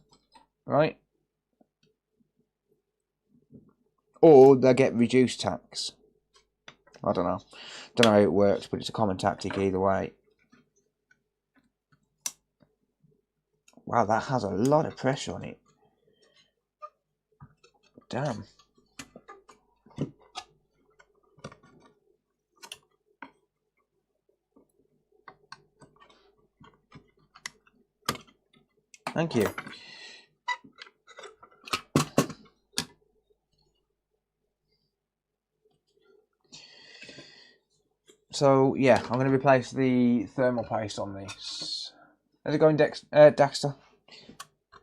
right? Or they get reduced tax. I don't know. Don't know how it works, but it's a common tactic either way. Wow, that has a lot of pressure on it. Damn. Thank you. So, yeah, I'm going to replace the thermal paste on this. How's it going, Dexter?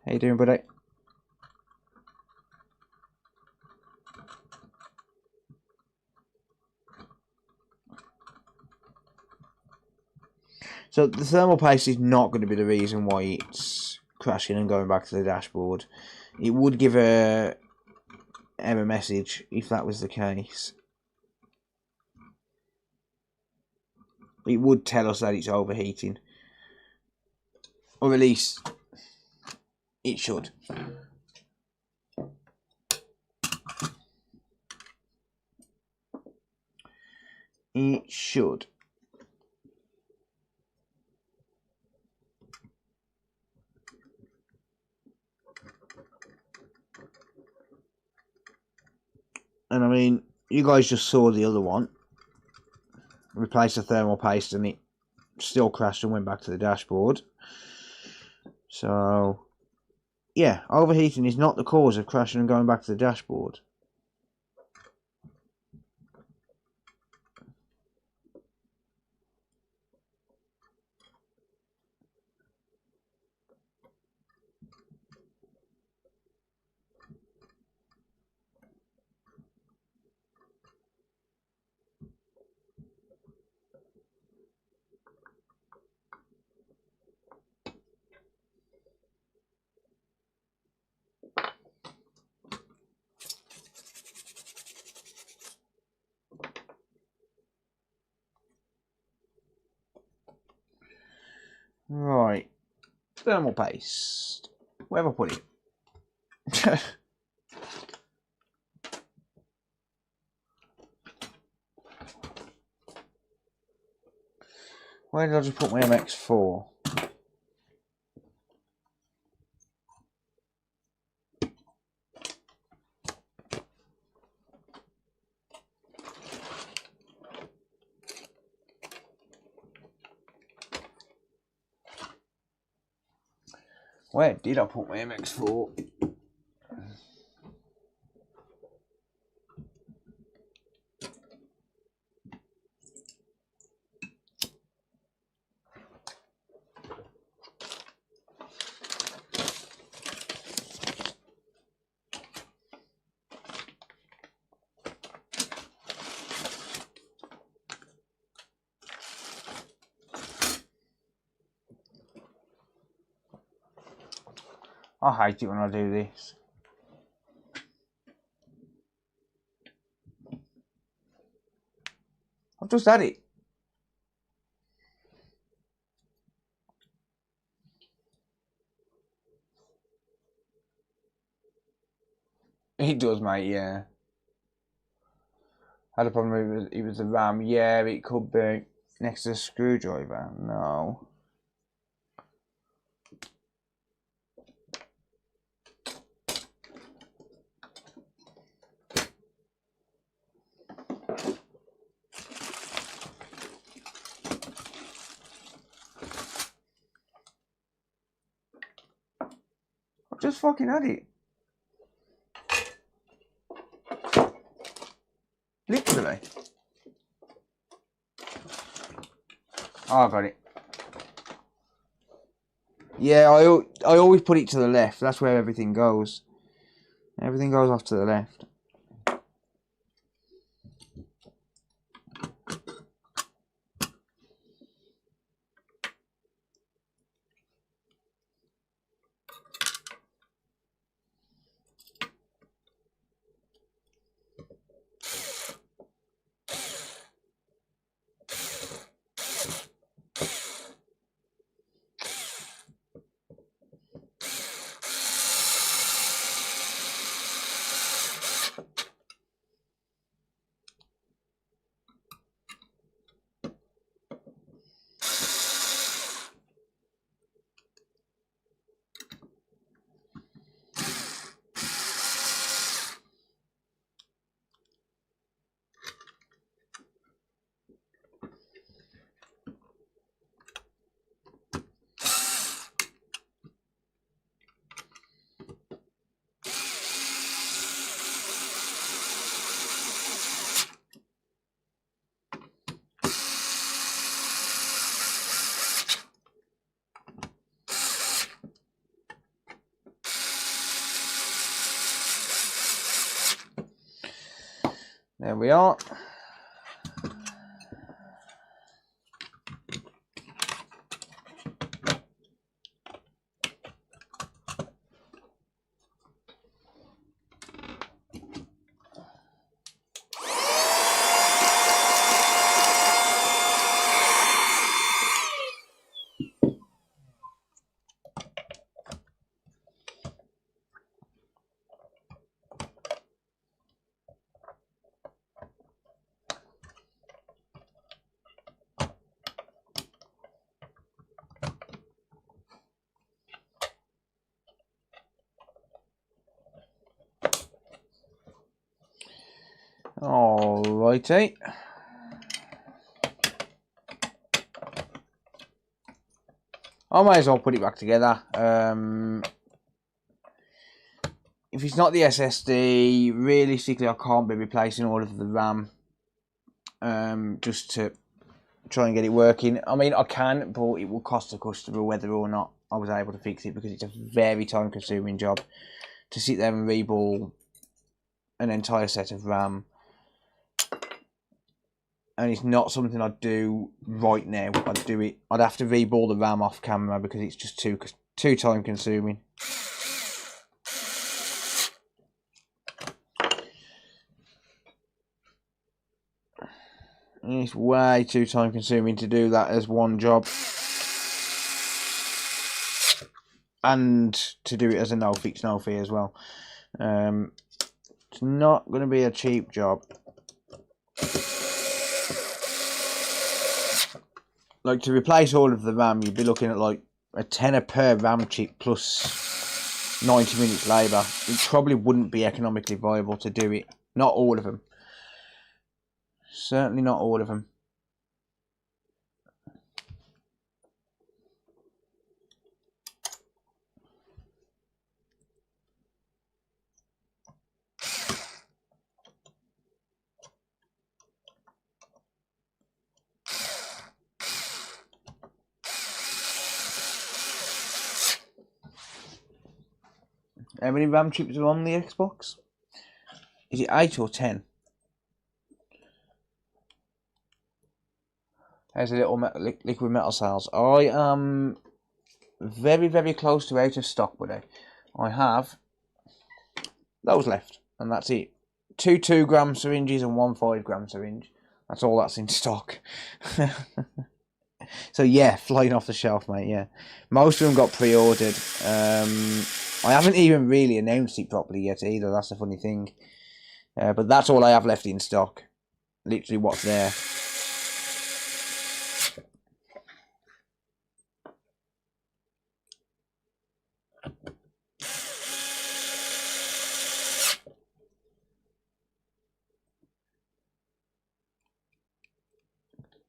How you doing, buddy? So the thermal paste is not going to be the reason why it's crashing and going back to the dashboard. It would give a error message if that was the case. It would tell us that it's overheating. Or at least it should. It should. And I mean, you guys just saw the other one. Replaced the thermal paste and it still crashed and went back to the dashboard. So, yeah, overheating is not the cause of crashing and going back to the dashboard. Right, thermal paste. Where have I put it? Where did I just put my MX4? Where did I put my MX4? I hate it when I do this. I've just had it. It does, mate, yeah. Had a problem with it was the RAM. Yeah, it could be next to the screwdriver. No. I've just fucking had it. Literally. Oh, I got it. Yeah, I always put it to the left. That's where everything goes. Everything goes off to the left. There we are. Righty. I might as well put it back together. If it's not the SSD, realistically I can't be replacing all of the RAM just to try and get it working. I mean, I can, but it will cost the customer whether or not I was able to fix it, because it's a very time consuming job to sit there and reball an entire set of RAM. And it's not something I'd do right now. I'd have to reball the RAM off camera because it's just too time consuming. It's way too time consuming to do that as one job. And to do it as a no fix, no fee as well. It's not going to be a cheap job. Like, to replace all of the RAM, you'd be looking at like a tenner per RAM chip plus 90 minutes labour. It probably wouldn't be economically viable to do it. Not all of them. Certainly not all of them. How many RAM chips are on the Xbox? Is it 8 or 10? There's a little liquid metal cells. I am very, very close to out of stock, buddy. I have those left, and that's it. 2 2-gram syringes and 1 5-gram syringe. That's all that's in stock. So yeah, flying off the shelf, mate. Yeah, most of them got pre-ordered. I haven't even really announced it properly yet either. That's the funny thing. But that's all I have left in stock. Literally what's there.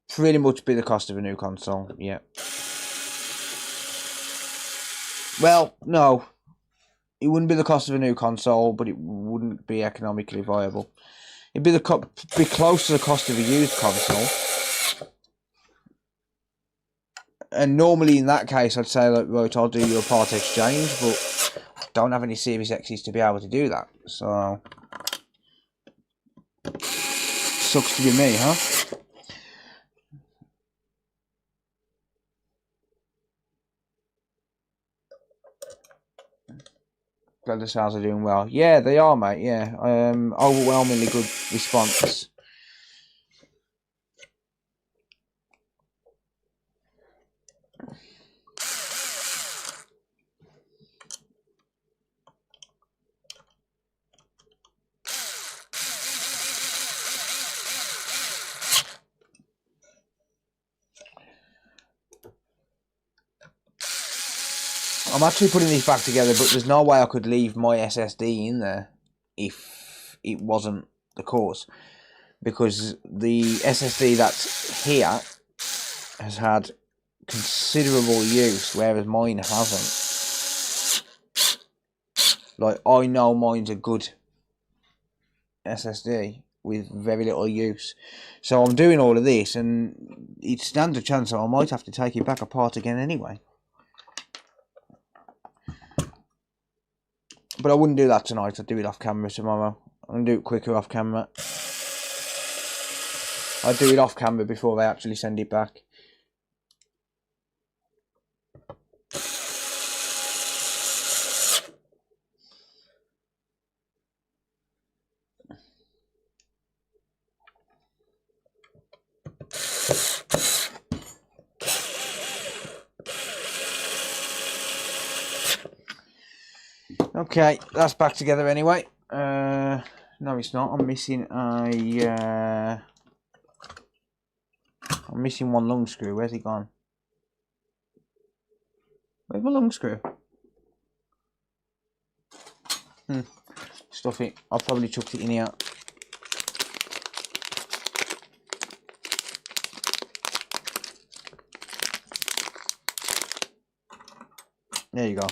Pretty much be the cost of a new console, yeah. Well, no. It wouldn't be the cost of a new console, but it wouldn't be economically viable. It'd be be close to the cost of a used console. And normally in that case, I'd say, like, right, I'll do your part exchange, but I don't have any Series X's to be able to do that. So, sucks to be me, huh? Glad the sales are doing well. Yeah, they are, mate. Yeah, overwhelmingly good response. I'm actually putting these back together, but there's no way I could leave my SSD in there if it wasn't the cause. Because the SSD that's here has had considerable use, whereas mine hasn't. Like, I know mine's a good SSD with very little use. So I'm doing all of this, and it stands a chance that I might have to take it back apart again anyway. But I wouldn't do that tonight. I'd do it off camera tomorrow. I'm going to do it quicker off camera. I'd do it off camera before they actually send it back. Okay, that's back together anyway. No, it's not. I'm missing a. I'm missing one lung screw. Where's he gone? Where's my lung screw? Stuff it. I'll probably chucked it in here. There you go.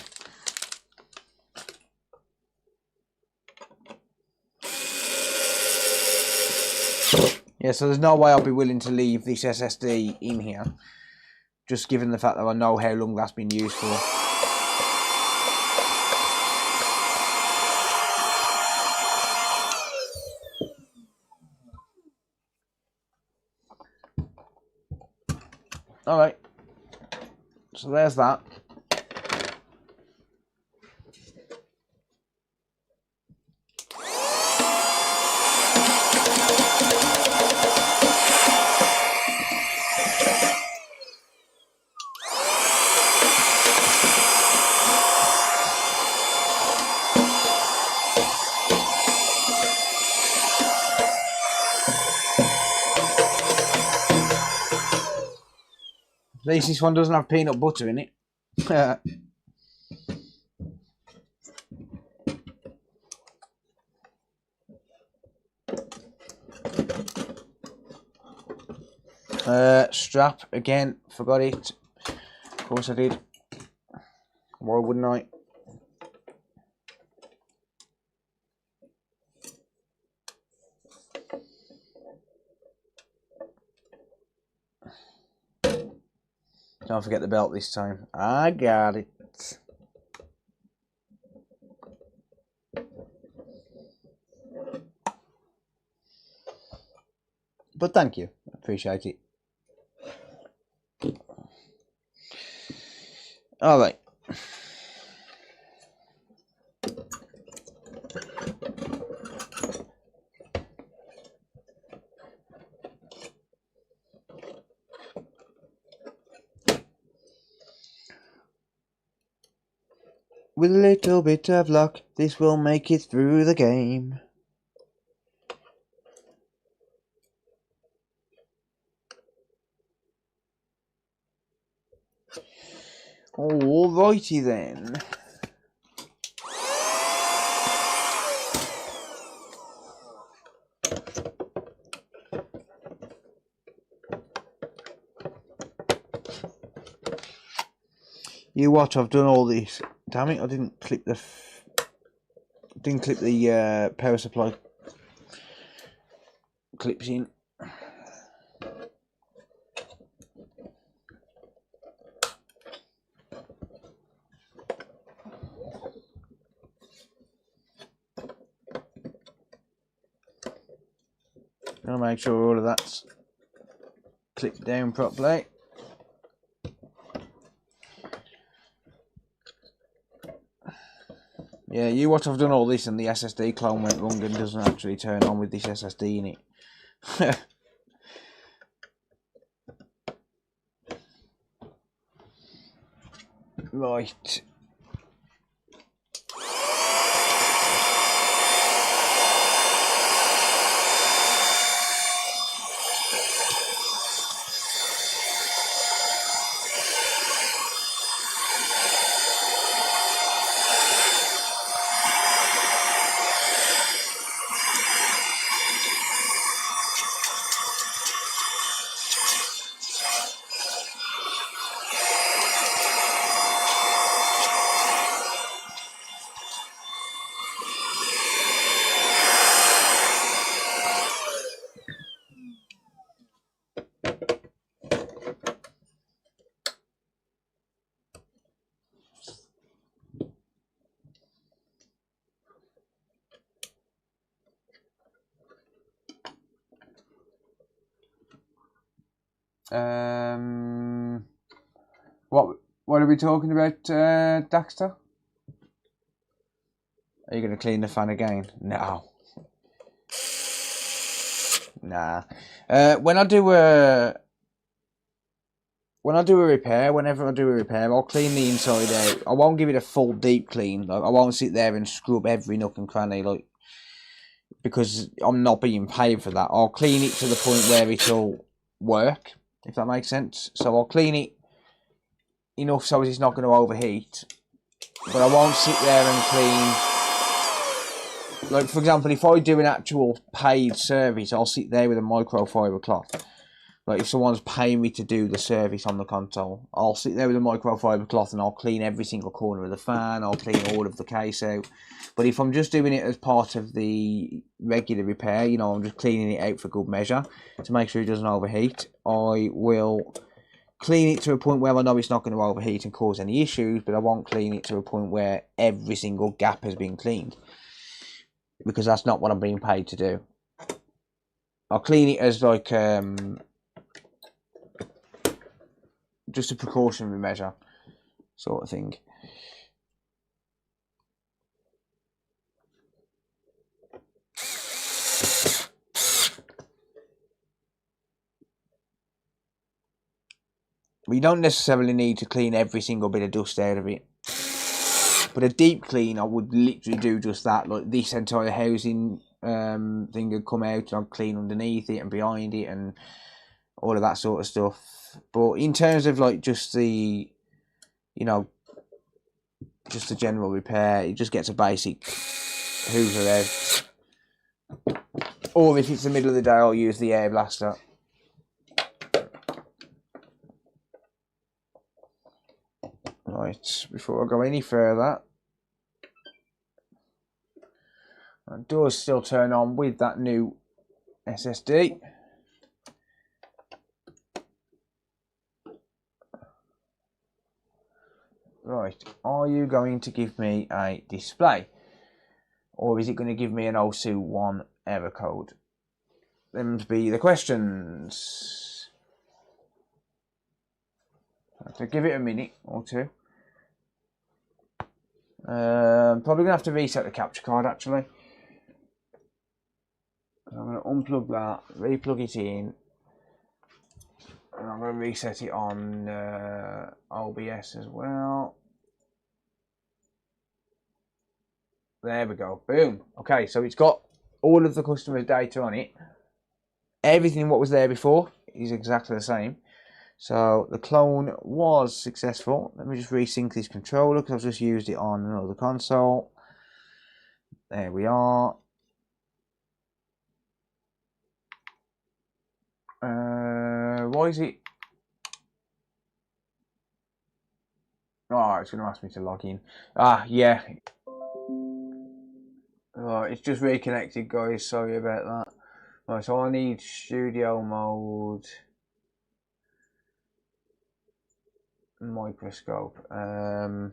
Yeah, so there's no way I'll be willing to leave this SSD in here, just given the fact that I know how long that's been used for. Alright, so there's that. At least this one doesn't have peanut butter in it. Strap again, forgot it. Of course I did. Why wouldn't I? Don't forget the belt this time. I got it. But thank you. Appreciate it. Alright. With a little bit of luck, this will make it through the game. Alrighty then. You what? I've done all this. Damn it! I didn't clip the power supply clips in. I'll make sure all of that's clipped down properly. Yeah, you what? I've done all this and the SSD clone went wrong and doesn't actually turn on with this SSD in it. Right. What are we talking about, Daxter? Are you going to clean the fan again? No. Nah. Whenever I do a repair, I'll clean the inside out. I won't give it a full deep clean. Like, I won't sit there and scrub every nook and cranny, like, because I'm not being paid for that. I'll clean it to the point where it'll work, if that makes sense. So I'll clean it enough so it's not going to overheat, but I won't sit there and clean. Like, for example, if I do an actual paid service, I'll sit there with a microfiber cloth. Like if someone's paying me to do the service on the console, I'll sit there with a microfiber cloth and I'll clean every single corner of the fan, I'll clean all of the case out. But if I'm just doing it as part of the regular repair, you know, I'm just cleaning it out for good measure to make sure it doesn't overheat, I will clean it to a point where I know it's not going to overheat and cause any issues, but I won't clean it to a point where every single gap has been cleaned, because that's not what I'm being paid to do. I'll clean it as like just a precautionary measure sort of thing. We don't necessarily need to clean every single bit of dust out of it, but a deep clean I would literally do just that. Like this entire housing thing would come out and I'd clean underneath it and behind it and all of that sort of stuff. But in terms of like just the, you know, just the general repair, it just gets a basic hoover out. Or if it's the middle of the day, I'll use the air blaster. Right, before I go any further, that does still turn on with that new SSD. Right, are you going to give me a display? Or is it going to give me an OSU1 error code? Them to be the questions. So give it a minute or two. Probably going to have to reset the capture card actually. So I'm going to unplug that, re-plug it in, and I'm going to reset it on OBS as well. There we go, boom. Okay, so it's got all of the customer's data on it. Everything what was there before is exactly the same. So the clone was successful. Let me just resync this controller because I've just used it on another console. There we are. Why is it? Oh, it's going to ask me to log in. Ah, yeah. Right, it's just reconnected, guys. Sorry about that. Right, so I need studio mode, microscope. Right,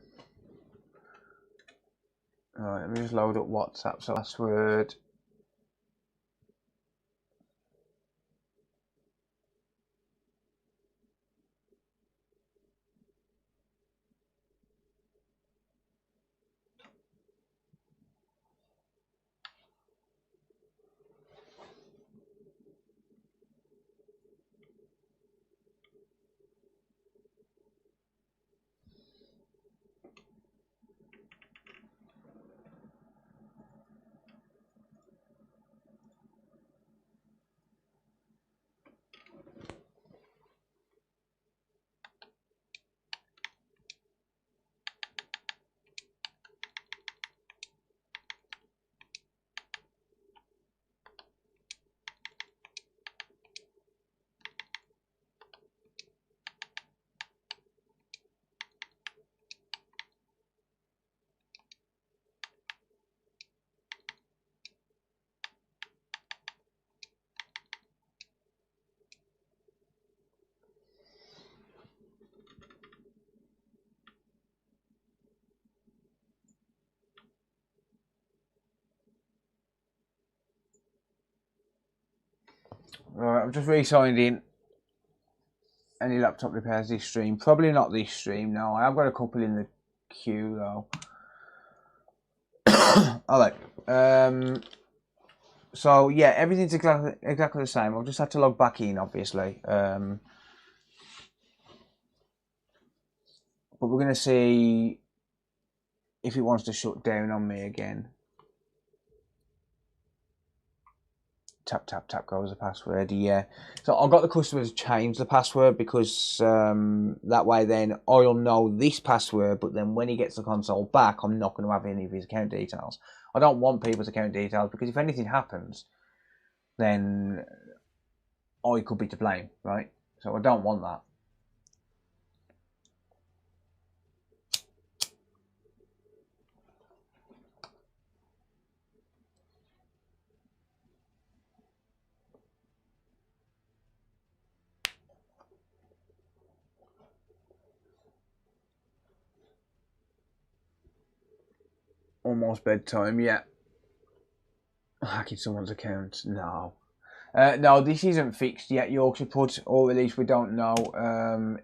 let me just load up WhatsApp. So password. Right, I'm just re-signed in. Any laptop repairs this stream? Probably not this stream. No, I have got a couple in the queue though. Alright. So yeah, everything's exactly the same. I've just had to log back in, obviously. But we're gonna see if it wants to shut down on me again. Tap tap tap goes the password. Yeah, so I've got the customer to change the password because that way then I'll know this password, but then when he gets the console back I'm not going to have any of his account details. I don't want people's account details because if anything happens then I could be to blame, right? So I don't want that. Almost bedtime, yeah. Hacking someone's account, no. No, this isn't fixed yet, Yorkshire Put, or at least we don't know.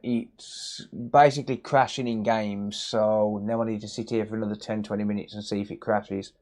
It's basically crashing in games, so now I need to sit here for another 10-20 minutes and see if it crashes.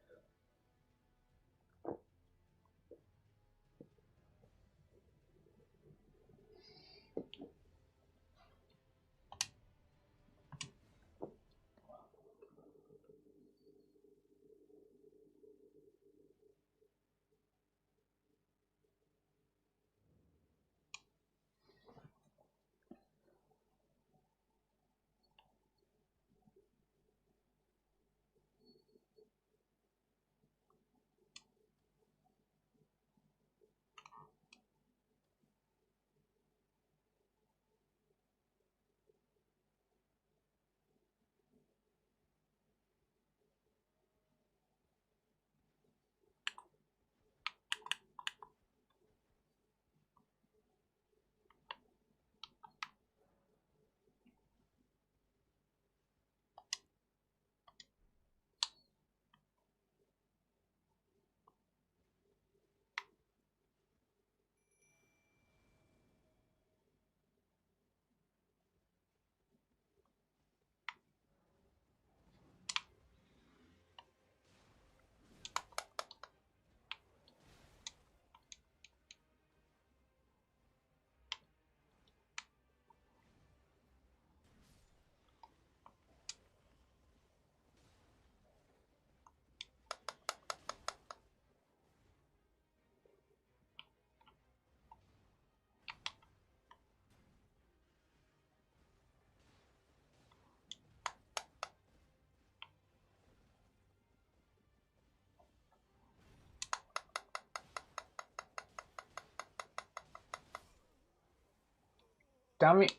Damn it.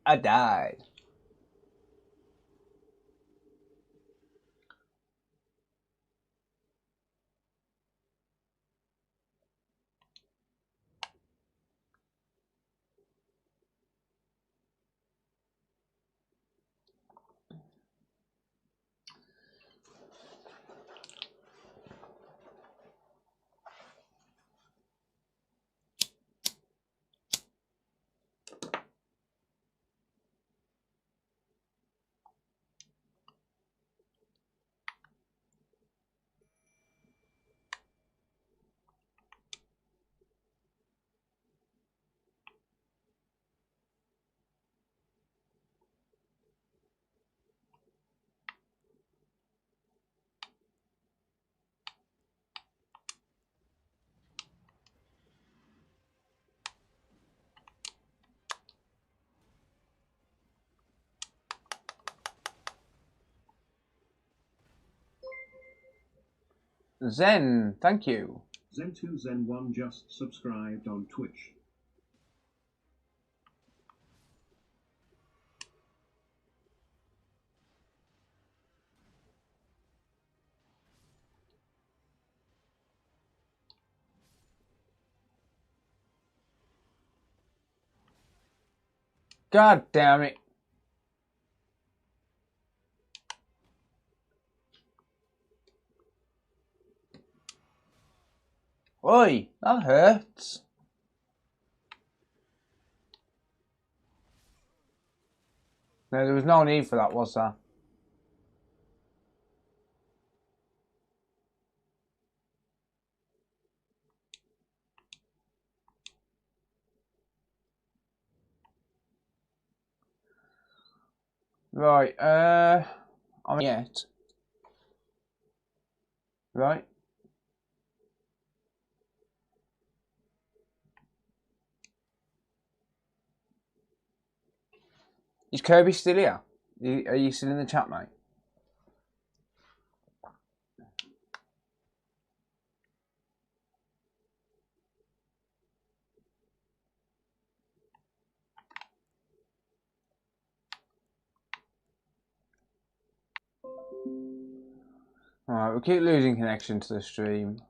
I died. Zen, thank you. Zen2 Zen1 just subscribed on Twitch. God damn it. Oi, that hurts. No, there was no need for that, was there? Right, I'm yet. Right. Is Kirby still here? Are you still in the chat, mate? Right, we keep losing connection to the stream.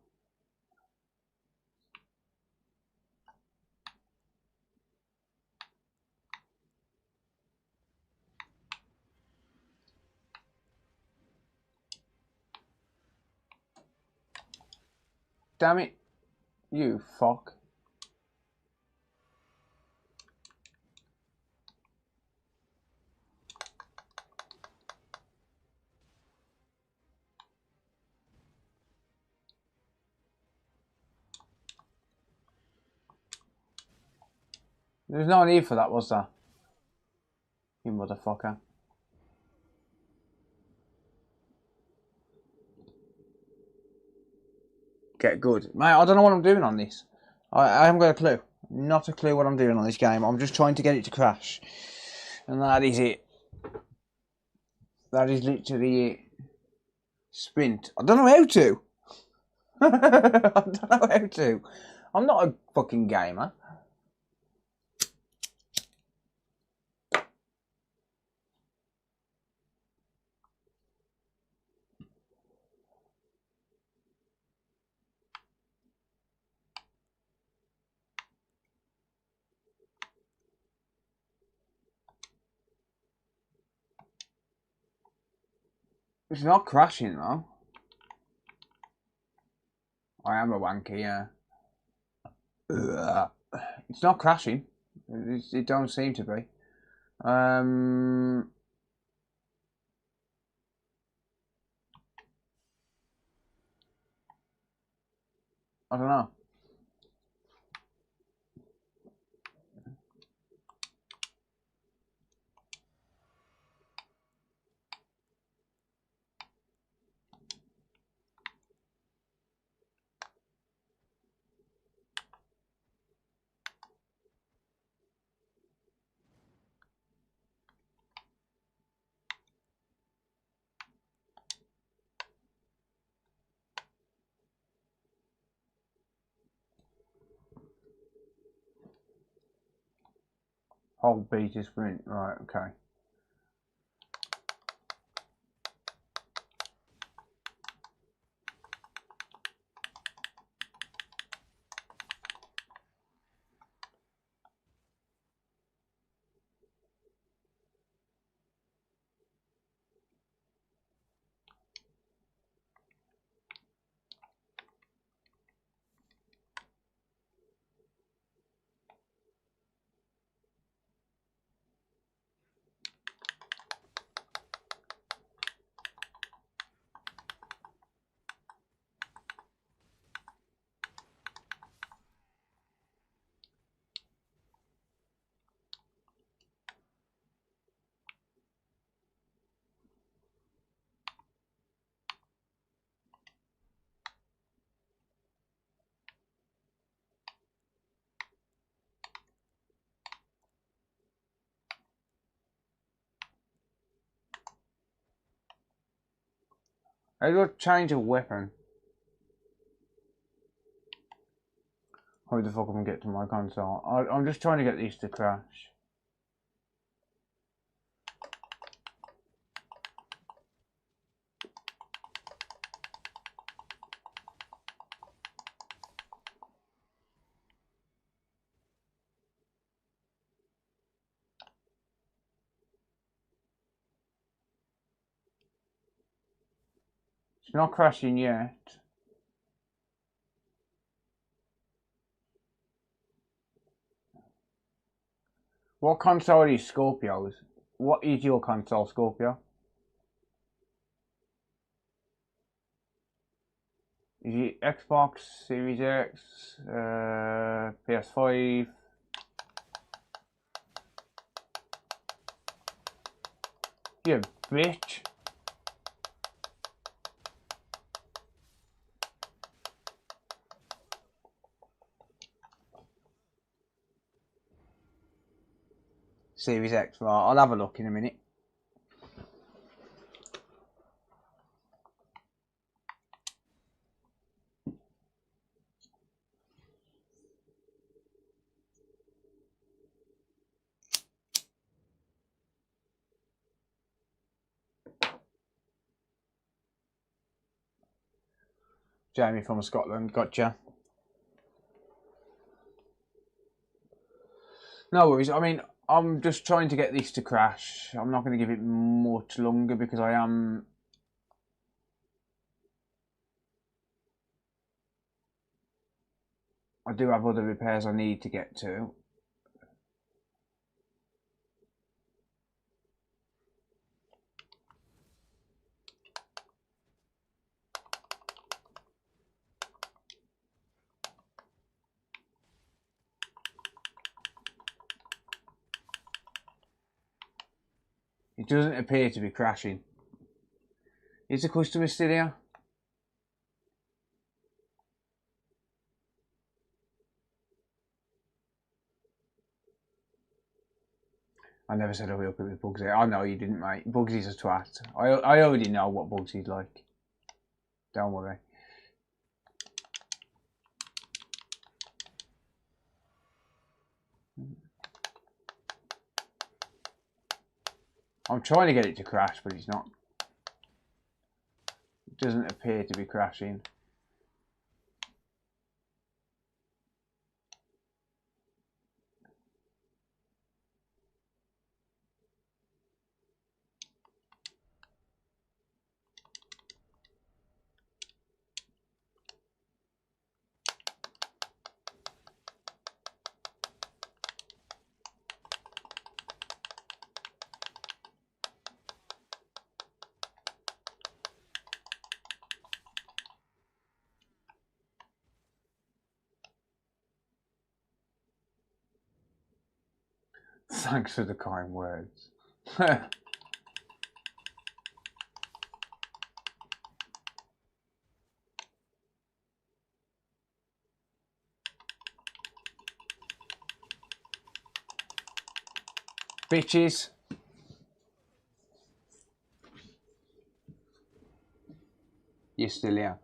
Damn it, you fuck. There's no need for that, was there? You motherfucker. Get good. Mate, I don't know what I'm doing on this. I haven't got a clue. Not a clue what I'm doing on this game. I'm just trying to get it to crash. And that is it. That is literally it. Sprint. I don't know how to. I don't know how to. I'm not a fucking gamer. It's not crashing though. I am a wanker, yeah. It's not crashing. It don't seem to be. I don't know. Whole beta sprint. Right, okay. I got to change a weapon. How the fuck am I get to my console? I'm just trying to get these to crash. It's not crashing yet. What console is Scorpio's? What is your console, Scorpio? Is it Xbox Series X, PS5? You bitch. Series X, right, I'll have a look in a minute. Jamie from Scotland, gotcha. No worries. I mean, I'm just trying to get this to crash. I'm not going to give it much longer because I do have other repairs I need to get to. It doesn't appear to be crashing. Is the customer still here? I never said I will hook it with Bugsy. I know you didn't, mate. Bugsy's a twat. I already know what Bugsy's like. Don't worry. I'm trying to get it to crash, but it's not. It doesn't appear to be crashing. Thanks for the kind words. Bitches. You're still here.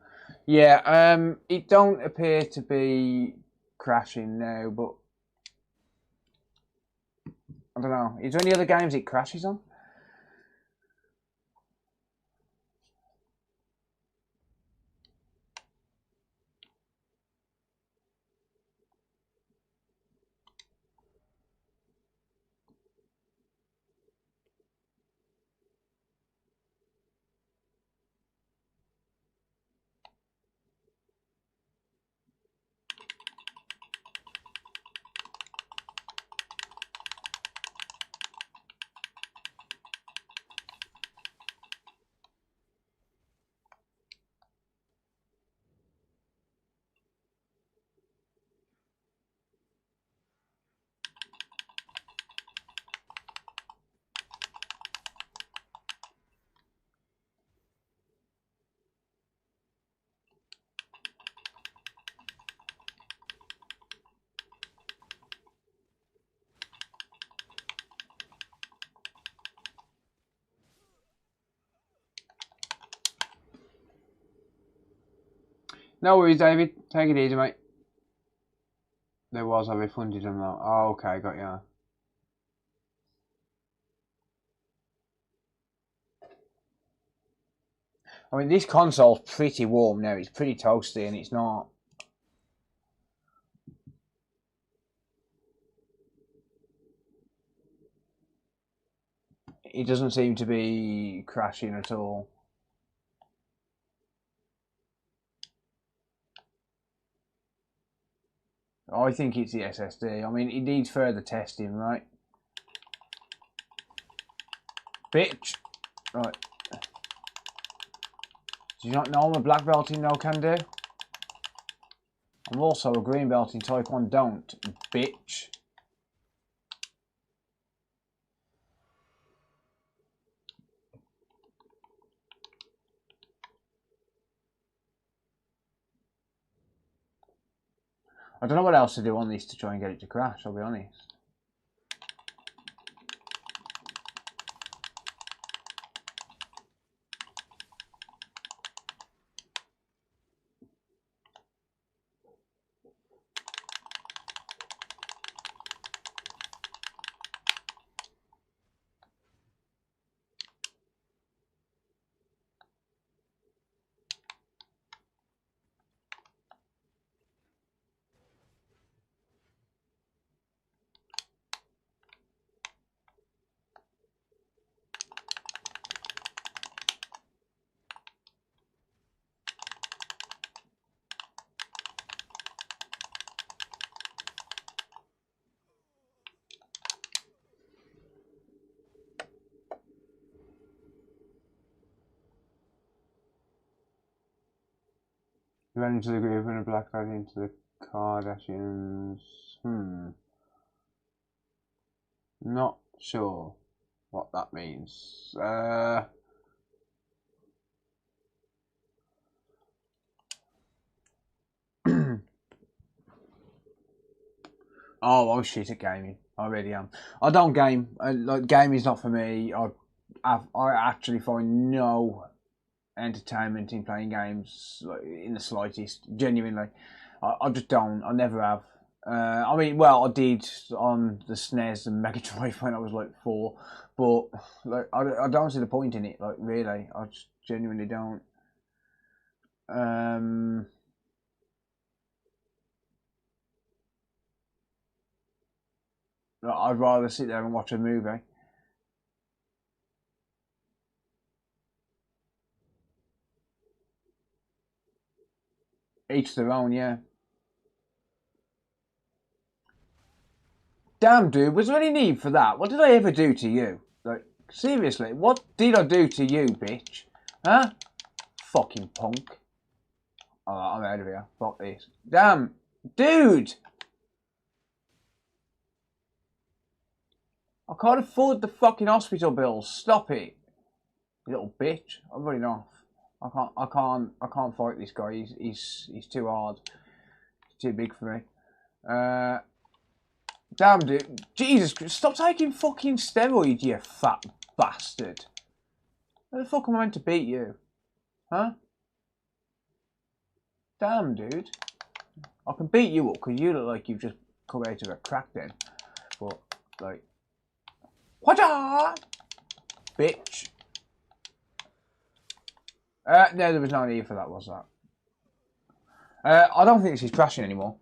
Yeah, it don't appear to be crashing now, but I don't know. Is there any other games it crashes on? No worries, David. Take it easy, mate. There was, I refunded them though. Oh, okay, got you. I mean, this console's pretty warm now. It's pretty toasty, and it's not. It doesn't seem to be crashing at all. I think it's the SSD. I mean, it needs further testing, right? Bitch! Right. Do you not know I'm a black belt in No Can Do? I'm also a green belt in Taekwondo Don't, bitch. I don't know what else to do on this to try and get it to crash, I'll be honest. He ran into the group and a black lad into the Kardashians. Not sure what that means. Oh, I'm shit at gaming. I really am. I don't game. Like, gaming's not for me. I actually find no entertainment in playing games, like, in the slightest. Genuinely, I just don't. I never have. I mean, well, I did on the SNES and Mega Drive when I was like 4, but like I don't see the point in it. Like, really, I just genuinely don't. I'd rather sit there and watch a movie. Each their own, yeah. Damn, dude, was there any need for that? What did I ever do to you? Like, seriously, what did I do to you, bitch? Huh? Fucking punk. Alright, I'm out of here. Fuck this. Damn, dude! I can't afford the fucking hospital bills. Stop it, you little bitch. I'm running off. I can't fight this guy. He's too hard. He's too big for me. Damn, dude. Jesus Christ. Stop taking fucking steroids, you fat bastard. How the fuck am I meant to beat you? Huh? Damn, dude. I can beat you up because you look like you've just come out of a crack then. But, like... Whatcha? Bitch. No, there was no need for that, was that? I don't think this is crashing anymore.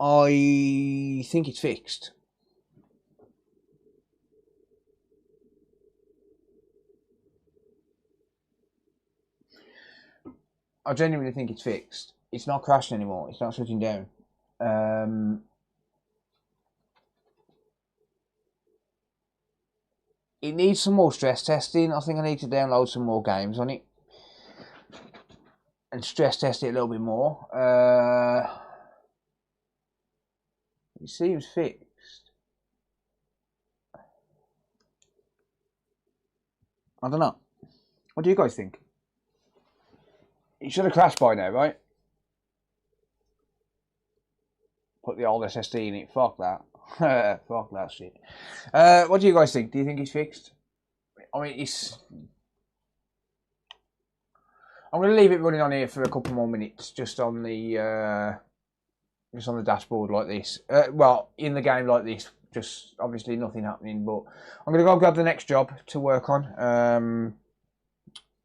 I think it's fixed. I genuinely think it's fixed. It's not crashing anymore. It's not shutting down. It needs some more stress testing. I think I need to download some more games on it and stress test it a little bit more. It seems fixed. I don't know. What do you guys think? It should have crashed by now, right? Put the old SSD in it. Fuck that. Fuck that shit. What do you guys think? Do you think it's fixed? I mean, I'm going to leave it running on here for a couple more minutes, just on the dashboard like this. Well, in the game like this, just obviously nothing happening. But I'm going to go grab the next job to work on.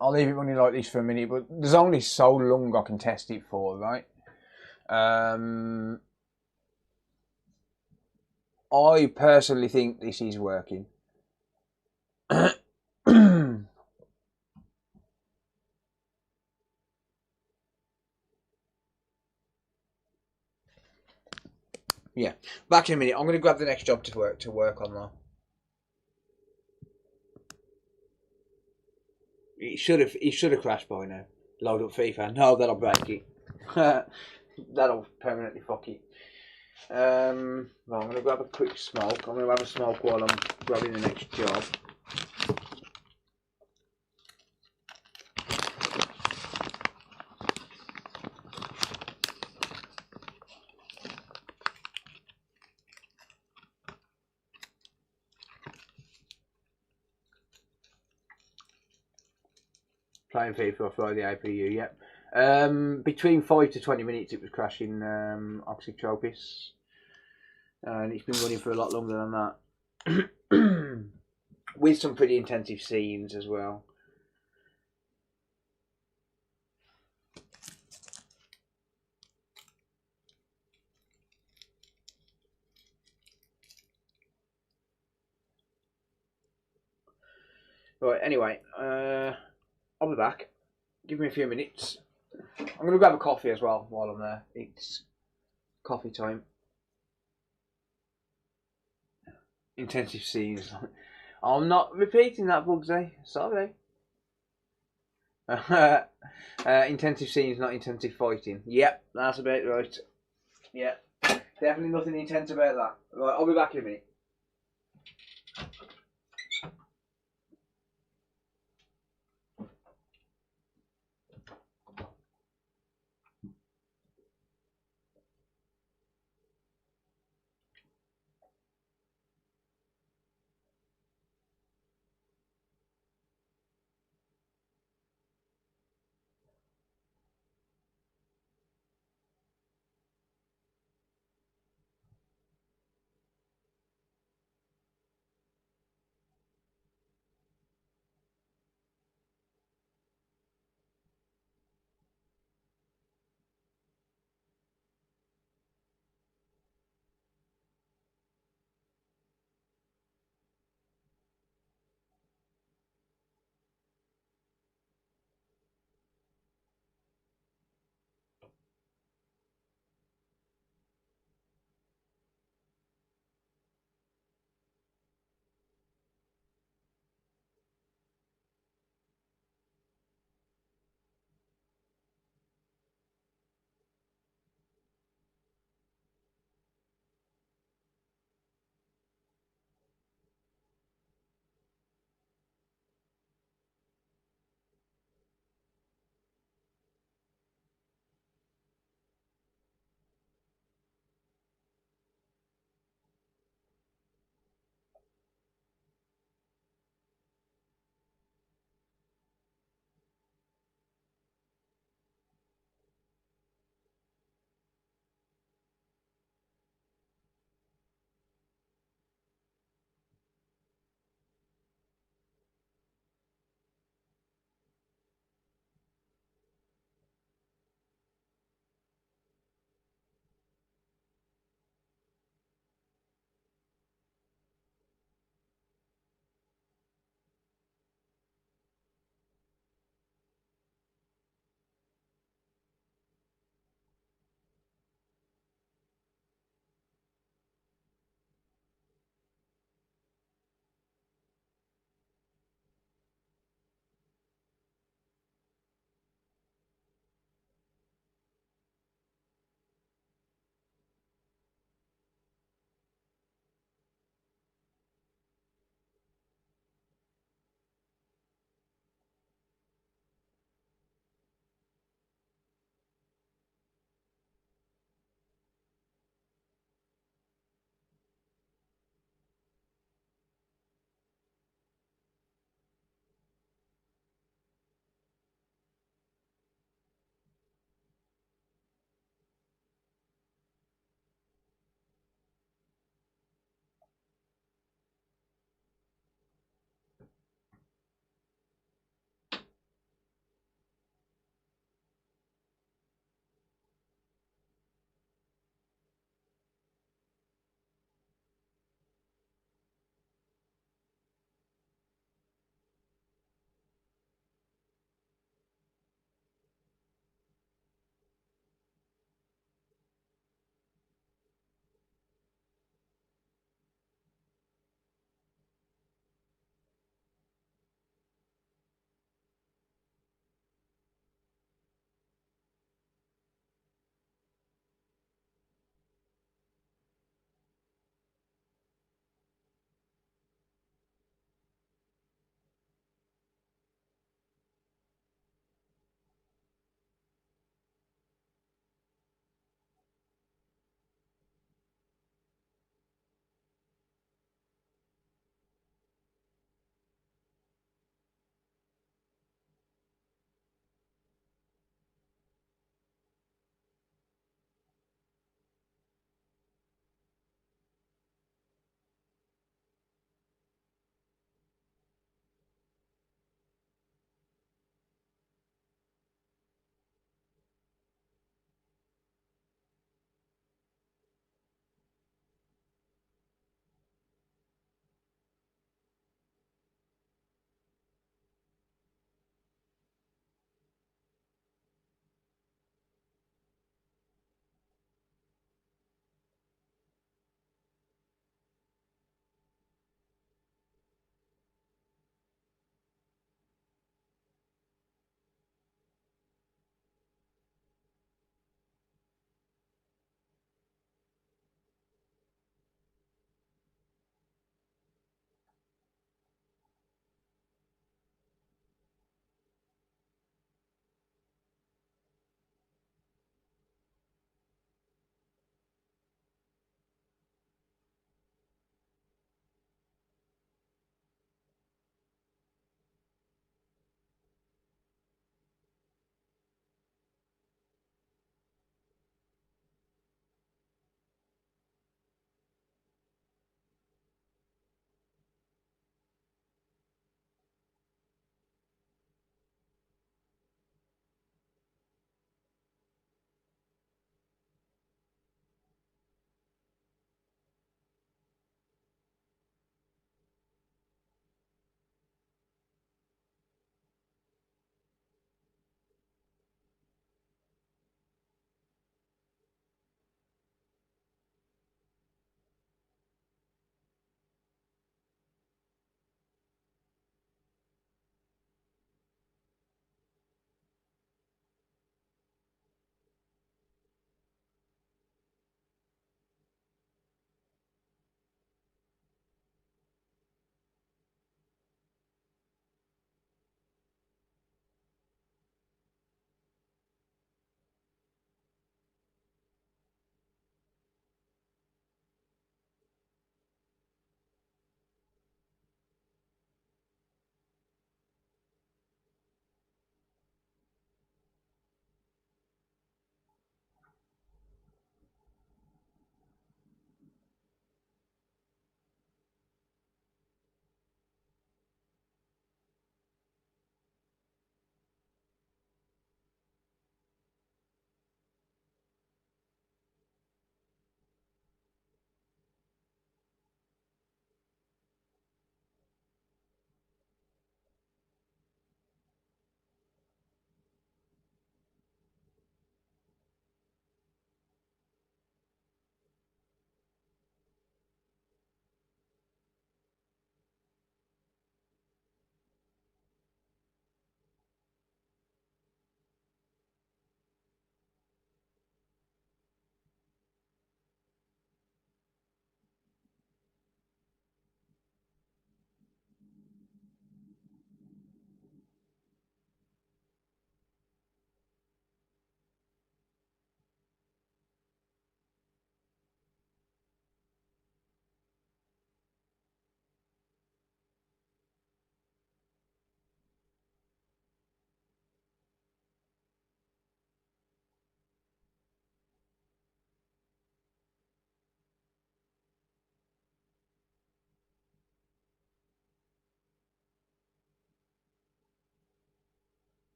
I'll leave it running like this for a minute, but there's only so long I can test it for, right? I personally think this is working. Yeah, back in a minute. I'm going to grab the next job to work on though. It should have crashed by now. Load up FIFA. No, that'll break it. That'll permanently fuck it. Well, I'm going to grab a quick smoke. I'm going to have a smoke while I'm grabbing the next job. Playing FIFA off the APU, yep. Between 5 to 20 minutes it was crashing Oxytropis. And it's been running for a lot longer than that. With some pretty intensive scenes as well. Right, anyway, I'll be back. Give me a few minutes. I'm going to grab a coffee as well while I'm there. It's coffee time. Intensive scenes. I'm not repeating that, Bugsy. Sorry. Intensive scenes, not intensive fighting. Yep, that's about right. Yep, definitely nothing intense about that. Right, I'll be back in a minute.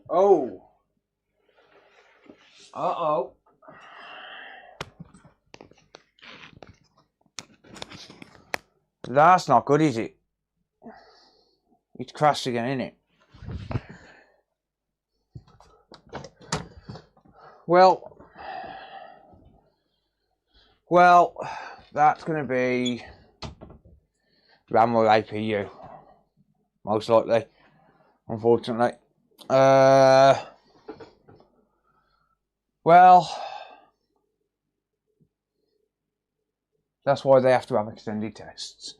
Oh. Uh-oh. That's not good, is it? It's crashed again, isn't it? Well, that's going to be RAM or APU, most likely, unfortunately. Well, that's why they have to have extended tests.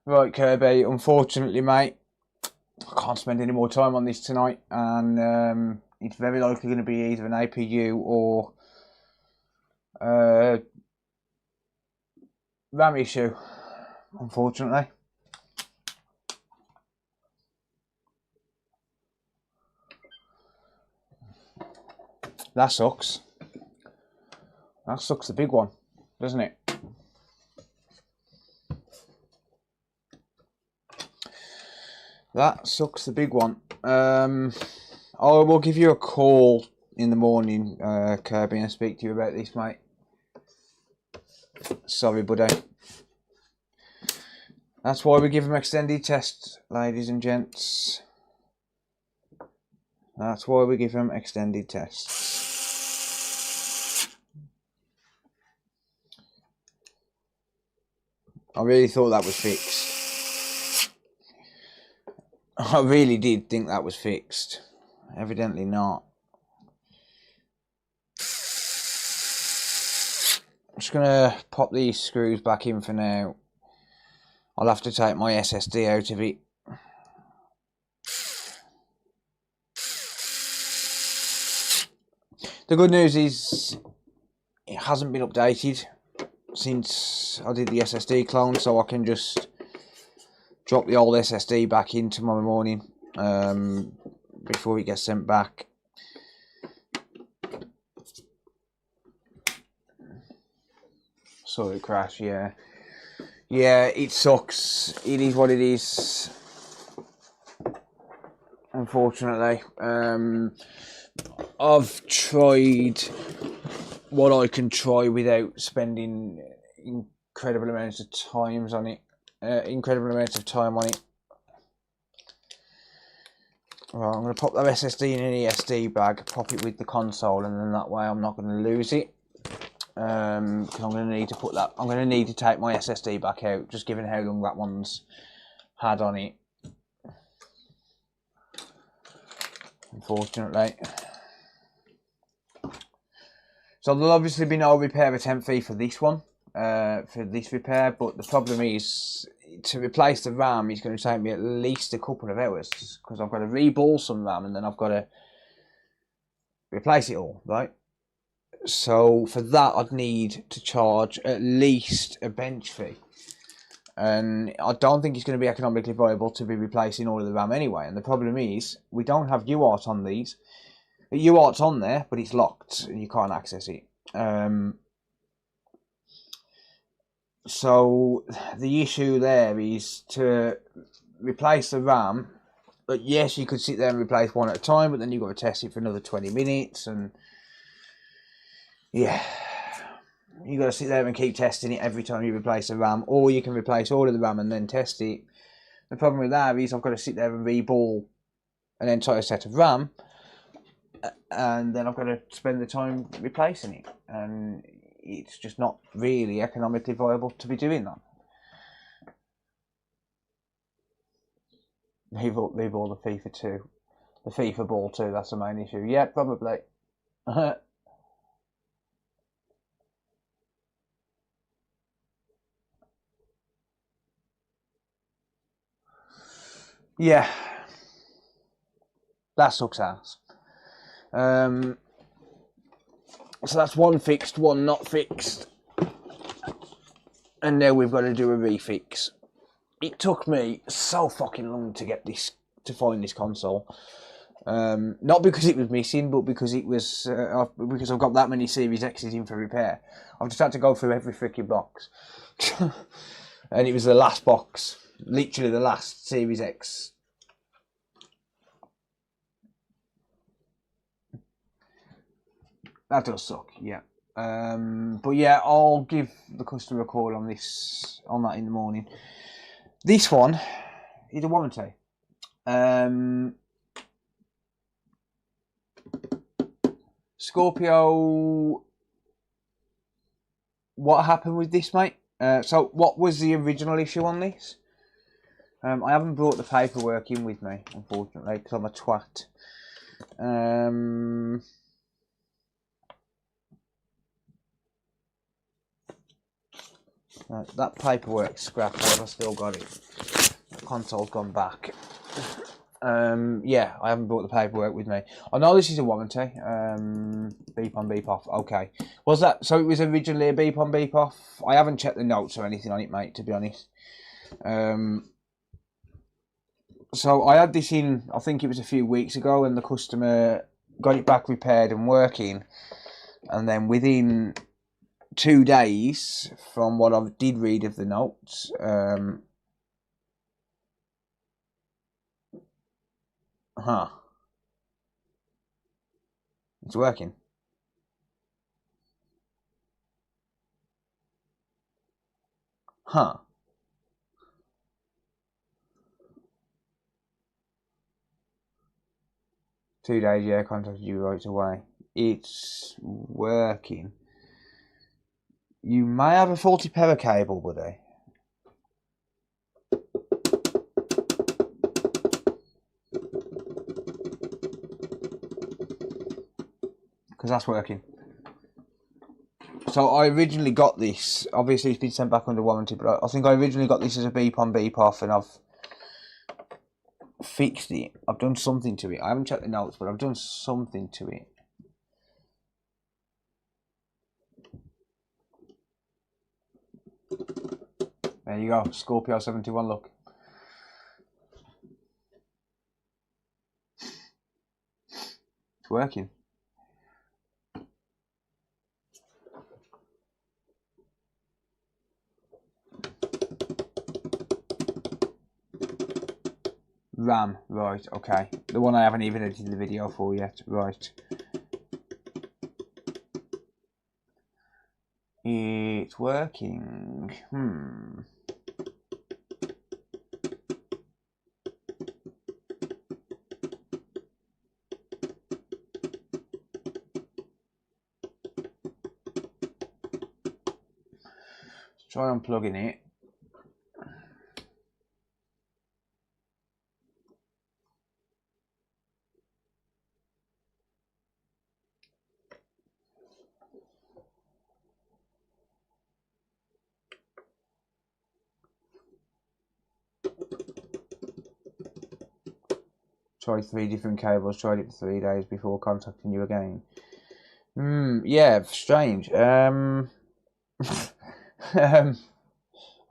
Right, Kirby, unfortunately, mate, I can't spend any more time on this tonight, and it's very likely going to be either an APU or RAM issue, unfortunately. That sucks. That sucks, the big one, doesn't it? That sucks, the big one. I will give you a call in the morning, Kirby, and speak to you about this, mate. Sorry, buddy. That's why we give them extended tests, ladies and gents. That's why we give them extended tests. I really thought that was fixed. I really did think that was fixed. Evidently not. I'm just going to pop these screws back in for now. I'll have to take my SSD out of it. The good news is it hasn't been updated since I did the SSD clone, so I can just drop the old SSD back in tomorrow morning before it gets sent back. Sorry, crash, yeah. Yeah, it sucks. It is what it is. Unfortunately. I've tried what I can try without spending incredible amounts of time on it. Right, I'm going to pop that SSD in an ESD bag, pop it with the console, and then that way I'm not going to lose it. Because I'm going to need to put that. I'm going to need to take my SSD back out, just given how long that one's had on it. Unfortunately. So there'll obviously be no repair attempt fee for this one, for this repair. But the problem is, to replace the RAM is going to take me at least a couple of hours, because I've got to reball some RAM and then I've got to replace it all, right? So for that, I'd need to charge at least a bench fee. And I don't think it's going to be economically viable to be replacing all of the RAM anyway. And the problem is, we don't have UART on these. UART's on there, but it's locked and you can't access it. So the issue there is to replace the RAM. But yes, you could sit there and replace one at a time, but then you've got to test it for another 20 minutes. And yeah, you got to sit there and keep testing it every time you replace a RAM, or you can replace all of the RAM and then test it. The problem with that is I've got to sit there and reball an entire set of RAM, and then I've got to spend the time replacing it, and it's just not really economically viable to be doing that. Leave all the FIFA 2, the FIFA ball too. That's the main issue. Yeah, probably. Yeah, that sucks ass. So that's one fixed, one not fixed, and now we've got to do a refix. It took me so fucking long to get this, to find this console. Not because it was missing, but because it was because I've got that many Series X's in for repair. I've just had to go through every freaking box. And it was the last box, literally the last Series X. That does suck, yeah. But yeah, I'll give the customer a call on that in the morning. This one is a warranty. Scorpio, what happened with this, mate? So what was the original issue on this? I haven't brought the paperwork in with me, unfortunately, because I'm a twat. Right, that paperwork scrapped, but I still got it. The console's gone back. Yeah, I haven't brought the paperwork with me. I know this is a warranty. Beep on, beep off. Okay. Was that so? It was originally a beep on, beep off. I haven't checked the notes or anything on it, mate. To be honest. So I had this in. I think it was a few weeks ago, and the customer got it back repaired and working, and then within 2 days, from what I did read of the notes, it's working. Huh. Two days, yeah, contacted you right away. It's working. You may have a faulty pair of cable, buddy. Because that's working. So I originally got this, obviously it's been sent back under warranty, but I think I originally got this as a beep on, beep off, and I've fixed it. I've done something to it. I haven't checked the notes, but I've done something to it. There you go, Scorpio 71, look. It's working. RAM, right, okay. The one I haven't even edited the video for yet, right. It's working. Let's try unplugging it. Tried 3 different cables, tried it for 3 days before contacting you again. Yeah, strange. I'm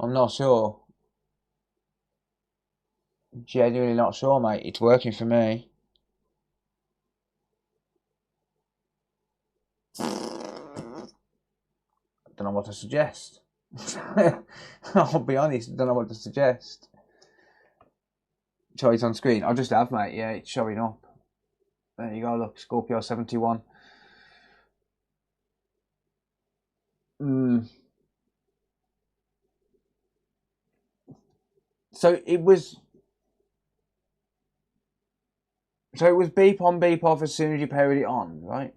not sure. Genuinely not sure, mate. It's working for me. Don't know what to suggest. I'll be honest, don't know what to suggest. Try it on screen. I just have, mate. Yeah, it's showing up. There you go, look, Scorpio 71. So it was beep on, beep off as soon as you powered it on, right?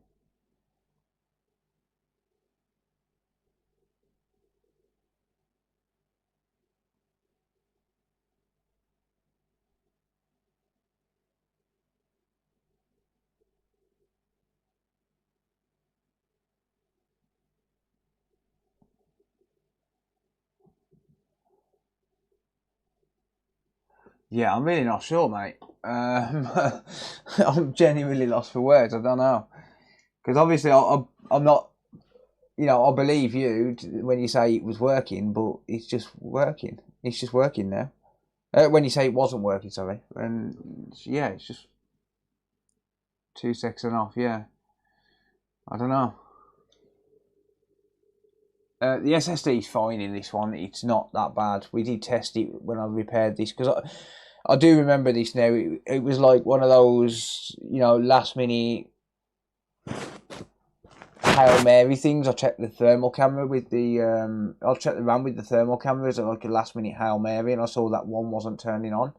Yeah, I'm really not sure, mate. I'm genuinely lost for words. I don't know, because obviously I'm not. You know, I believe you when you say it was working, but it's just working. It's just working now. When you say it wasn't working, sorry, and yeah, it's just 2 seconds off. Yeah, I don't know. The SSD is fine in this one. It's not that bad. We did test it when I repaired this because I do remember this now. It was like one of those, you know, last minute Hail Mary things. I checked the thermal camera with the I'll check the RAM with the thermal cameras at like a last minute Hail Mary, and I saw that one wasn't turning on.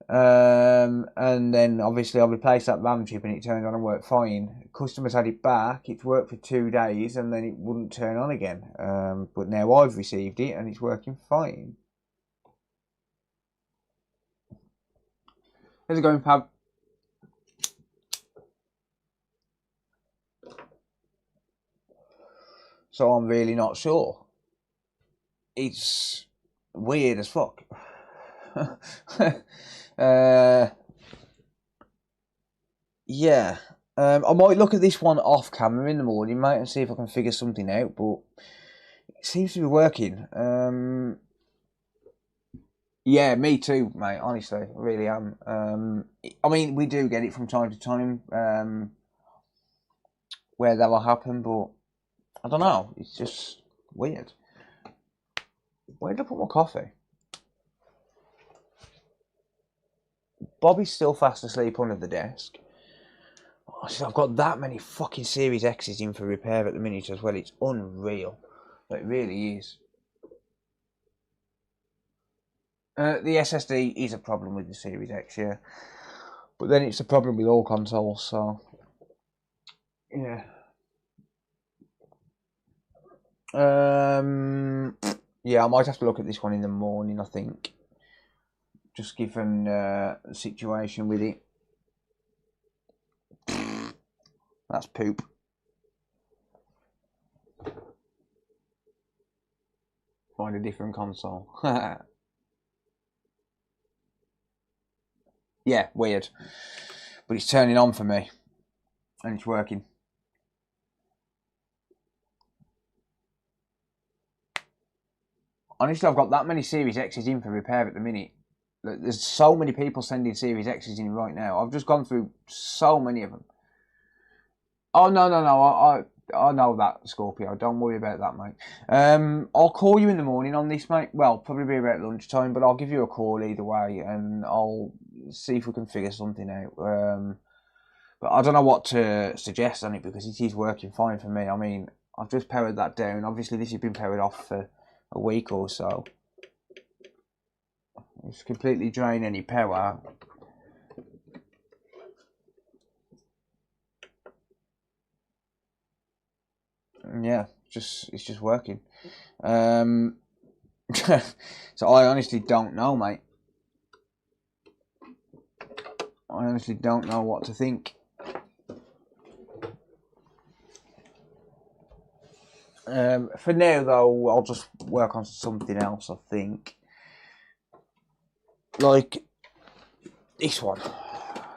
And then obviously I replaced that RAM chip and it turned on and worked fine. Customers had it back, it's worked for 2 days and then it wouldn't turn on again. But now I've received it and it's working fine. How's it going, Pab? So I'm really not sure. It's weird as fuck. Yeah. I might look at this one off camera in the morning, mate, and see if I can figure something out, but it seems to be working. Yeah, me too, mate, honestly, I really am. I mean, we do get it from time to time, where that will happen, but I don't know, it's just weird. Where did I put my coffee? Bobby's still fast asleep under the desk. I've got that many fucking Series X's in for repair at the minute as well. It's unreal. It really is. The SSD is a problem with the Series X, yeah. But then it's a problem with all consoles, so... Yeah. Yeah, I might have to look at this one in the morning, I think. Just given the situation with it. That's poop. Find a different console. Yeah, weird. But it's turning on for me. And it's working. Honestly, I've got that many Series X's in for repair at the minute. There's so many people sending Series X's in right now. I've just gone through so many of them. Oh, no. I know that, Scorpio. Don't worry about that, mate. I'll call you in the morning on this, mate. Well, probably be about lunchtime, but I'll give you a call either way, and I'll see if we can figure something out. But I don't know what to suggest on it, because it is working fine for me. I mean, I've just powered that down. Obviously, this has been powered off for a week or so. It's completely drained any power. Yeah, it's just working. So I honestly don't know, mate. I honestly don't know what to think. For now, though, I'll just work on something else, I think. Like this one.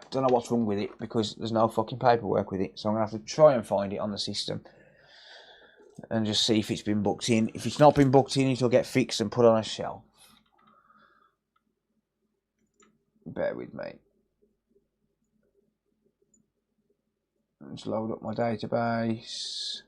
Don't know what's wrong with it, because there's no fucking paperwork with it. So I'm going to have to try and find it on the system. And just see if it's been booked in. If it's not been booked in, it'll get fixed and put on a shelf. Bear with me. Let's load up my database.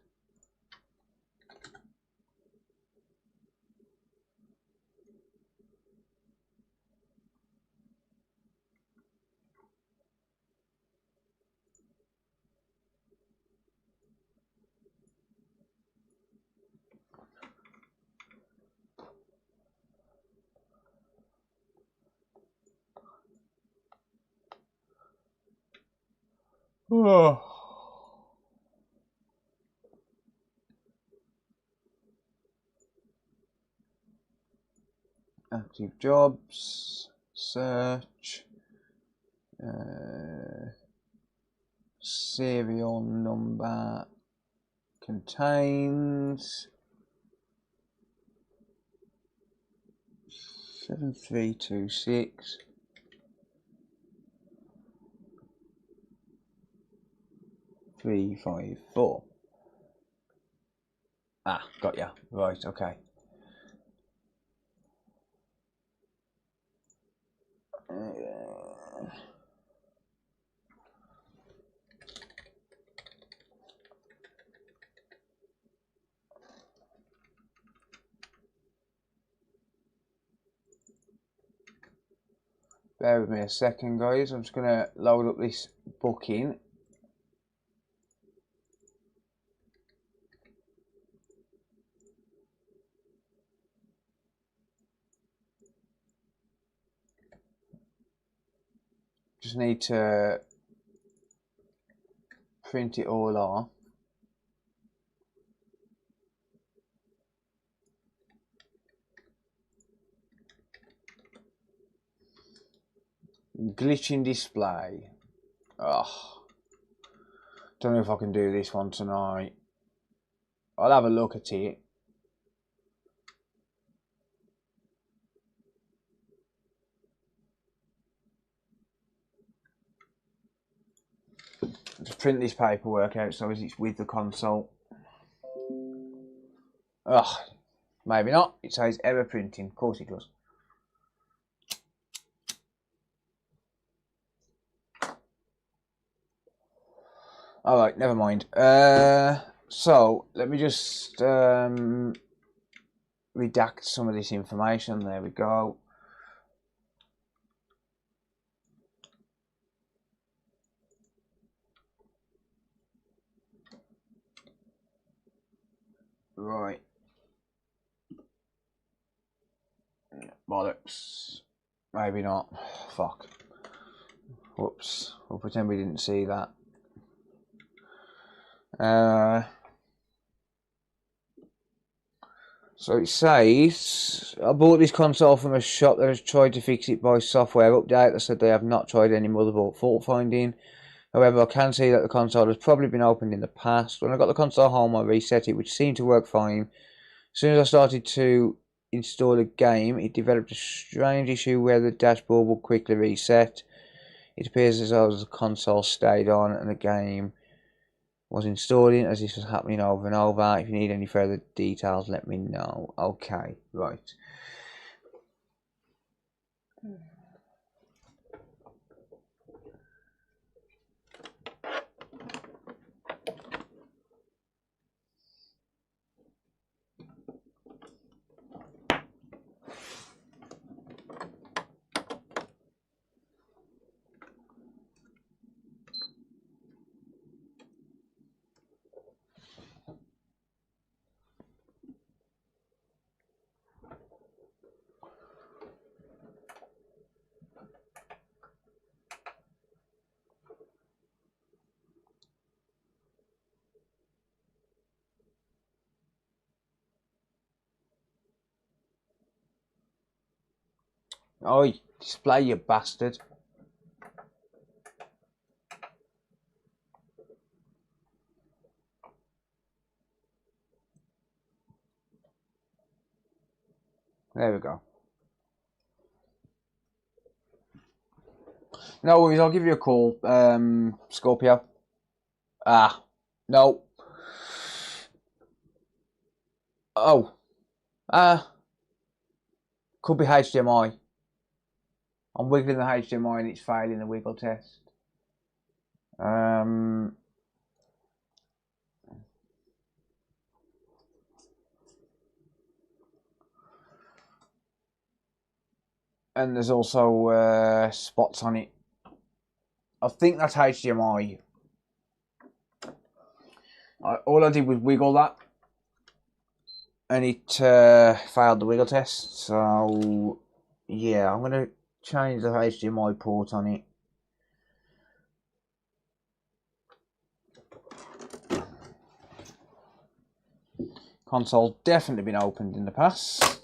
Oh. Active jobs, search, serial number contains 7326 354. Ah, got ya. Right, okay. Bear with me a second, guys. I'm just going to load up this booking. Just need to print it all off. Glitching display. Oh, don't know if I can do this one tonight. I'll have a look at it. Just print this paperwork out so it's with the console. Ugh, maybe not. It says error printing. Of course it does. Alright, never mind. So, let me just redact some of this information. There we go. Right. Bollocks. Maybe not. Fuck. Whoops. We'll pretend we didn't see that. So it says, I bought this console from a shop that has tried to fix it by software update. They said they have not tried any motherboard fault finding. However, I can see that the console has probably been opened in the past. When I got the console home, I reset it, which seemed to work fine. As soon as I started to install a game, it developed a strange issue where the dashboard would quickly reset. It appears as though the console stayed on and the game was installing as this was happening over and over. If you need any further details, let me know. Okay, right. Oi, display, you bastard. There we go. No worries, I'll give you a call, Scorpio. Ah, no. Oh, could be HDMI. I'm wiggling the HDMI and it's failing the wiggle test. And there's also spots on it. I think that's HDMI. All I did was wiggle that and it failed the wiggle test. So yeah, I'm going to change the HDMI port on it. Console's definitely been opened in the past.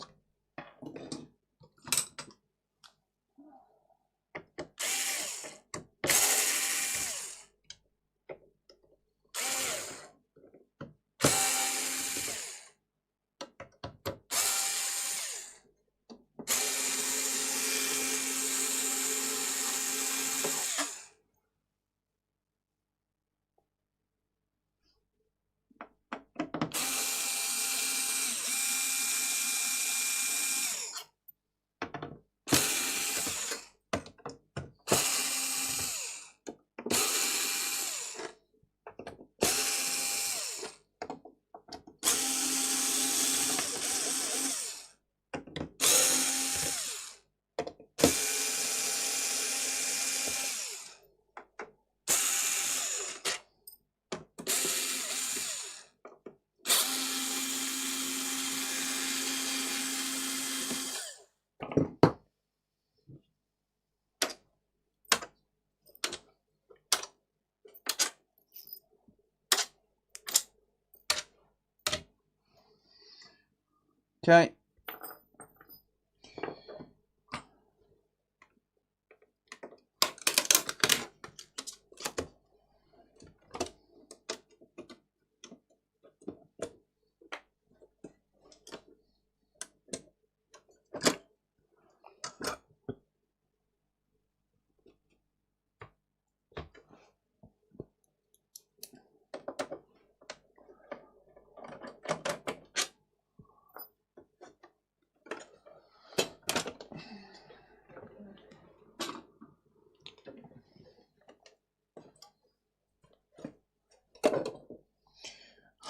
Okay.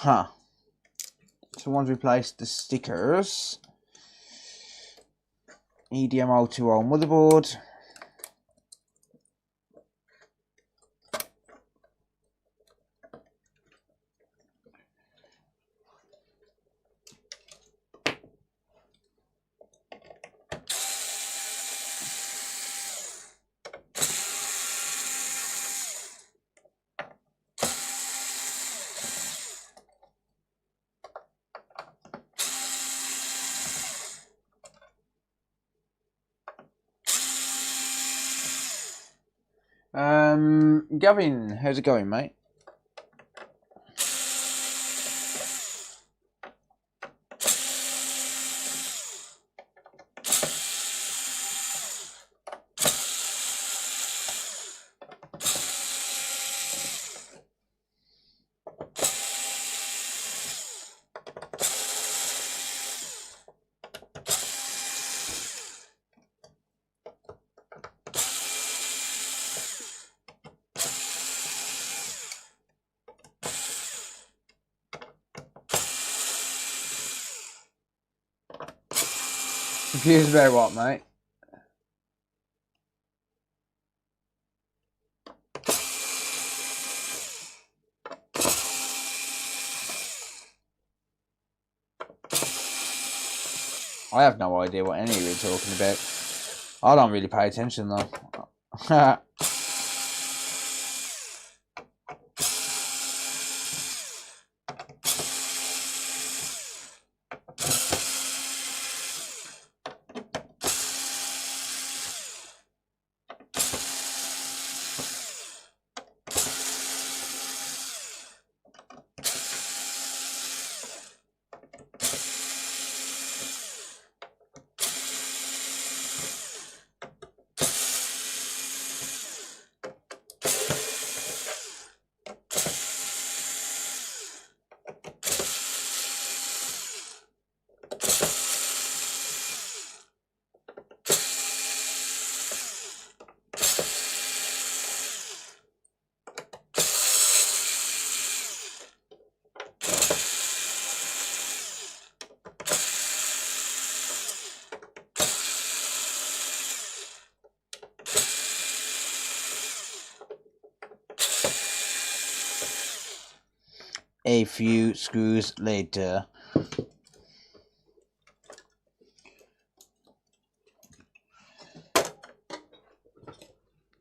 Huh. So once we place the stickers, EDM020 motherboard. Gavin, how's it going, mate? Confused about what, mate? I have no idea what any of you are talking about. I don't really pay attention though. A few screws later.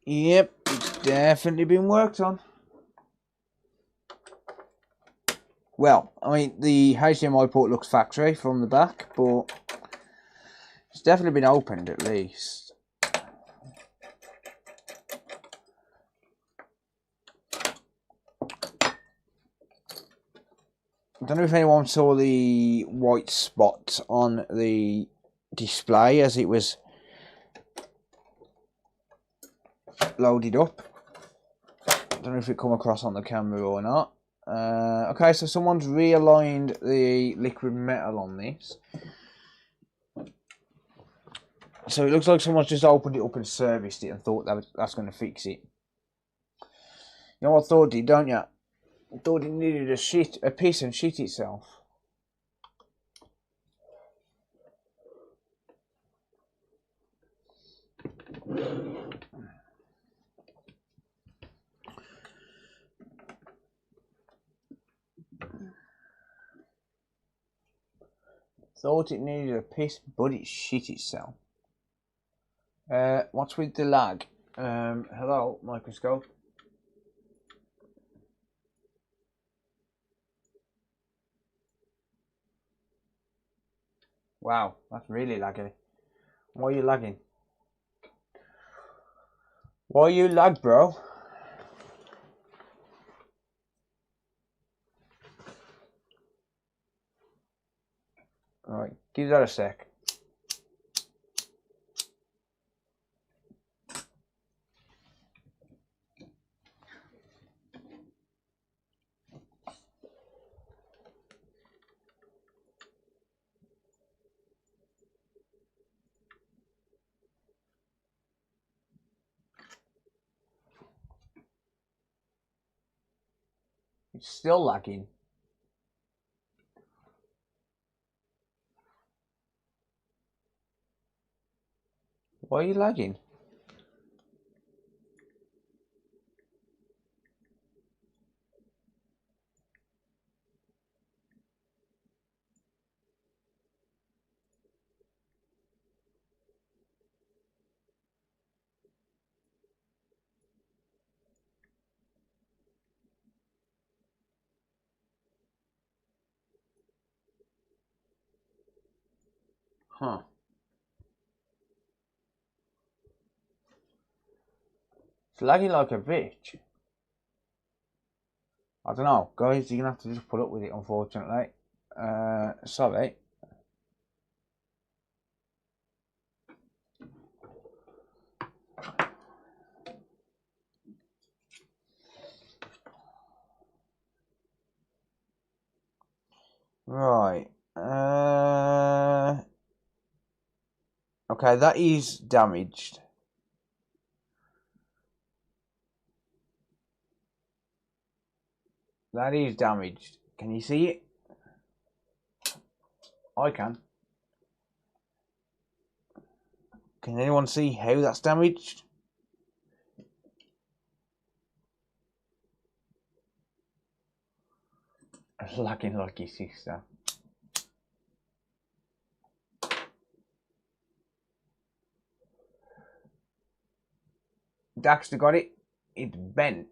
Yep, it's definitely been worked on. Well, I mean, the HDMI port looks factory from the back, but it's definitely been opened at least. I don't know if anyone saw the white spot on the display as it was loaded up. I don't know if it come across on the camera or not. Okay, so someone's realigned the liquid metal on this. So it looks like someone's just opened it up and serviced it and thought that's going to fix it. You know what thought did, don't you? Thought it needed a piss and shit itself. Thought it needed a piss, but it shit itself. What's with the lag? Hello, microscope. Wow, that's really laggy. Why are you lagging? Why you lag, bro? Alright, give that a sec. It's still lagging. Why are you lagging? Huh. It's lagging like a bitch. I don't know, guys, you're gonna have to just put up with it, unfortunately. Sorry. Right. Okay, that is damaged. That is damaged. Can you see it? I can. Can anyone see how that's damaged? Lagging like your sister. Daxter got it. It's bent.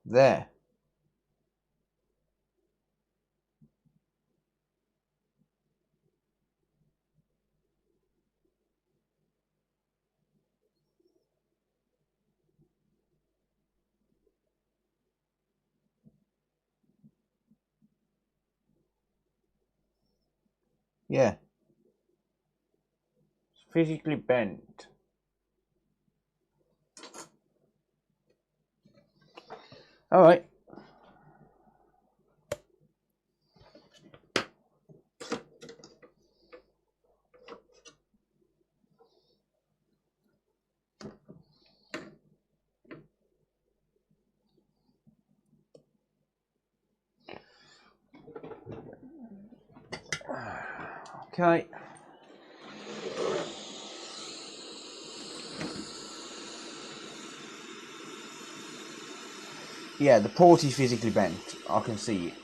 There. Yeah. It's physically bent. Alright. Okay. Yeah, the port is physically bent. I can see it.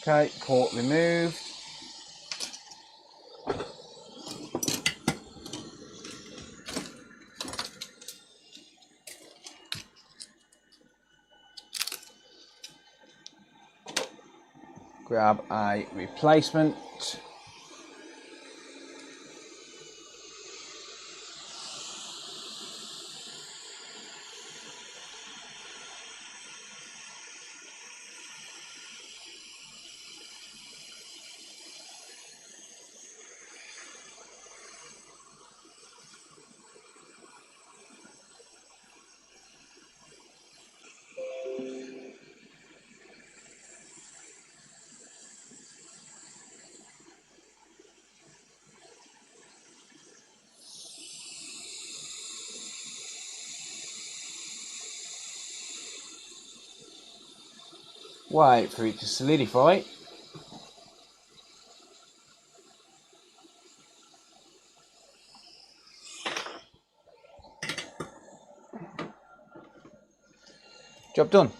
Okay, port removed. Grab a replacement. wait for it to solidify. Job done.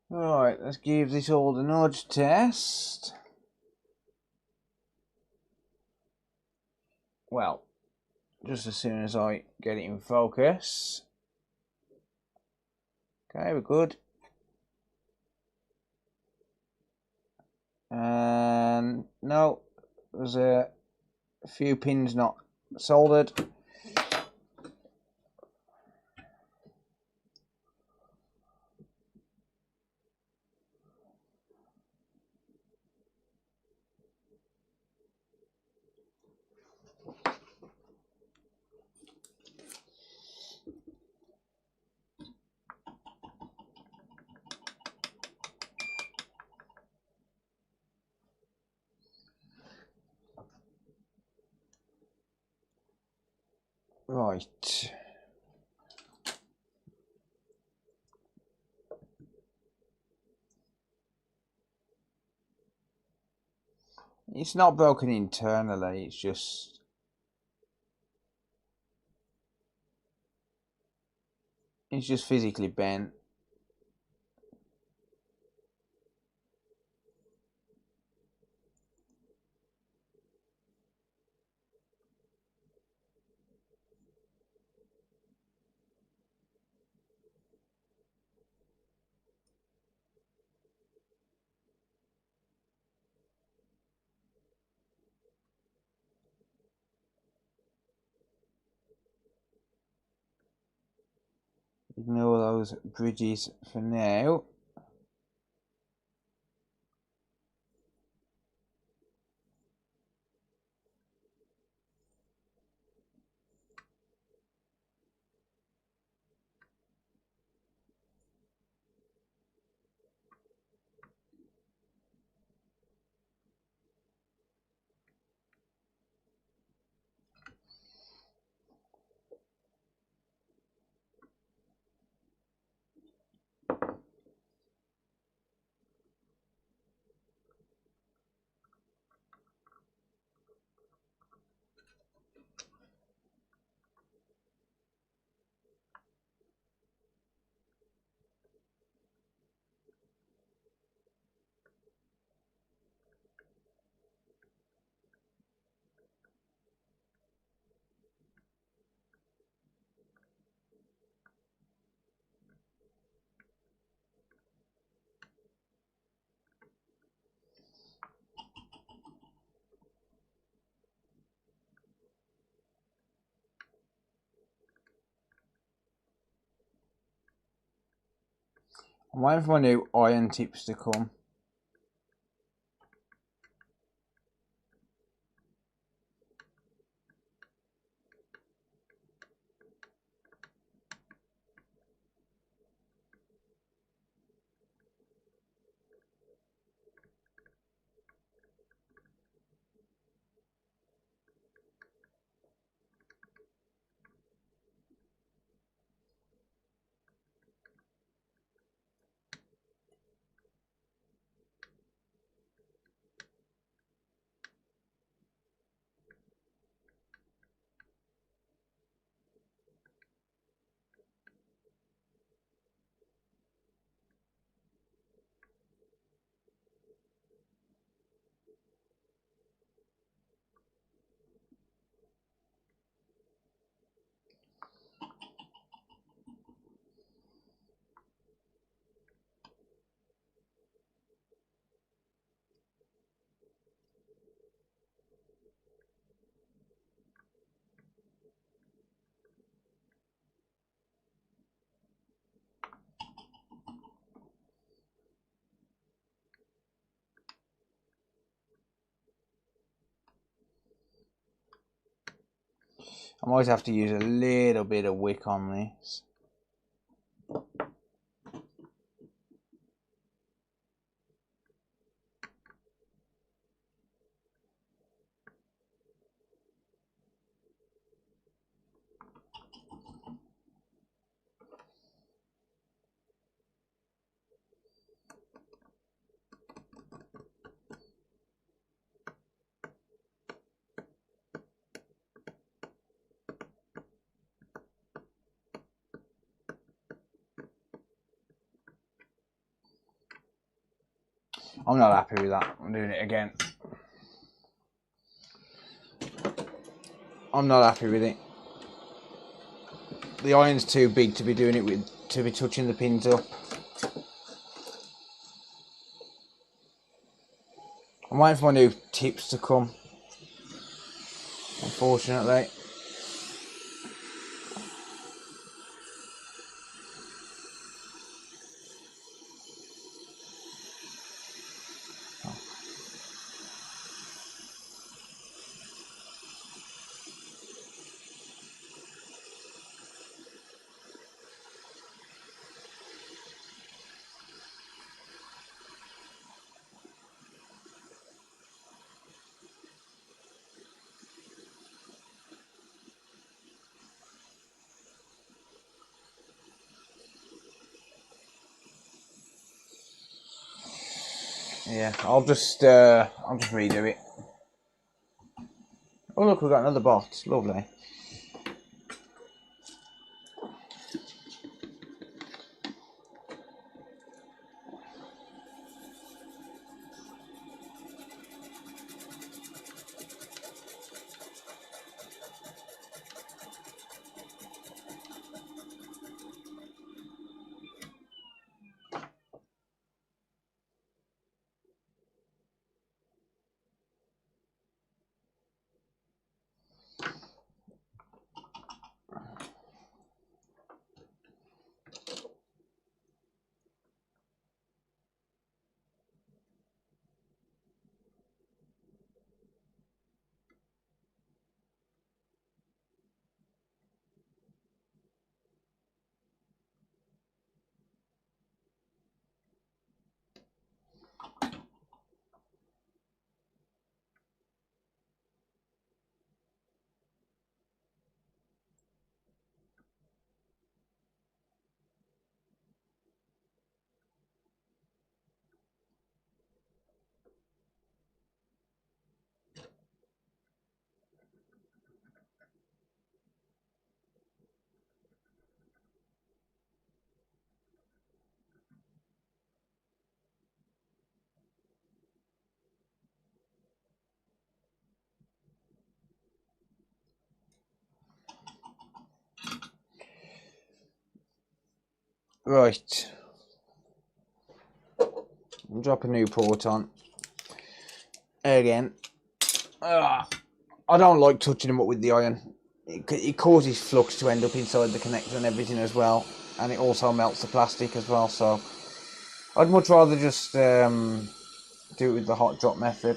Right, let's give this all the nudge test. Well, just as soon as I get it in focus. Okay, we're good. And no, there's a few pins not soldered. Right. It's not broken internally, it's just physically bent. Ignore those bridges for now. I'm waiting for my new iron tips to come. I might have to use a little bit of wick on this. I'm not happy with that. I'm doing it again. I'm not happy with it. The iron's too big to be doing it with, to be touching the pins up. I'm waiting for my new tips to come, unfortunately. Yeah, I'll just redo it. Oh look, we've got another bot. Lovely. Right. I'll drop a new port on. Again. I don't like touching them up with the iron. It causes flux to end up inside the connector and everything as well. And it also melts the plastic as well. So I'd much rather just do it with the hot drop method.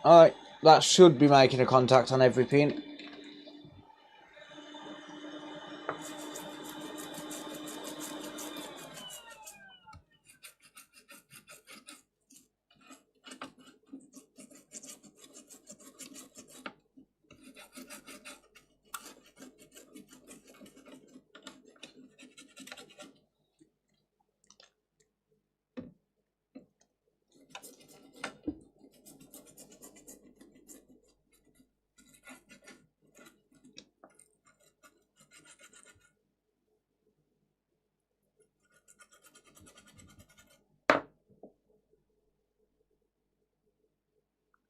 Alright, that should be making a contact on every pin.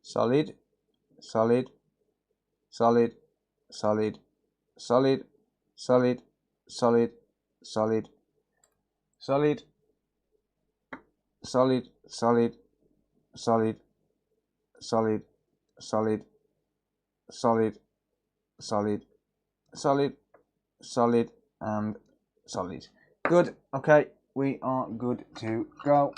Solid, solid, solid, solid, solid, solid, solid, solid, solid, solid, solid, solid, solid, solid, solid, solid, solid, solid, and solid. Good. Okay, we are good to go.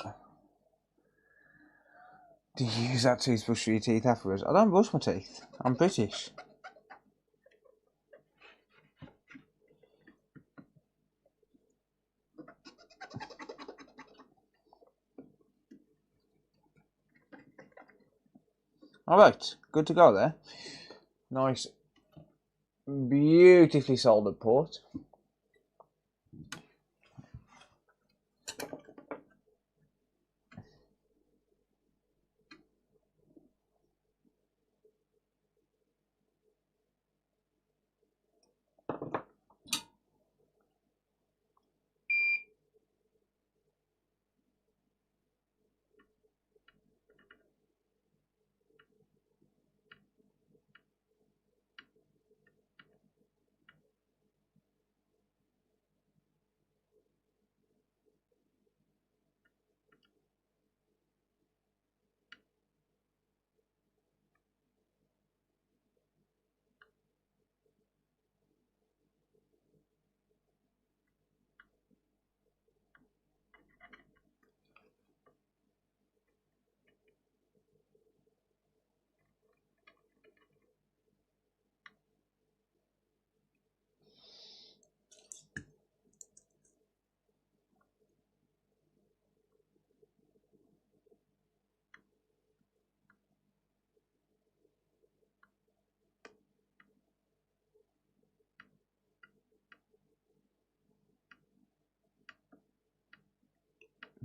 Do you use that toothbrush for your teeth afterwards? I don't brush my teeth. I'm British. Alright, good to go there. Nice, beautifully soldered port.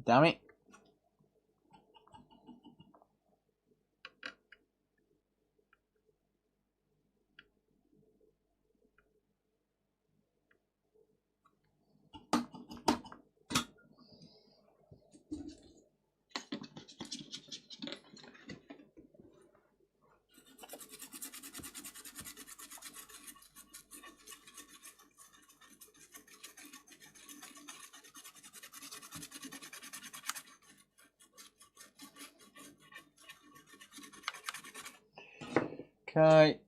Damn it. Okay.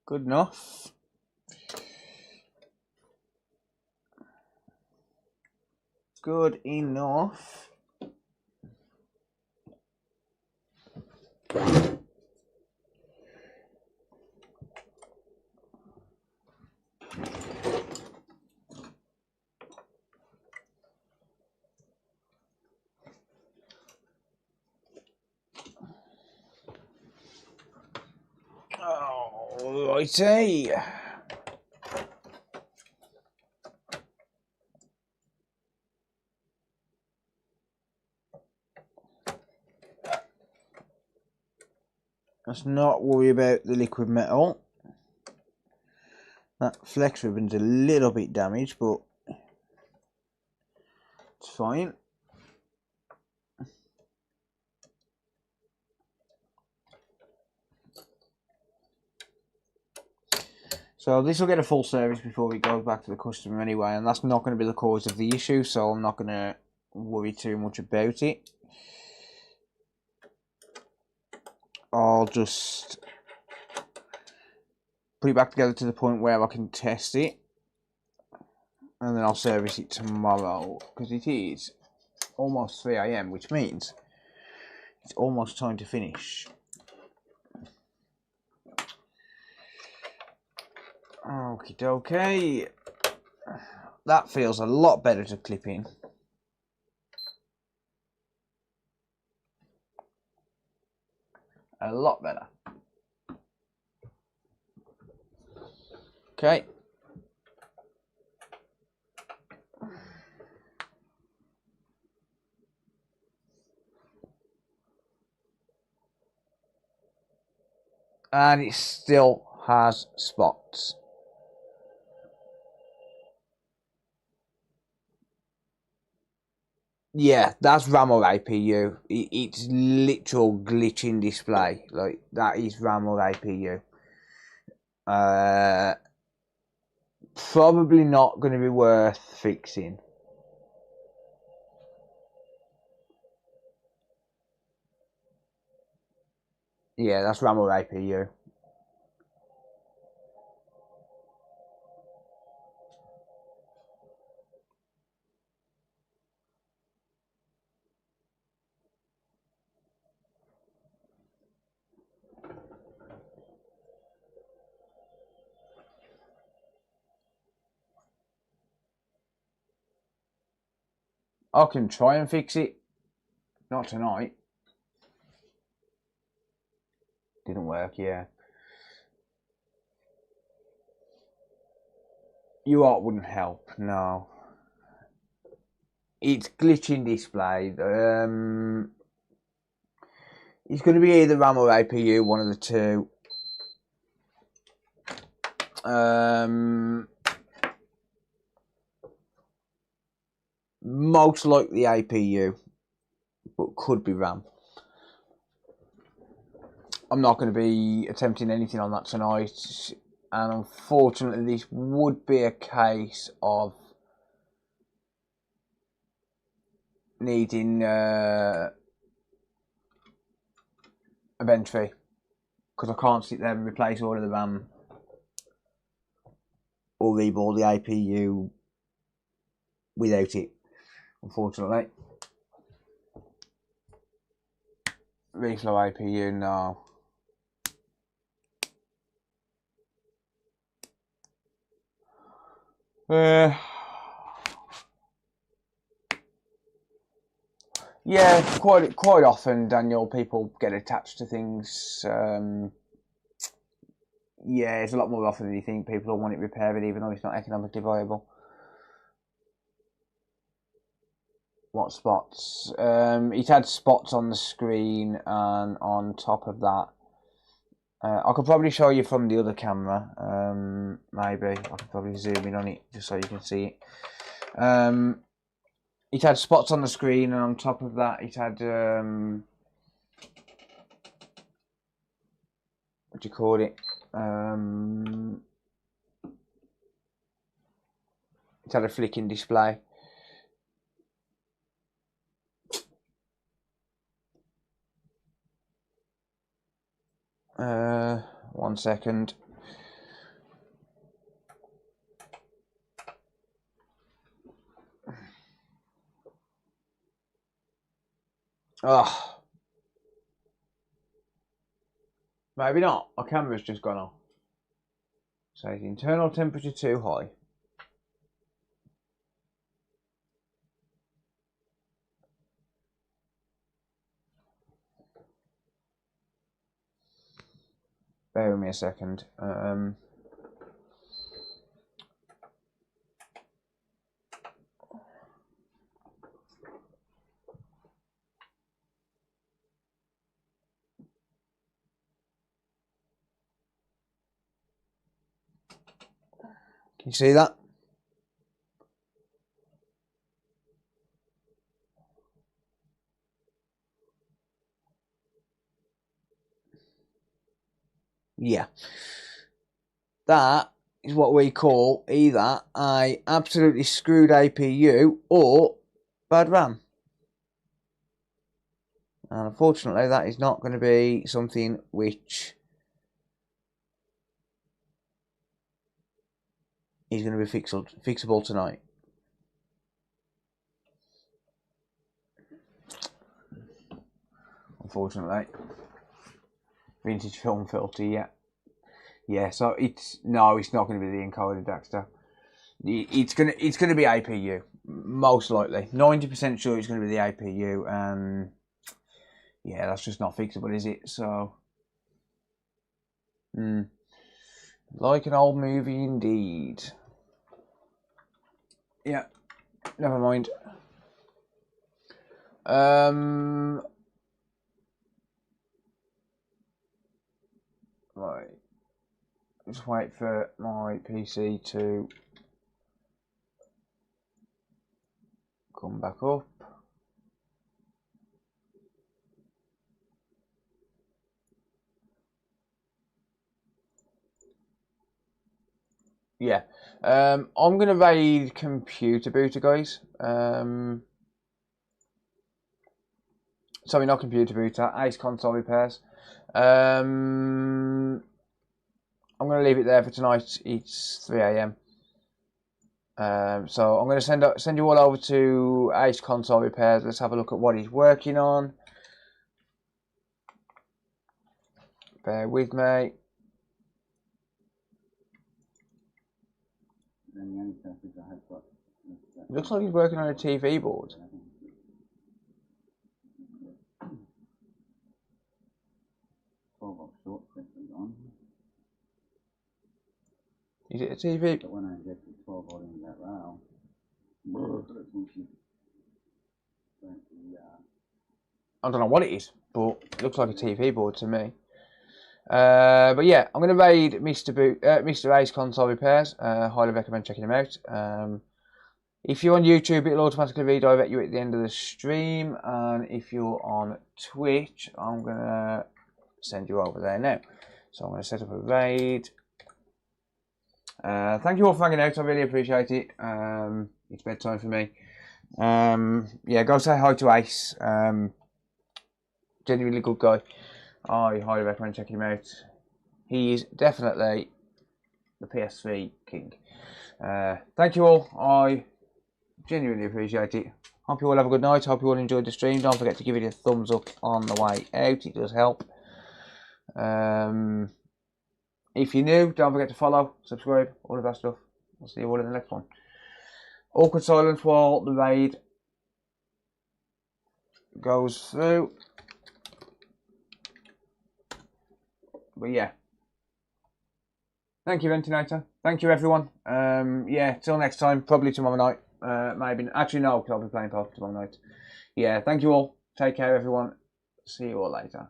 Good enough. Good enough. Oh, righty. Let's not worry about the liquid metal. That flex ribbon's a little bit damaged, but it's fine. So this will get a full service before we go back to the customer anyway, and that's not going to be the cause of the issue, so I'm not going to worry too much about it. I'll just put it back together to the point where I can test it, and then I'll service it tomorrow, because it is almost 3 AM, which means it's almost time to finish. Okie dokie. That feels a lot better to clip in. A lot better. Okay. And it still has spots. Yeah, that's RAM or APU. It's literal glitching display. Like, that is RAM or APU. Probably not going to be worth fixing. Yeah, that's RAM or APU. I can try and fix it. Not tonight. Didn't work, yeah. UART wouldn't help, no. It's glitching display. It's going to be either RAM or APU, one of the two. Most likely APU, but could be RAM. I'm not going to be attempting anything on that tonight, and unfortunately this would be a case of needing a bench fee, because I can't sit there and replace all of the RAM or rebuild the APU without it, unfortunately. Reflow APU, no. Yeah, quite often, Daniel, people get attached to things. Yeah, it's a lot more often than you think. People don't want it repaired, even though it's not economically viable. What spots? It had spots on the screen, and on top of that, I could probably show you from the other camera. Maybe I could probably zoom in on it just so you can see it. It had spots on the screen, and on top of that, it had what do you call it? It had a flicking display. One second. Oh, maybe not. My camera's just gone off. So the internal temperature too high. Bear with me a second. Can you see that? Yeah. That is what we call either a absolutely screwed APU or bad RAM. And unfortunately, that is not going to be something which is going to be fixable tonight. Unfortunately, vintage film filter, yeah. So it's not going to be the encoder Daxter. It's going to be APU most likely. 90% sure it's going to be the APU, and yeah, that's just not fixable, is it? So, like an old movie indeed. Yeah, never mind. Right, just wait for my PC to come back up. Yeah, I'm gonna raid computer booter, guys. Sorry, not computer booter, Ace console repairs. I'm gonna leave it there for tonight. It's 3 AM. So I'm gonna send you all over to Ace console repairs. Let's have a look at what he's working on. Bear with me. Looks like he's working on a TV board. Is it a TV? But when I get to 12 volume that round, I don't know what it is, but it looks like a TV board to me. But yeah, I'm going to raid Mr. Ace console repairs. Highly recommend checking him out. If you're on YouTube, it'll automatically redirect you at the end of the stream, and if you're on Twitch, I'm going to send you over there now. So I'm going to set up a raid. Thank you all for hanging out. I really appreciate it. It's bedtime for me. Yeah, go say hi to Ace. Genuinely good guy. I highly recommend checking him out. He is definitely the PS3 king. Thank you all. I genuinely appreciate it. Hope you all have a good night. Hope you all enjoyed the stream. Don't forget to give it a thumbs up on the way out. It does help. If you're new, don't forget to follow, subscribe, all of that stuff. I'll see you all in the next one. Awkward silence while the raid goes through. But yeah. Thank you, Ventilator. Thank you, everyone. Yeah, till next time. Probably tomorrow night. Maybe. Actually, no, because I'll be playing poker tomorrow night. Yeah, thank you all. Take care, everyone. See you all later.